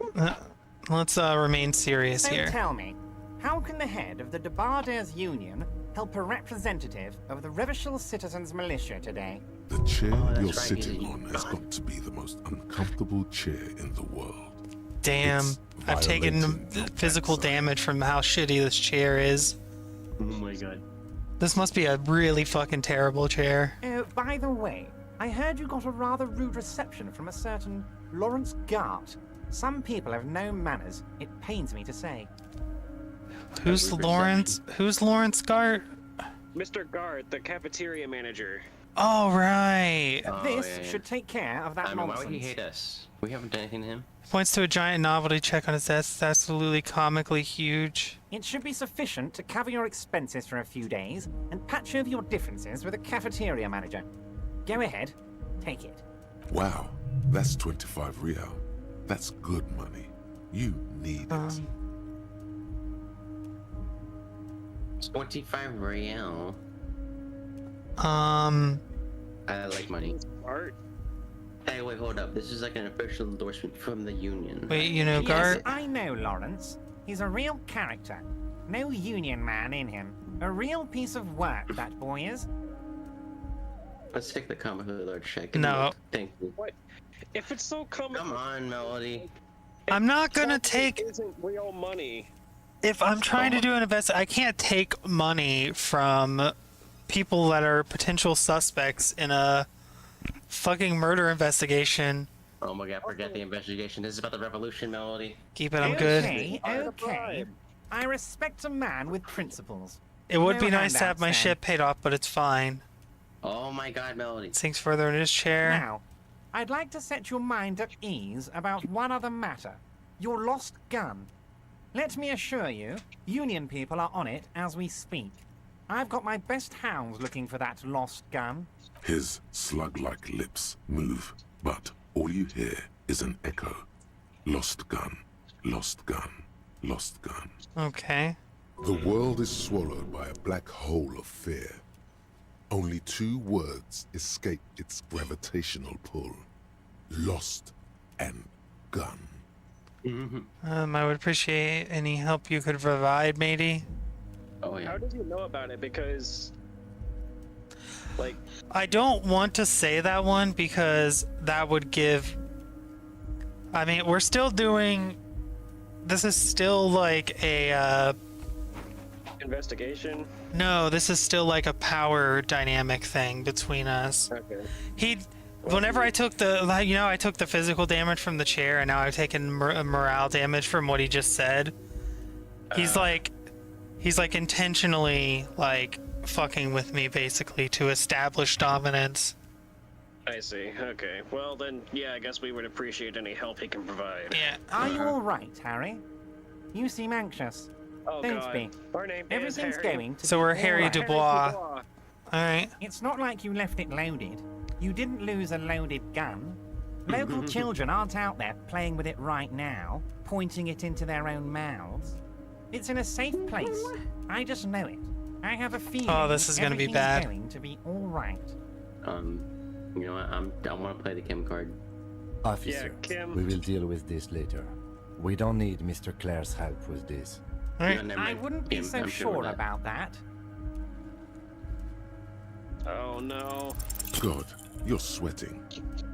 Let's remain serious So here. tell me, how can the head of the Debarders Union help a representative of the Revachol Citizens Militia today? The chair that's you're right, sitting you- on has got to be the most uncomfortable chair in the world. Damn, It's I've taken violating physical damage from how shitty this chair is. Oh my god. This must be a really fucking terrible chair. Oh, by the way, I heard you got a rather rude reception from a certain Lawrence Gart. Some people have no manners, it pains me to say. Who's Lawrence? Who's Lawrence Gart? Mr. Guard, the cafeteria manager. Oh, right. This should take care of that I mean, why nonsense. would he hate us? We haven't done anything to him. Points to a giant novelty check on his desk. It's absolutely comically huge. It should be sufficient to cover your expenses for a few days and patch over your differences with a cafeteria manager. Go ahead, take it. Wow, that's 25 real. That's good money. You need it. 25 real. I like money. Art. Hey, wait, hold up. This is like an official endorsement from the union. Wait, you know, Yes, Gart? I know Lawrence. He's a real character. No union man in him. A real piece of work, that boy is. Let's take the comic hood check. No. Thank you. What? If it's so comic. Come on, Melody. I'm not gonna take. Isn't real money. If I'm trying to do an invest, I can't take money from people that are potential suspects in a fucking murder investigation. Oh my god, forget the investigation. This is about the revolution, Melody. Keep it, I'm good. Okay. I respect a man with principles. It would No be nice to have handouts, my then. ship paid off, but it's fine. Oh my god, Melody. Sinks further in his chair. Now, I'd like to set your mind at ease about one other matter. Your lost gun. Let me assure you, Union people are on it as we speak. I've got my best hounds looking for that lost gun. His slug-like lips move, but all you hear is an echo. Lost gun, lost gun, lost gun. Okay. The world is swallowed by a black hole of fear. Only two words escape its gravitational pull. Lost and gun. I would appreciate any help you could provide, matey. Oh yeah. How did you know about it? Because, like, I don't want to say that one because that would give. I mean, we're still doing. This is still like a Investigation? No, this is still like a power dynamic thing between us. Okay. Whenever I took I took the physical damage from the chair, and now I've taken morale damage from what he just said. He's like intentionally like fucking with me basically to establish dominance. I see. Okay. Well then, yeah, I guess we would appreciate any help he can provide. Yeah. Are you all right, Harry? You seem anxious. Oh, Don't God. be. Our name Everything's is Harry. going to So be we're all Harry right. Dubois. Alright. It's not like you left it loaded. You didn't lose a loaded gun. Local children aren't out there playing with it right now, pointing it into their own mouths. It's in a safe place. I just know it. I have a feeling this is gonna be everything's bad. going to be all right. You know what? I want to play the Kim card. Officer, Kim. we will deal with this later. We don't need Mr. Claire's help with this. Alright. I wouldn't be so sure about that. Oh no. God, you're sweating.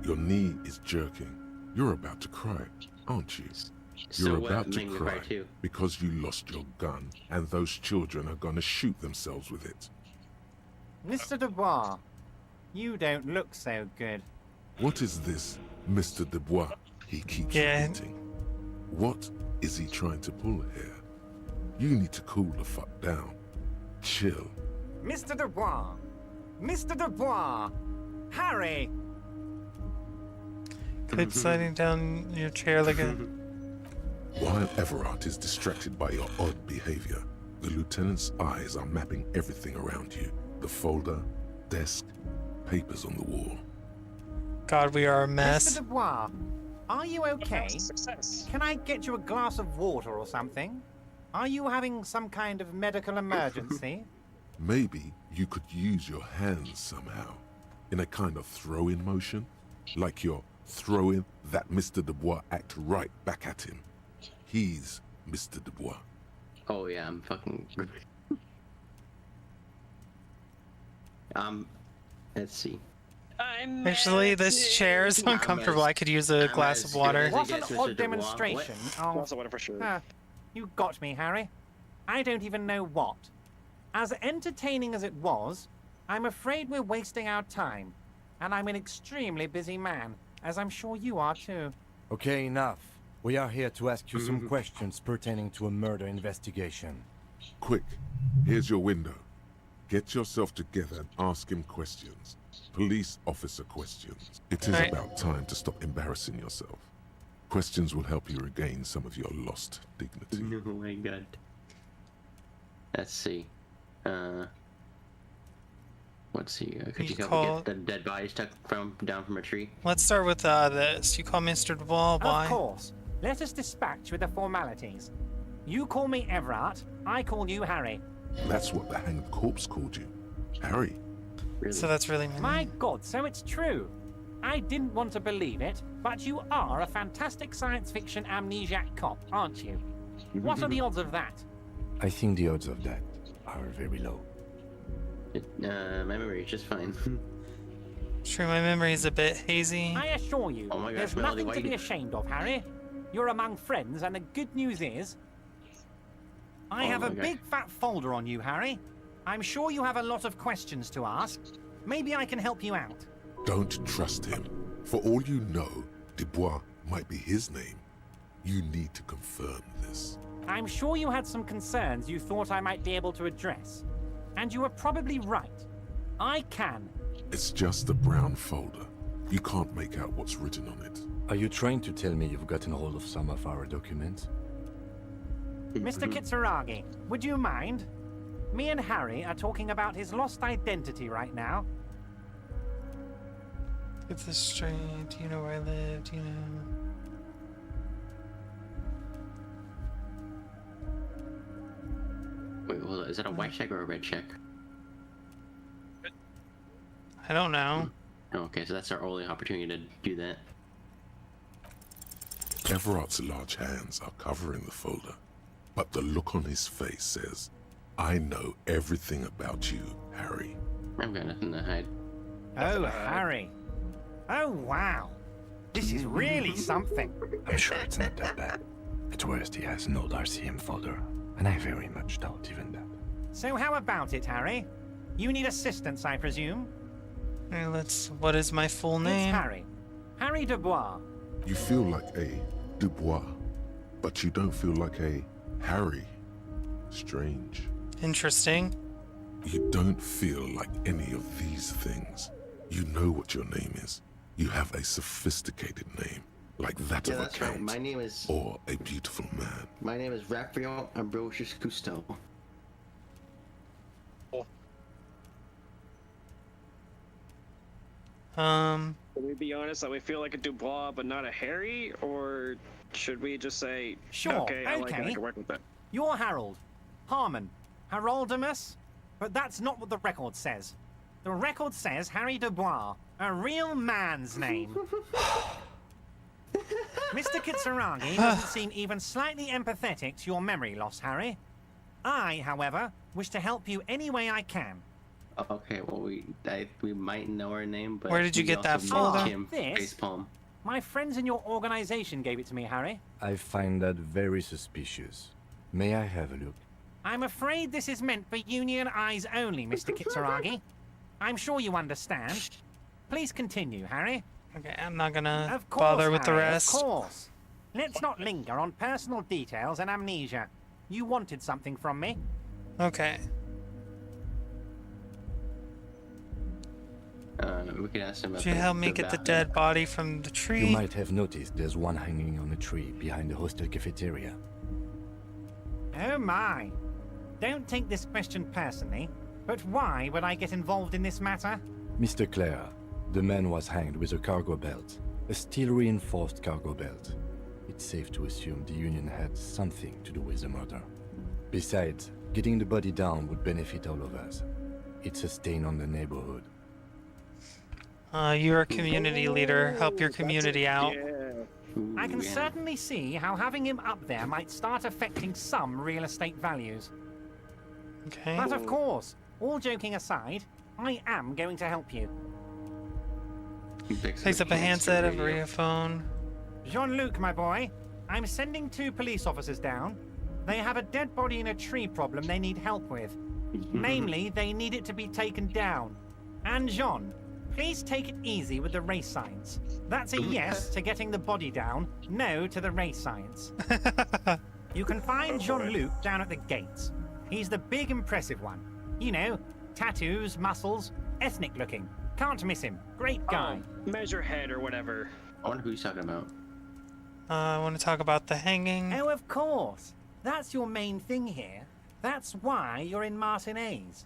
Your knee is jerking. You're about to cry, aren't you? So You're what about to made me cry cry too? because you lost your gun and those children are gonna shoot themselves with it. Mr. Dubois, you don't look so good. What is this, Mr. Dubois? He keeps repeating. What is he trying to pull here? You need to cool the fuck down. Chill. Mr. Dubois! Mr. Dubois! Harry! Quit sliding down your chair like a... While Everard is distracted by your odd behavior, the lieutenant's eyes are mapping everything around you. The folder, desk, papers on the wall. God, we are a mess. Mr. Dubois, are you okay? Can I get you a glass of water or something? Are you having some kind of medical emergency? Maybe you could use your hands somehow, in a kind of throw-in motion, like you're throwing that Mr. Dubois act right back at him. He's Mr. Dubois. Oh yeah, I'm fucking. Let's see. Actually, this chair is uncomfortable. I could use a glass of water. What an odd demonstration of... Glass of water for sure. You got me, Harry. I don't even know what. As entertaining as it was, I'm afraid we're wasting our time. And I'm an extremely busy man, as I'm sure you are too. Okay, enough. We are here to ask you some questions pertaining to a murder investigation. Quick, here's your window. Get yourself together and ask him questions. Police officer questions. It is about time to stop embarrassing yourself. Questions will help you regain some of your lost dignity. Oh my god. Let's see. Let's see. Could you help get the dead bodies down from a tree? Let's start with this. You call Mr. Dubois. Why? Of course. Let us dispatch with the formalities. You call me Everard, I call you Harry. That's what the hanged corpse called you. Harry. Really? So that's really mean. My God, so it's true. I didn't want to believe it, but you are a fantastic science fiction amnesiac cop, aren't you? What are the odds of that? I think the odds of that are very low. My memory is just fine. True, my memory is a bit hazy. I assure you, Oh my gosh, there's Melody, nothing why to you- be ashamed of, Harry. You're among friends, and the good news is... I Oh have a my gosh. big fat folder on you, Harry. I'm sure you have a lot of questions to ask. Maybe I can help you out. Don't trust him. For all you know, Dubois might be his name. You need to confirm this. I'm sure you had some concerns you thought I might be able to address. And you were probably right. I can. It's just a brown folder. You can't make out what's written on it. Are you trying to tell me you've gotten hold of some of our documents? Mr. Kitsuragi, would you mind? Me and Harry are talking about his lost identity right now. Get this straight. Do you know where I live? Do you know? Wait, hold on. Is that a white check or a red check? I don't know. Okay, so that's our only opportunity to do that. Everard's large hands are covering the folder, but the look on his face says, I know everything about you, Harry. I've got nothing to hide. Oh, Harry. Oh, wow. This is really something. I'm sure it's not that bad. At worst, he has an old RCM folder, and I very much doubt even that. So how about it, Harry? You need assistance, I presume? Hey, what is my full name? It's Harry. Harry Dubois. You feel like a Dubois, but you don't feel like a Harry. Strange. Interesting. You don't feel like any of these things. You know what your name is. You have a sophisticated name, like that of a that's right. count, My name is... or a beautiful man. My name is Raphael Ambrosius Cousteau. Can we be honest that we feel like a Dubois but not a Harry, or should we just say, Sure, okay, I like it, I can work with that? You're Harold. Harmon. Haroldamus? But that's not what the record says. The record says Harry Dubois, a real man's name. Mr. Kitsuragi doesn't seem even slightly empathetic to your memory loss, Harry. I, however, wish to help you any way I can. Okay, well, we might know her name, but... Where did you get that folder? Facepalm. My friends in your organization gave it to me, Harry. I find that very suspicious. May I have a look? I'm afraid this is meant for Union eyes only, Mr. Kitsuragi. I'm sure you understand. Please continue, Harry. Okay, I'm not gonna Of course, bother with the Harry, rest. Of course. Let's not linger on personal details and amnesia. You wanted something from me. Okay. We can ask him about Could you help me get the dead body from the tree? You might have noticed there's one hanging on a tree behind the hostel cafeteria. Oh my. Don't take this question personally, but why would I get involved in this matter? Mr. Clare, the man was hanged with a cargo belt. A steel-reinforced cargo belt. It's safe to assume the Union had something to do with the murder. Besides, getting the body down would benefit all of us. It's a stain on the neighborhood. You're a community leader. Help your community out. I can certainly see how having him up there might start affecting some real estate values. Okay. But of course, all joking aside, I am going to help you. Picks up a handset, a radio phone. Jean-Luc, my boy, I'm sending 2 police officers down. They have a dead body in a tree problem they need help with. Namely, they need it to be taken down. And Jean, please take it easy with the race signs. That's a yes to getting the body down, no to the race signs. You can find Jean-Luc down at the gates. He's the big impressive one. You know, tattoos, muscles, ethnic looking. Can't miss him. Great guy. Measure head or whatever. I wonder who he's talking about. I want to talk about the hanging. Oh, of course. That's your main thing here. That's why you're in Martinez.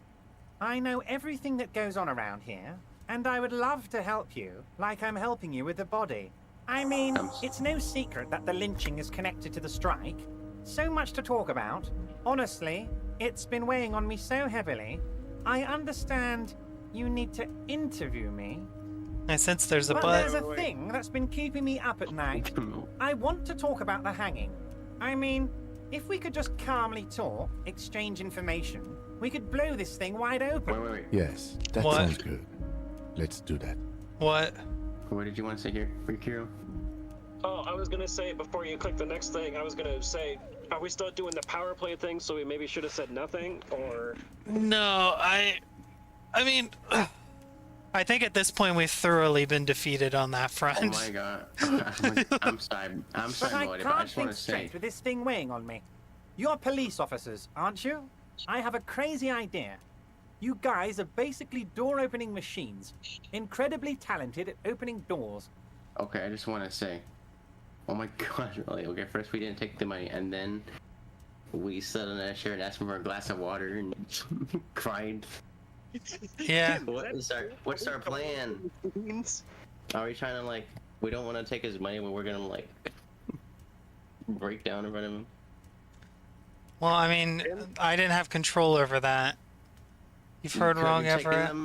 I know everything that goes on around here, and I would love to help you, like I'm helping you with the body. I mean, it's no secret that the lynching is connected to the strike. So much to talk about. Honestly, it's been weighing on me so heavily. I understand you need to interview me. I sense there's a but butt. there's a thing that's been keeping me up at night. I want to talk about the hanging. I mean, if we could just calmly talk, exchange information, we could blow this thing wide open. Wait. Yes, that sounds good. Let's do that. What? What did you want to say here, Rikiro? Oh, I was gonna say, before you click the next thing, I was gonna say, are we still doing the power play thing, so we maybe should have said nothing, or... No, I mean, I think at this point we've thoroughly been defeated on that front. Oh my god. I'm sorry, But I Lloyd, can't I just want think to say... straight with this thing weighing on me. You're police officers, aren't you? I have a crazy idea. You guys are basically door-opening machines. Incredibly talented at opening doors. Okay, I just want to say... Oh my god, really? Okay, first we didn't take the money, and then we sat on that chair and asked for a glass of water and cried. Yeah. What's our plan? Are we trying to, like, we don't want to take his money, but we're gonna, like, break down in front of him? Well, I mean, I didn't have control over that. You've heard wrong, Everett.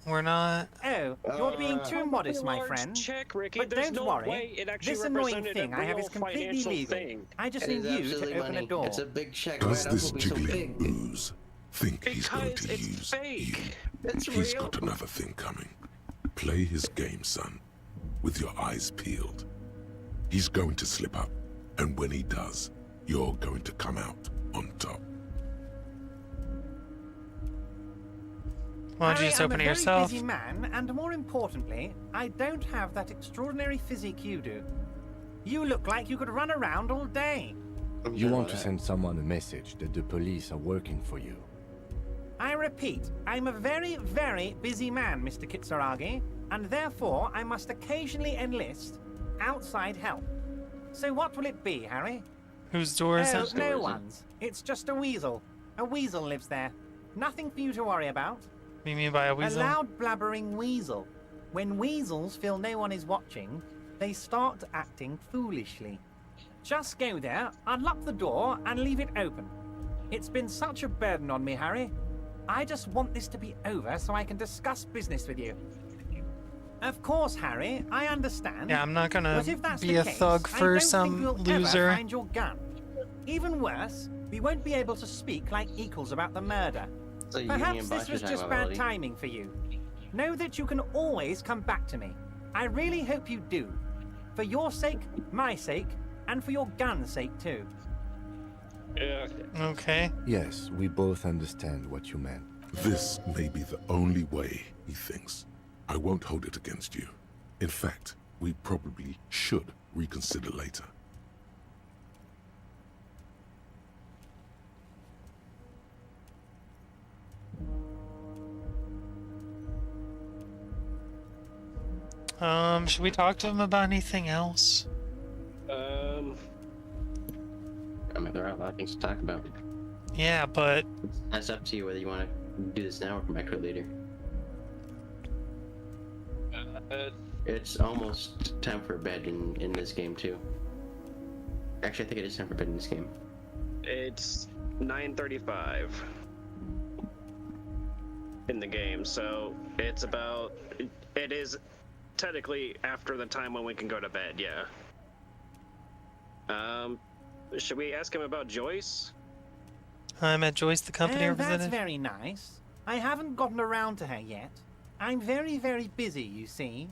We're not. Oh, you're being too modest, my friend. Check, Ricky. But There's don't no worry. way it actually This annoying represented thing a I have real is completely financial legal. thing. I just It need is you to absolutely open a money. door. It's a big check. Does Why this don't we so jiggling big? ooze think he's going to use you? He's got another thing coming. Play his game, son, with your eyes peeled. He's going to slip up, and when he does, you're going to come out on top. Why don't you just open it yourself? I'm a very busy man, and more importantly, I don't have that extraordinary physique you do. You look like you could run around all day. You want to send someone a message that the police are working for you. I repeat, I'm a very, very busy man, Mr. Kitsuragi, and therefore I must occasionally enlist outside help. So what will it be, Harry? Whose door is it? No one's. It's just a weasel. A weasel lives there. Nothing for you to worry about. What do you mean by a weasel? A loud blabbering weasel. When weasels feel no one is watching, they start acting foolishly. Just go there, unlock the door, and leave it open. It's been such a burden on me, Harry. I just want this to be over so I can discuss business with you. Of course, Harry, I understand. Yeah, I'm not gonna but if that's be the a case, thug for some I don't think we'll loser. ever find your gun. Even worse, we won't be able to speak like equals about the murder. So Perhaps this was just bad timing for you. Know that you can always come back to me. I really hope you do. For your sake, my sake, and for your gun's sake too. Yeah. Okay. Yes, we both understand what you meant. This may be the only way, he thinks. I won't hold it against you. In fact, we probably should reconsider later. Should we talk to him about anything else? I mean, there are a lot of things to talk about. Yeah, but That's up to you whether you want to do this now or come back to it later. It's almost time for bed in this game too. Actually, I think it is time for bed in this game. It's 9:35 in the game, so it's about. It is technically after the time when we can go to bed. Yeah. Should we ask him about Joyce? I met Joyce, the company Oh, that's representative. very nice. I haven't gotten around to her yet. I'm very, very busy, you see.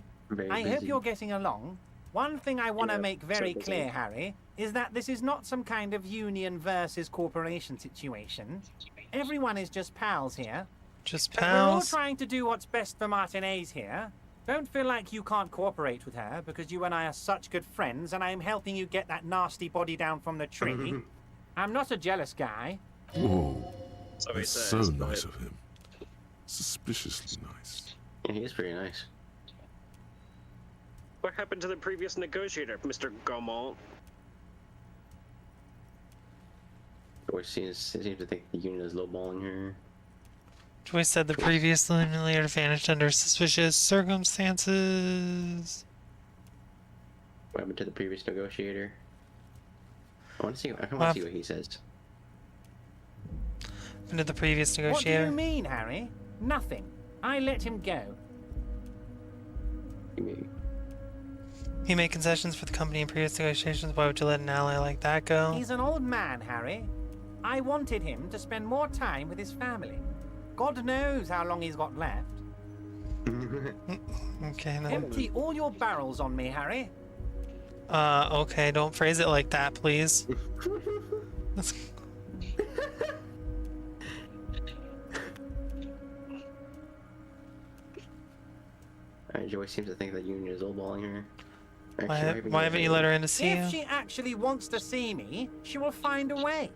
I hope you're getting along. One thing I want to make very clear, Harry, is that this is not some kind of union versus corporation situation. Everyone is just pals here. Just We're all pals. trying to do what's best for Martinez here. Don't feel like you can't cooperate with her because you and I are such good friends and I'm helping you get that nasty body down from the tree. I'm not a jealous guy. Whoa. So he That's says, so but- nice of him. Suspiciously nice. Yeah, he is pretty nice. What happened to the previous negotiator, Mr. Gaumont? Joyce seems to think the union is lowballing her. Joyce said the previous leader vanished under suspicious circumstances. What happened to the previous negotiator? I want to see. I want What to see what he says. Into the previous What do negotiator. you mean, Harry? Nothing. I let him go. He made concessions for the company in previous negotiations. Why would you let an ally like that go? He's an old man, Harry. I wanted him to spend more time with his family. God knows how long he's got left. Okay, then. Empty all your barrels on me, Harry. Okay, don't phrase it like that, please. Joyce seems to think that union is lowballing her. Why haven't you let her in to see you? If she actually wants to see me, she will find a way.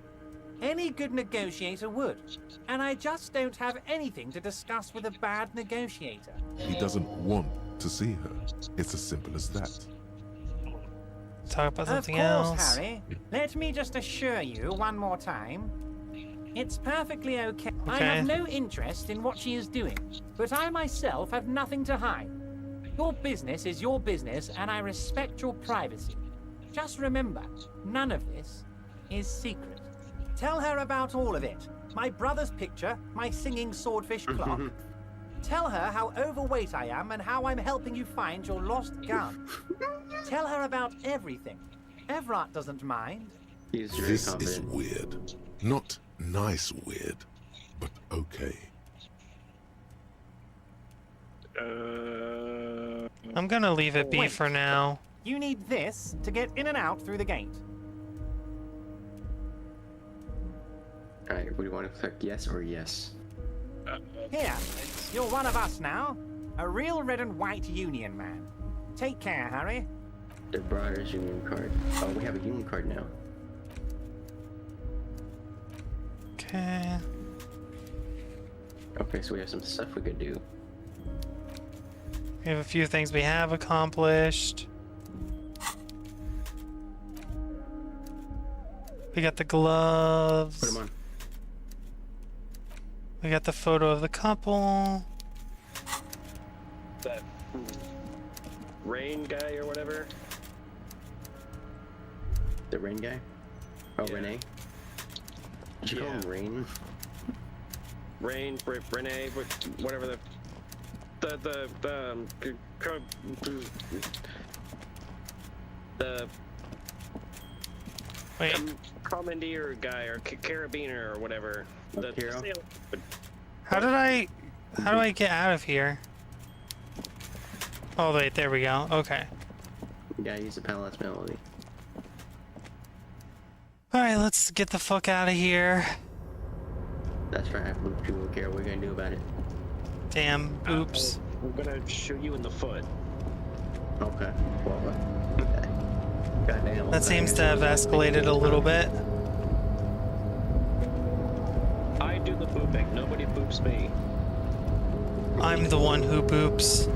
Any good negotiator would. And I just don't have anything to discuss with a bad negotiator. He doesn't want to see her. It's as simple as that. Talk about something Of course, else. Harry. Let me just assure you one more time. It's perfectly okay. I Okay. have no interest in what she is doing, but I myself have nothing to hide. Your business is your business, and I respect your privacy. Just remember, none of this is secret. Tell her about all of it. My brother's picture, my singing swordfish clock. Tell her how overweight I am and how I'm helping you find your lost gun. Tell her about everything. Everett doesn't mind. This is weird. Not nice weird, but okay. I'm gonna leave it be Wait. for now. You need this to get in and out through the gate. Alright, we want to click yes or yes. Here, you're one of us now. A real red and white union man. Take care, Harry. The Brothers Union card. Oh, we have a union card now. Okay. Okay, so we have some stuff we could do. We have a few things we have accomplished. We got the gloves. Put them on. We got the photo of the couple. That Rain guy or whatever. The Rain guy? Oh, yeah. Renee? Did you call him Rain? Rain, Renee, whatever the commandeer guy or carabiner or whatever. How do I get out of here? Oh wait, there we go. Okay. You gotta use the Palace Melody. Alright, let's get the fuck out of here. That's right, Boop, you won't care what we're gonna do about it. Damn, oops. I'm gonna shoot you in the foot. Okay. Well, goddamn. That seems to have escalated a little bit. I do the booping, nobody boops me. I'm the one who boops.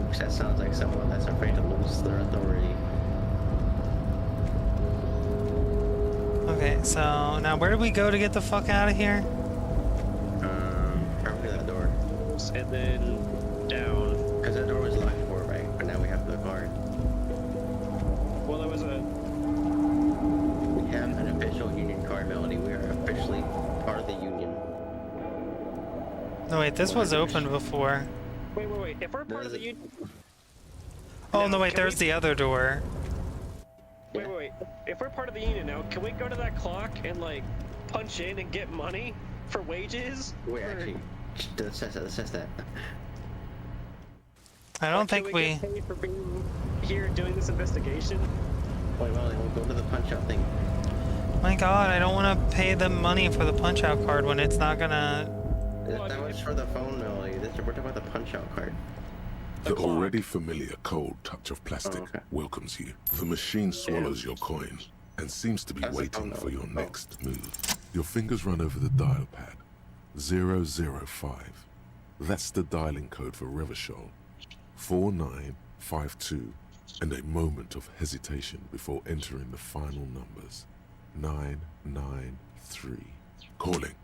Oops, that sounds like someone that's afraid to lose their authority. Okay, so now where do we go to get the fuck out of here? Probably that door. And then down. Because that door was locked before, right? But now we have the card. Well, there was a... We have an official union card, Melody. We are officially part of the union. No, wait, this was open before. Wait. If we're part of the union... Oh, no, wait, there's the other door. Wait. If we're part of the union now, can we go to that clock and, like, punch in and get money for wages? Wait, actually, let's test that. I don't think Can we get paid for being here doing this investigation? Wait, well, we'll go to the punch-out thing. My god, I don't want to pay them money for the punch-out card when it's not gonna... That was for the phone, Melody. We're talking about the punch-out card. The already familiar cold touch of plastic welcomes you. The machine swallows your coin and seems to be waiting for your next move. Your fingers run over the dial pad. 005. That's the dialing code for Revachol. 4952. And a moment of hesitation before entering the final numbers. 993. Calling.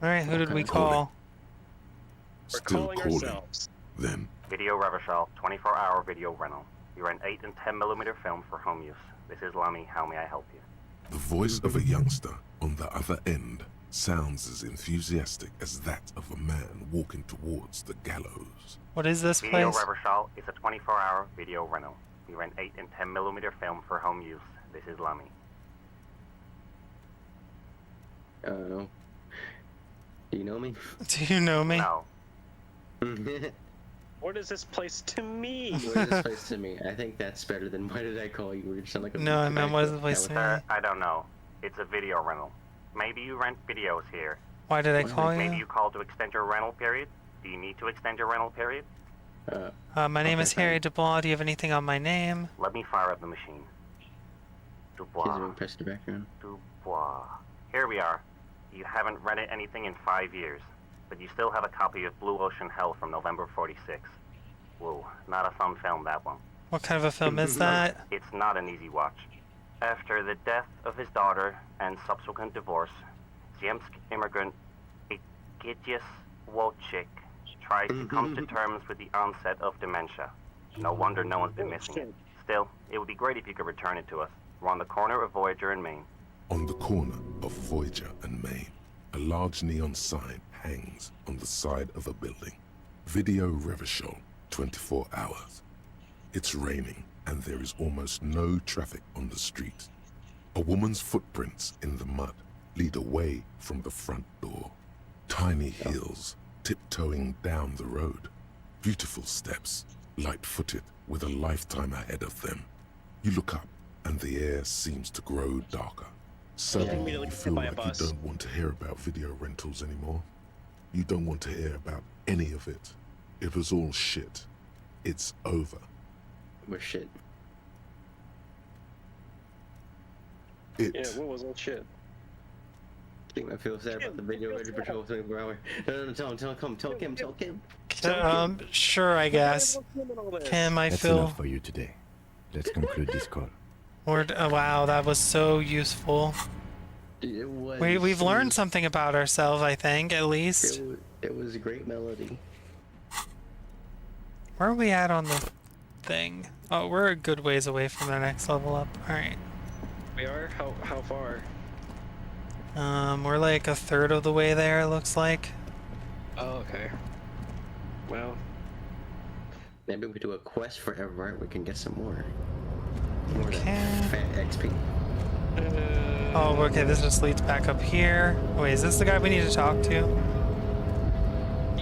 Alright, who did we call? Still calling. Then Video Revachol, 24-hour video rental. You rent 8 and 10mm film for home use. This is Lammy. How may I help you? the voice of a youngster on the other end sounds as enthusiastic as that of a man walking towards the gallows. What is this Video place? Revachol is a 24-hour video rental. We rent 8 and 10mm film for home use. This is Lammy. Do you know me? Do you know me? No. What is this place to me? What is this place to me? I think that's better than why did I call you? You sound like a No, I meant what is the place to me? I don't know. It's a video rental. Maybe you rent videos here. Why did I call Maybe you? you called to extend your rental period. Do you need to extend your rental period? My name is Harry Dubois. Do you have anything on my name? Let me fire up the machine. Dubois. Press the background. Dubois. Here we are. You haven't rented anything in 5 years, but you still have a copy of Blue Ocean Hell from November '46. Whoa, not a fun film, that one. What kind of a film is that? It's not an easy watch. After the death of his daughter and subsequent divorce, Ziemsk immigrant Egidius Wojcik tries to come to terms with the onset of dementia. No wonder no one's been missing it. Still, it would be great if you could return it to us. We're on the corner of Voyager and Maine. On the corner of Voyager and Maine, a large neon sign hangs on the side of a building. Video Revachol, 24 hours. It's raining and there is almost no traffic on the street. A woman's footprints in the mud lead away from the front door. Tiny heels tiptoeing down the road. Beautiful steps, light-footed with a lifetime ahead of them. You look up and the air seems to grow darker. Suddenly you feel like you don't want to hear about video rentals anymore. You don't want to hear about any of it. It was all shit. It's over. We're shit. Yeah, what was all shit? I think I feel sad about the video rental patrol 24 hour. No, tell Kim. Sure, I guess. Kim, I That's feel. enough for you today. Let's conclude this call. Wow, that was so useful. It was. We've learned something about ourselves, I think, at least. It was a great melody. Where are we at on the thing? Oh, we're a good ways away from the next level up. Alright. We are? How far? We're like a third of the way there, it looks like. Oh, okay. Well. Maybe we do a quest for Everett, we can get some more. Okay. Fat XP. Oh, okay, this just leads back up here. Wait, is this the guy we need to talk to?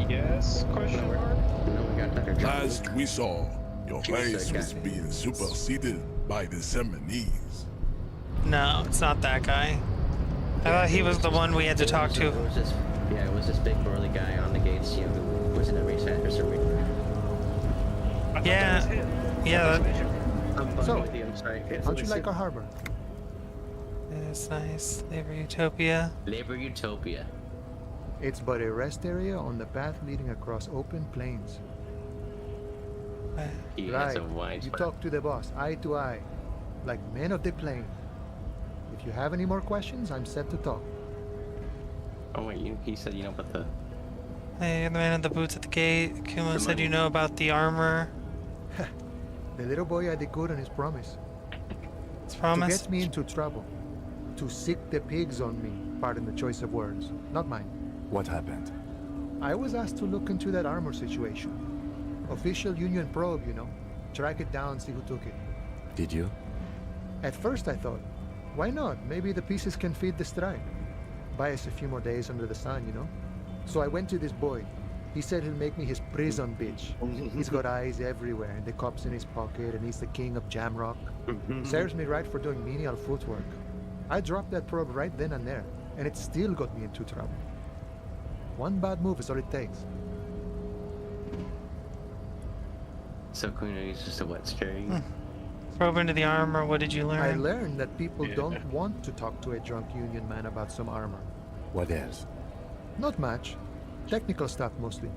Yes? Question mark? No, we got Dr. Last we saw, your place was being superseded by the Seminoles. No, it's not that guy. I thought he was the one we had to talk to. It was this big burly guy on the gates, you know, who was in a race for some reason. Yeah. So, I'm sorry. how'd you like our harbor? It's nice. Labor Utopia. Labor Utopia. It's but a rest area on the path leading across open plains. Right, you talk to the boss, eye to eye, like men of the plain. If you have any more questions, I'm set to talk. Oh wait, he said you know about the... Hey, the man in the boots at the gate. Kuma said you know about the armor. The little boy had it good on his promise. His promise? To get me into trouble. To sick the pigs on me, pardon the choice of words, not mine. What happened? I was asked to look into that armor situation. Official Union probe, you know. Track it down, see who took it. Did you? At first I thought, why not? Maybe the pieces can feed the strike. Buy us a few more days under the sun, you know? So I went to this boy. He said he'll make me his prison bitch. He's got eyes everywhere, and the cops in his pocket, and he's the king of Jamrock. Serves me right for doing menial footwork. I dropped that probe right then and there, and it still got me into trouble. One bad move is all it takes. So Kuna is just a wet scaring. Probe into the armor, what did you learn? I learned that people don't want to talk to a drunk Union man about some armor. What else? Not much. Technical stuff mostly.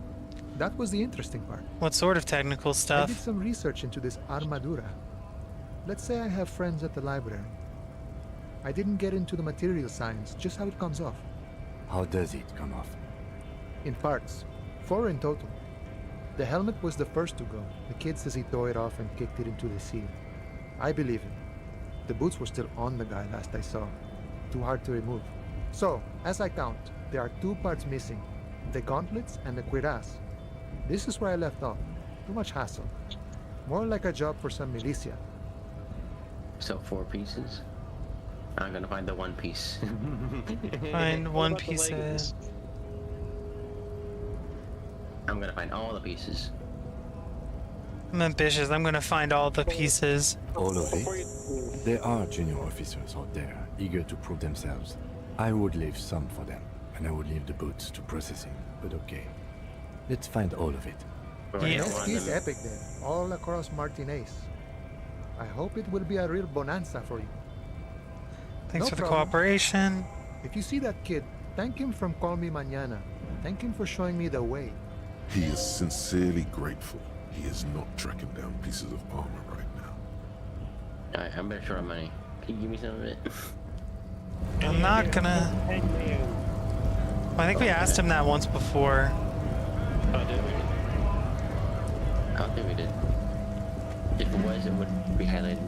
That was the interesting part. What sort of technical I did stuff? some research into this armadura. Let's say I have friends at the library. I didn't get into the material science, just how it comes off. How does it come off? In parts. 4 in total. The helmet was the first to go. The kid says he tore it off and kicked it into the sea. I believe him. The boots were still on the guy last I saw. Too hard to remove. So, as I count, there are 2 parts missing. The gauntlets and the cuirass. This is where I left off. Too much hassle. More like a job for some militia. So 4 pieces? I'm gonna find the one piece. Find one piece of it. I'm gonna find all the pieces. I'm ambitious. I'm gonna find all the pieces. All of it? There are junior officers out there, eager to prove themselves. I would leave some for them, and I would leave the boots to processing, but okay. Let's find all of it. It's epic there, all across Martinez. I hope it will be a real bonanza for you. Thanks for the cooperation. If you see that kid, thank him from Call Me Mañana. Thank him for showing me the way. He is sincerely grateful. He is not tracking down pieces of armor right now. Alright, I'm better short on money. Can you give me some of it? I'm not gonna... I think we asked him that once before. Oh, did we? I don't think we did. If it was, it would be highlighted.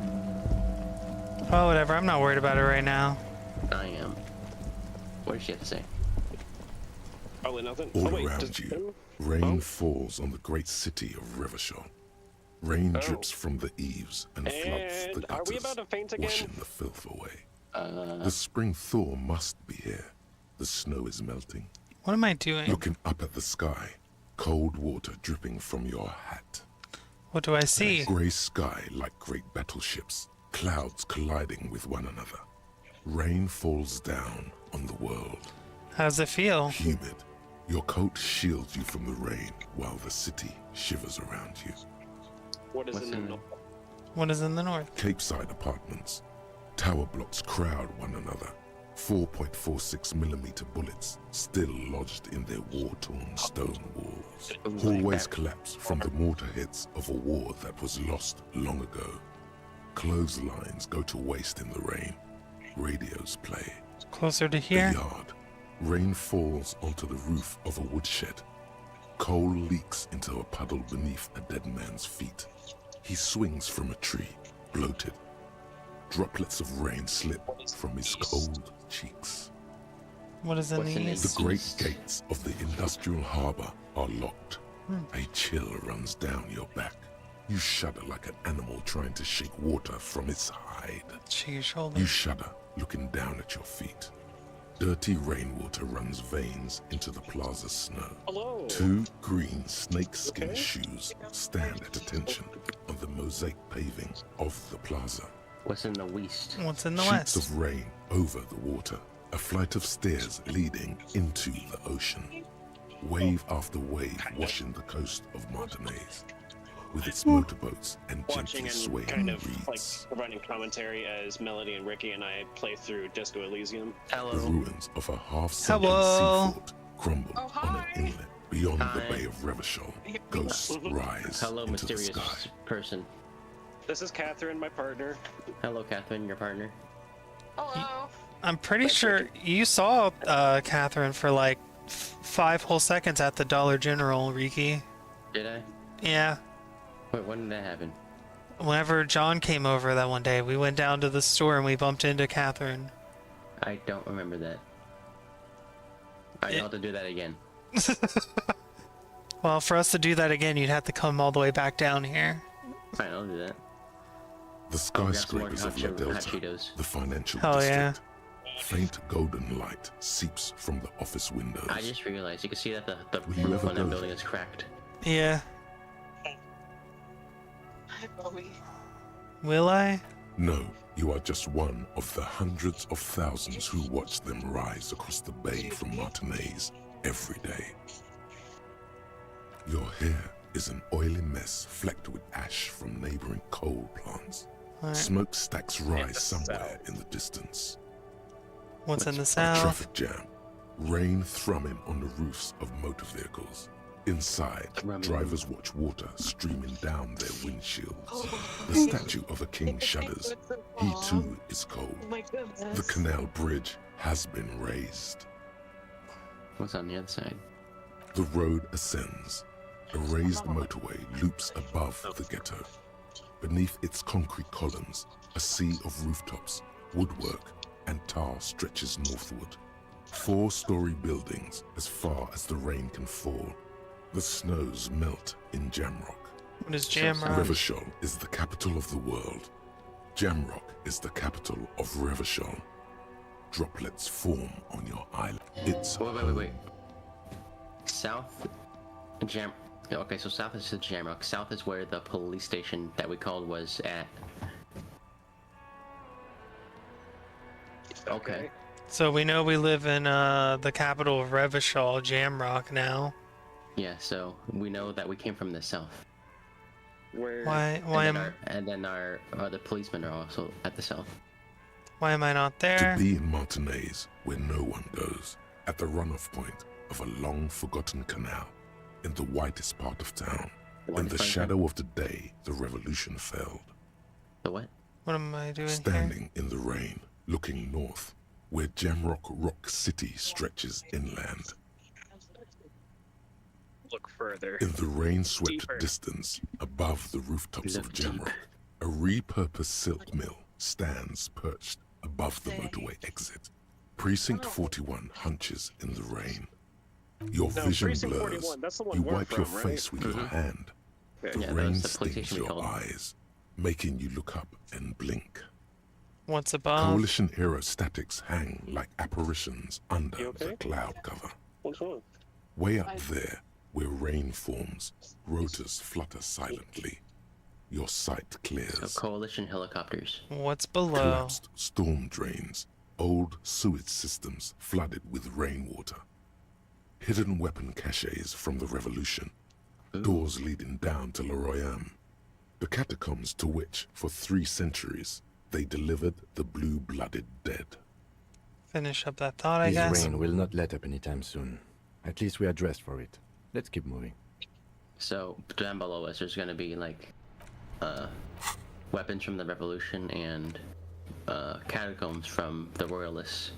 Oh, whatever. I'm not worried about it right now. I am. What does she have to say? Probably nothing. All wait, around you, rain falls on the great city of Rivershaw. Rain drips from the eaves and floods the are we gutters, about to faint again? washing the filth away. The spring thaw must be here. The snow is melting. What am I doing? Looking up at the sky, cold water dripping from your hat. What do I see? A grey sky like great battleships, clouds colliding with one another. Rain falls down on the world. How does it feel? Humid. Your coat shields you from the rain while the city shivers around you. What is in the north? What is in the north? Capeside apartments. Tower blocks crowd one another. 4.46mm bullets still lodged in their war-torn stone walls. Hallways collapse from the mortar hits of a war that was lost long ago. Clotheslines go to waste in the rain. Radios play. Closer to here? The yard. Rain falls onto the roof of a woodshed. Coal leaks into a puddle beneath a dead man's feet. He swings from a tree, bloated. Droplets of rain slip from his cold cheeks. What is in the east? The great gates of the industrial harbor are locked. A chill runs down your back. You shudder like an animal trying to shake water from its hide. Shake your shoulder. You shudder, looking down at your feet. Dirty rainwater runs veins into the plaza's snow. Hello. 2 green snakeskin shoes stand at attention on the mosaic paving of the plaza. What's in the west? What's in the Sheets west? of rain over the water. A flight of stairs leading into the ocean. Wave after wave washing the coast of Martinez. With its motorboats and Watching gently and swaying kind of reeds. like providing commentary as Melody and Ricky and I play through Disco Elysium. The ruins of a half-sunken Hello. seafort crumble on an inlet beyond the Bay of Revachol. Ghosts rise Hello, into the mysterious sky. person. This is Catherine, my partner. Hello, Catherine, your partner. Hello. I'm pretty sure you saw Catherine for like 5 whole seconds at the Dollar General, Riki. Did I? Yeah. Wait, when did that happen? Whenever John came over that one day, we went down to the store and we bumped into Catherine. I don't remember that. I'll have to do that again. Well, for us to do that again, you'd have to come all the way back down here. Alright, I'll do that. The skyscrapers of La Delta, the financial Oh, district. Faint golden light seeps from the office windows. I just realized you can see that the Will you roof ever on that go building there? is cracked. Yeah. Hi, Bowie. Will I? No, you are just one of the hundreds of thousands who watch them rise across the bay from Martinez every day. Your hair is an oily mess flecked with ash from neighboring coal plants. Alright. Smokestacks rise somewhere in the distance. What's in the A south? traffic jam. Rain thrumming on the roofs of motor vehicles. Inside, drivers watch water streaming down their windshields. The statue of a king shudders. He too is cold. The canal bridge has been raised. What's on the other side? The road ascends. A raised motorway loops above the ghetto. Beneath its concrete columns, a sea of rooftops, woodwork, and tar stretches northward. 4-story buildings as far as the rain can fall. The snows melt in Jamrock. What is Jamrock? Revachol is the capital of the world. Jamrock is the capital of Revachol. Droplets form on your island. It's Wait. South Jam. Okay, so south is the Jamrock. South is where the police station that we called was at. Okay. So we know we live in the capital of Revachol, Jamrock now. Yeah, so we know that we came from the south. Where? Why And then our other policemen are also at the south. Why am I not To there? be in Martinez, where no one goes, at the runoff point of a long-forgotten canal, in the whitest part of town. In the shadow of the day the revolution failed. The what? What am I doing here? Standing in the rain, looking north, where Jamrock Rock City stretches inland. Look further. In the rain-swept Deeper. distance, above the rooftops of Look deep. Jamrock, a repurposed silk mill stands perched above the motorway exit. Precinct 41 hunches in the rain. Your No, vision Precinct blurs. 41, that's the one You we're wipe your from, right? face with your hand. The Yeah, that rain was the police stings station we your called. eyes, making you look up and blink. What's above? Coalition aerostatics hang like apparitions under You okay? the cloud cover. What's wrong? Way up there, where rain forms, rotors flutter silently. Your sight So clears. coalition helicopters. What's below? Collapsed storm drains, Old sewage systems flooded with rainwater. Hidden weapon caches from the Revolution. Doors leading down to Le Royaume. The catacombs to which, for 3 centuries, they delivered the blue-blooded dead. Finish up that thought, I guess. This rain will not let up anytime soon. At least we are dressed for it. Let's keep moving. So down below us, there's gonna be like weapons from the Revolution and catacombs from the Royalists.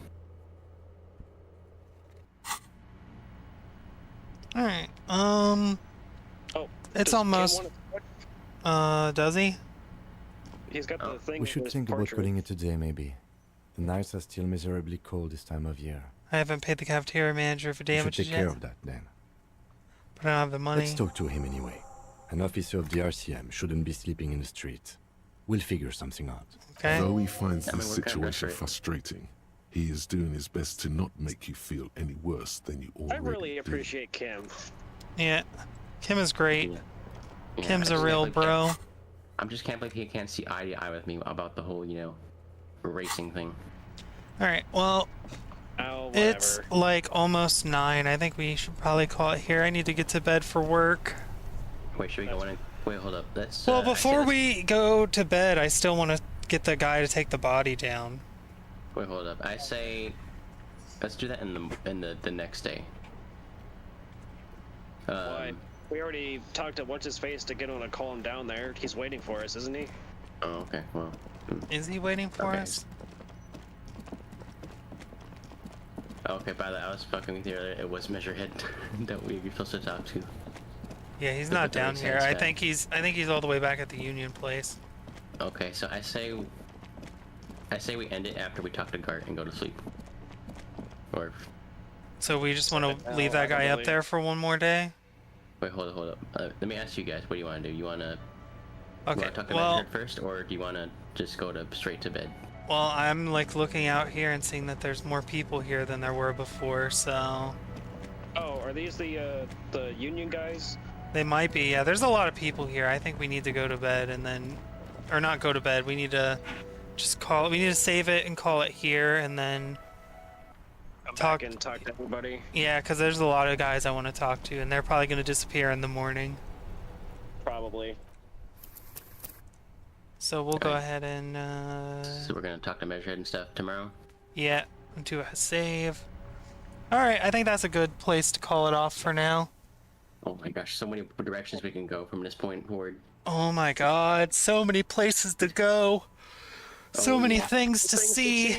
All right. Oh, it's almost. Does he? He's got the thing. We should think about calling it a day, maybe. The nights are still miserably cold this time of year. I haven't paid the cafeteria manager for damages take yet. care of that, then. But I don't have the money. Let's talk to him anyway. An officer of the RCM shouldn't be sleeping in the street. We'll figure something out. Okay. Though he finds this situation frustrating, he is doing his best to not make you feel any worse than you already I really appreciate Kim. Yeah. Kim is great. Yeah, Kim's I a just real can't believe bro. I just can't believe he can't see eye to eye with me about the whole, racing thing. Alright, well, Oh, it's like almost 9. I think we should probably call it here. I need to get to bed for work. Wait, should we go in and... Wait, hold up. Let's... Well, before we go to bed, I still want to get the guy to take the body down. Wait, hold up. I say... Let's do that in the next day. Why? We already talked to What's-His-Face to get on a call him down there. He's waiting for us, isn't he? Oh, okay, well... Is he waiting for us? Okay, by the way, I was fucking with you earlier. It was Measurehead that we were supposed to talk to. Yeah, he's not down here. I think he's all the way back at the Union place. Okay, so I say we end it after we talk to Gart and go to sleep. Or... So we just want to leave that guy up there for one more day? Wait, hold up. Let me ask you guys, what do you want to do? You want to talk to Measurehead first, or do you want to just go straight to bed? Well, I'm like looking out here and seeing that there's more people here than there were before, so... Oh, are these the Union guys? They might be, yeah. There's a lot of people here. I think we need to go to bed and then... Or not go to bed. We need to just call... We need to save it and call it here and then... Talk to everybody. Yeah, because there's a lot of guys I want to talk to, and they're probably going to disappear in the morning. Probably. So we'll go ahead and... So we're going to talk to Measurehead and stuff tomorrow? Yeah, and do a save. Alright, I think that's a good place to call it off for now. Oh my gosh, so many directions we can go from this point forward. Oh my god, so many places to go. So many things to see.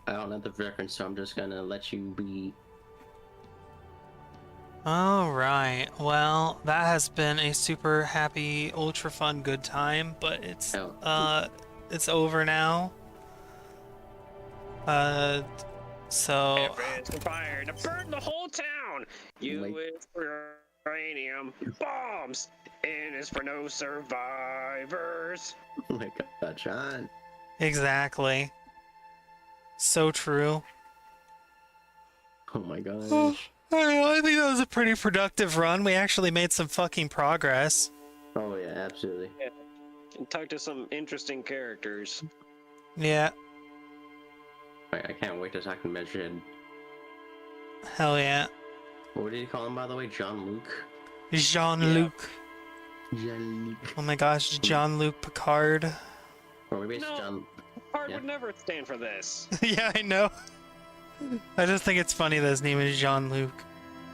I don't know the reference, so I'm just gonna let you be. Alright, well, that has been a super happy, ultra fun, good time, but it's over now. So... It's fire to burn the whole town! U.S. uranium bombs! It is for no survivors! Oh my god, John. Exactly. So true. Oh my gosh. I think that was a pretty productive run. We actually made some fucking progress. Oh yeah, absolutely. Yeah. And talk to some interesting characters. Yeah. I can't wait to talk to Measurehead. Hell yeah. What did you call him, by the way? Jean-Luc? Jean-Luc. Jean-Luc. Oh my gosh, Jean-Luc Picard. Or maybe it's John... Picard would never stand for this. Yeah, I know. I just think it's funny that his name is Jean-Luc.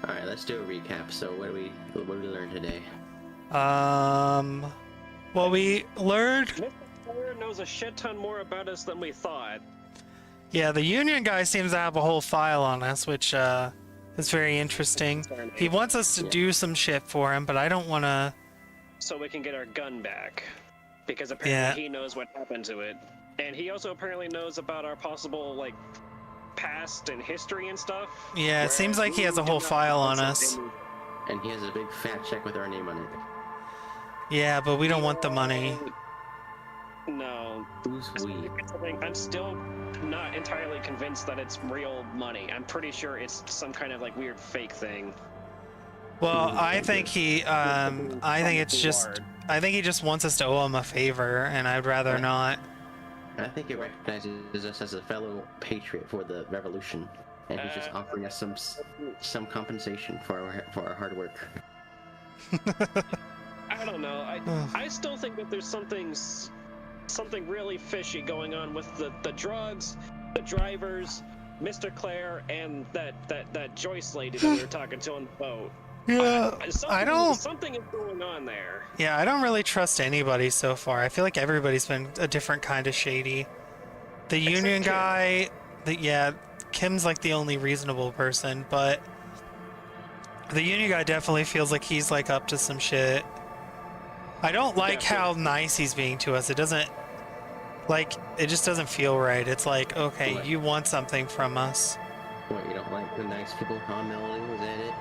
Alright, let's do a recap. So what did we learn today? Well, we learned... Mr. Player knows a shit ton more about us than we thought. Yeah, the Union guy seems to have a whole file on us, which is very interesting. He wants us to do some shit for him, but I don't want to... So we can get our gun back. Because apparently he knows what happened to it. And he also apparently knows about our possible, like, past and history and stuff. Yeah, it seems like he has a whole file on us. And he has a big fat check with our name on it. Yeah, but we don't want the money. No. Who's we? I'm still not entirely convinced that it's real money. I'm pretty sure it's some kind of, like, weird fake thing. Well, I think he, I think he just wants us to owe him a favor, and I'd rather not. I think it recognizes us as a fellow patriot for the revolution, and he's just offering us some compensation for our hard work. I don't know. I still think that there's something really fishy going on with the drugs, the drivers, Mr. Claire, and that Joyce lady that we were talking to on the boat. Yeah, Something is going on there. Yeah, I don't really trust anybody so far. I feel like everybody's been a different kind of shady. The union guy, Kim's like the only reasonable person, but the union guy definitely feels like he's like up to some shit. I don't like how nice he's being to us. It doesn't, like, it just doesn't feel right. It's like, okay, you want something from us. What, you don't like the nice people? Huh, Melody? Was that it?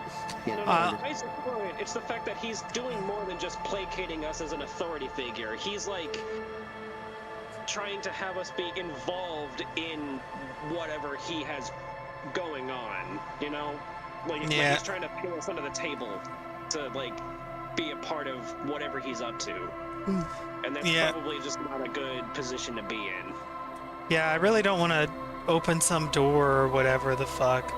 It's the fact that he's doing more than just placating us as an authority figure. He's like trying to have us be involved in whatever he has going on, you know? Like he's trying to pin us under the table to like be a part of whatever he's up to. And that's probably just not a good position to be in. Yeah, I really don't want to open some door or whatever the fuck.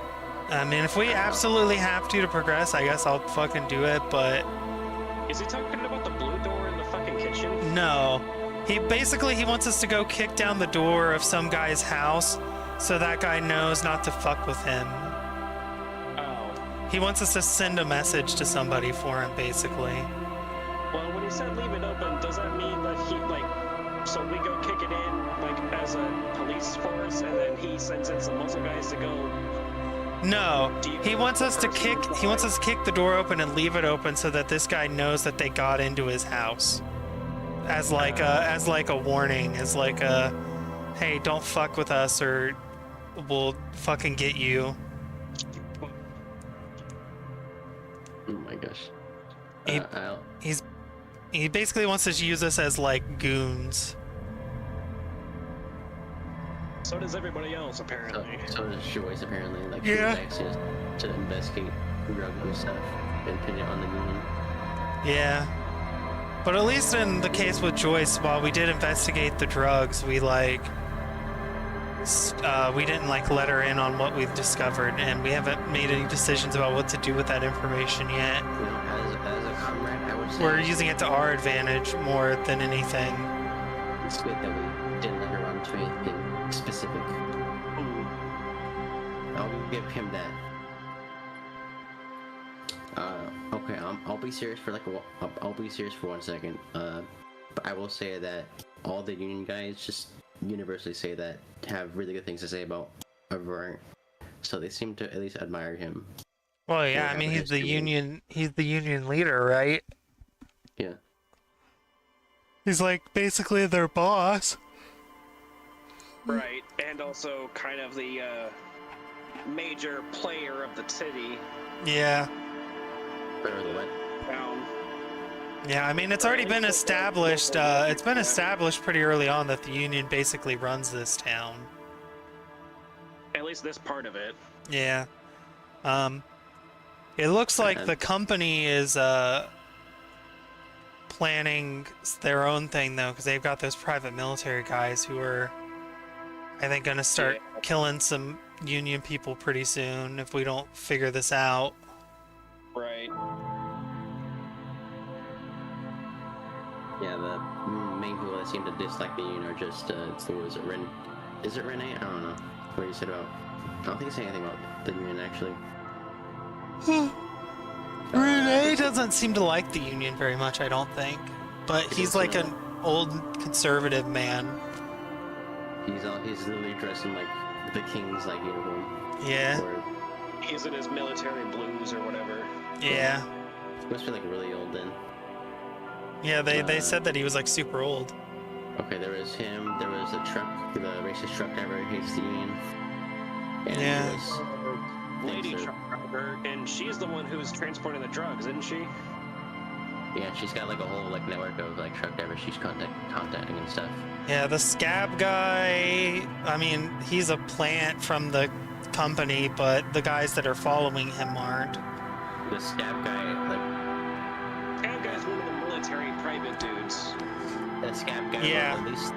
I mean, if we absolutely have to progress, I guess I'll fucking do it, but... Is he talking about the blue door in the fucking kitchen? No. He wants us to go kick down the door of some guy's house so that guy knows not to fuck with him. Oh. He wants us to send a message to somebody for him, basically. Well, when he said leave it open, does that mean that he, like, so we go kick it in, like, as a police force, and then he sends in some muscle guys to go... No, he wants us to kick the door open and leave it open so that this guy knows that they got into his house. As like a warning, as like a, hey, don't fuck with us or we'll fucking get you. Oh my gosh. He basically wants to use us as like goons. So does everybody else, apparently. So does Joyce, apparently. Like, she likes us to investigate drug and stuff and pin it on the union. Yeah. But at least in the case with Joyce, while we did investigate the drugs, we like... we didn't like let her in on what we've discovered, and we haven't made any decisions about what to do with that information yet. You know, as a comrade, I would say... We're using it to our advantage more than anything. It's good that we didn't let her run to it in specific. I'll give him that. Okay, I'll be serious for like I'll be serious for 1 second. But I will say that all the union guys just universally say that have really good things to say about Avert. So they seem to at least admire him. Well, yeah, I mean he's the union leader, right? Yeah. He's like basically their boss. Right, and also kind of the major player of the city. Yeah. Yeah, I mean, it's already been established, it's been established pretty early on that the union basically runs this town. At least this part of it. Yeah. It looks like the company is, planning their own thing, though, because they've got those private military guys who are, I think, gonna start killing some union people pretty soon if we don't figure this out. Right. Yeah, the main people that seem to dislike the union are just, is it Renee? I don't know what you said about... I don't think he said anything about the union, actually. Renee doesn't seem to like the union very much, I don't think. But he's like an old conservative man. He's literally dressed in, like, the king's, like, uniform. Yeah. Or... He's in his military blues or whatever. Yeah. He must be, like, really old then. Yeah, they said that he was like super old. Okay, there was him, there was the racist truck driver who hates the union. And there was lady truck driver, and she's the one who's transporting the drugs, isn't she? Yeah, she's got like a whole like network of like truck drivers she's contacting and stuff. Yeah, the scab guy, I mean, he's a plant from the company, but the guys that are following him aren't. The scab guy, like... Scab guy's one of the military private dudes. The scab guy, yeah. Well, at least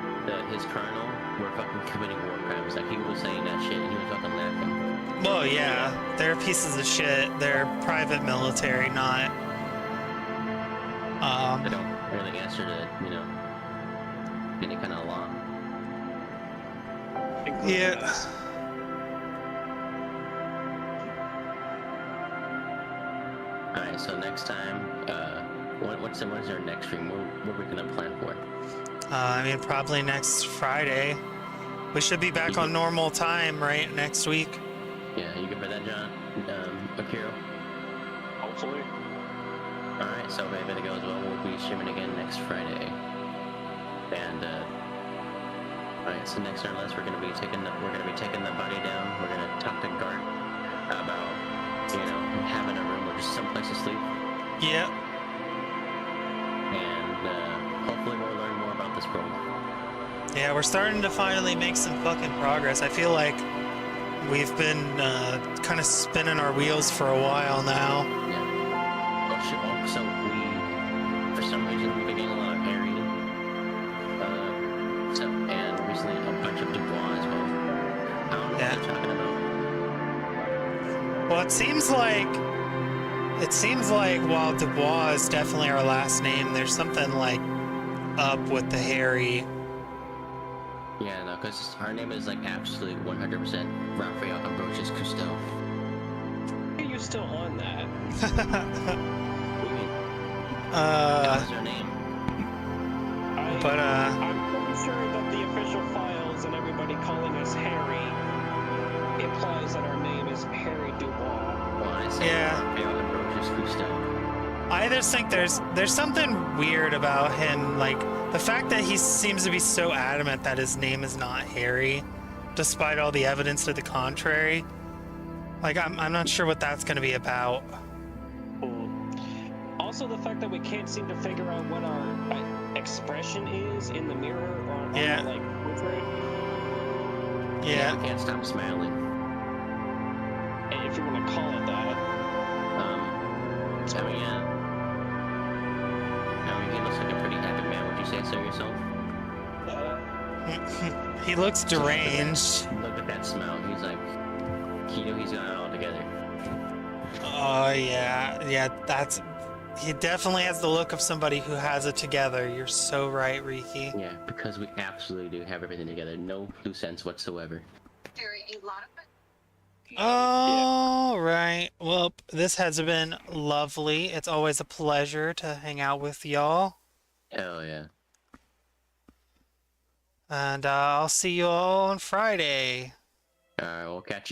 his colonel we're fucking committing war crimes. Like, he was saying that shit and he was fucking laughing. Well, yeah, they're pieces of shit. They're private military, not. They don't really answer to, you know, any kind of law. Yeah. Alright, so next time, what is our next stream? What are we gonna plan for? I mean, probably next Friday. We should be back on normal time, right? Next week. Yeah, you good for that, John? Akira? Hopefully. Alright, so if everything goes well, we'll be streaming again next Friday. And, alright, so next on our list, we're gonna be taking the body down. We're gonna talk to Gart about, you know, having a room or just someplace to sleep. Yeah. And, hopefully we'll learn more about this world. Yeah, we're starting to finally make some fucking progress. I feel like we've been kind of spinning our wheels for a while now. Yeah. Oh shit, so we, for some reason, we've been getting a lot of Harry, and recently a bunch of Dubois as well. I don't know what they're talking about. Well, it seems like while Dubois is definitely our last name, there's something like up with the Harry. Yeah, no, because our name is like absolute 100% Raphael Ambrosius Cousteau. Are you still on that? What do you mean? That was our name. I'm pretty sure that the official files and everybody calling us Harry implies that our name is Harry Dubois. Well, I say Raphael Ambrosius Cousteau. I just think there's something weird about him, like the fact that he seems to be so adamant that his name is not Harry, despite all the evidence to the contrary. Like, I'm not sure what that's going to be about. Also, the fact that we can't seem to figure out what our expression is in the mirror or on the, like, portrait. Yeah, we can't stop smiling. And if you want to call it that. I mean, yeah. I mean, he looks like a pretty happy man, would you say so yourself? He looks deranged. Look at that smile. He's like, you know, he's got it all together. Oh, yeah, he definitely has the look of somebody who has it together. You're so right, Riki. Yeah, because we absolutely do have everything together. No loose ends whatsoever. All right. Well, this has been lovely. It's always a pleasure to hang out with y'all. Hell yeah. And I'll see you all on Friday. Alright, we'll catch you.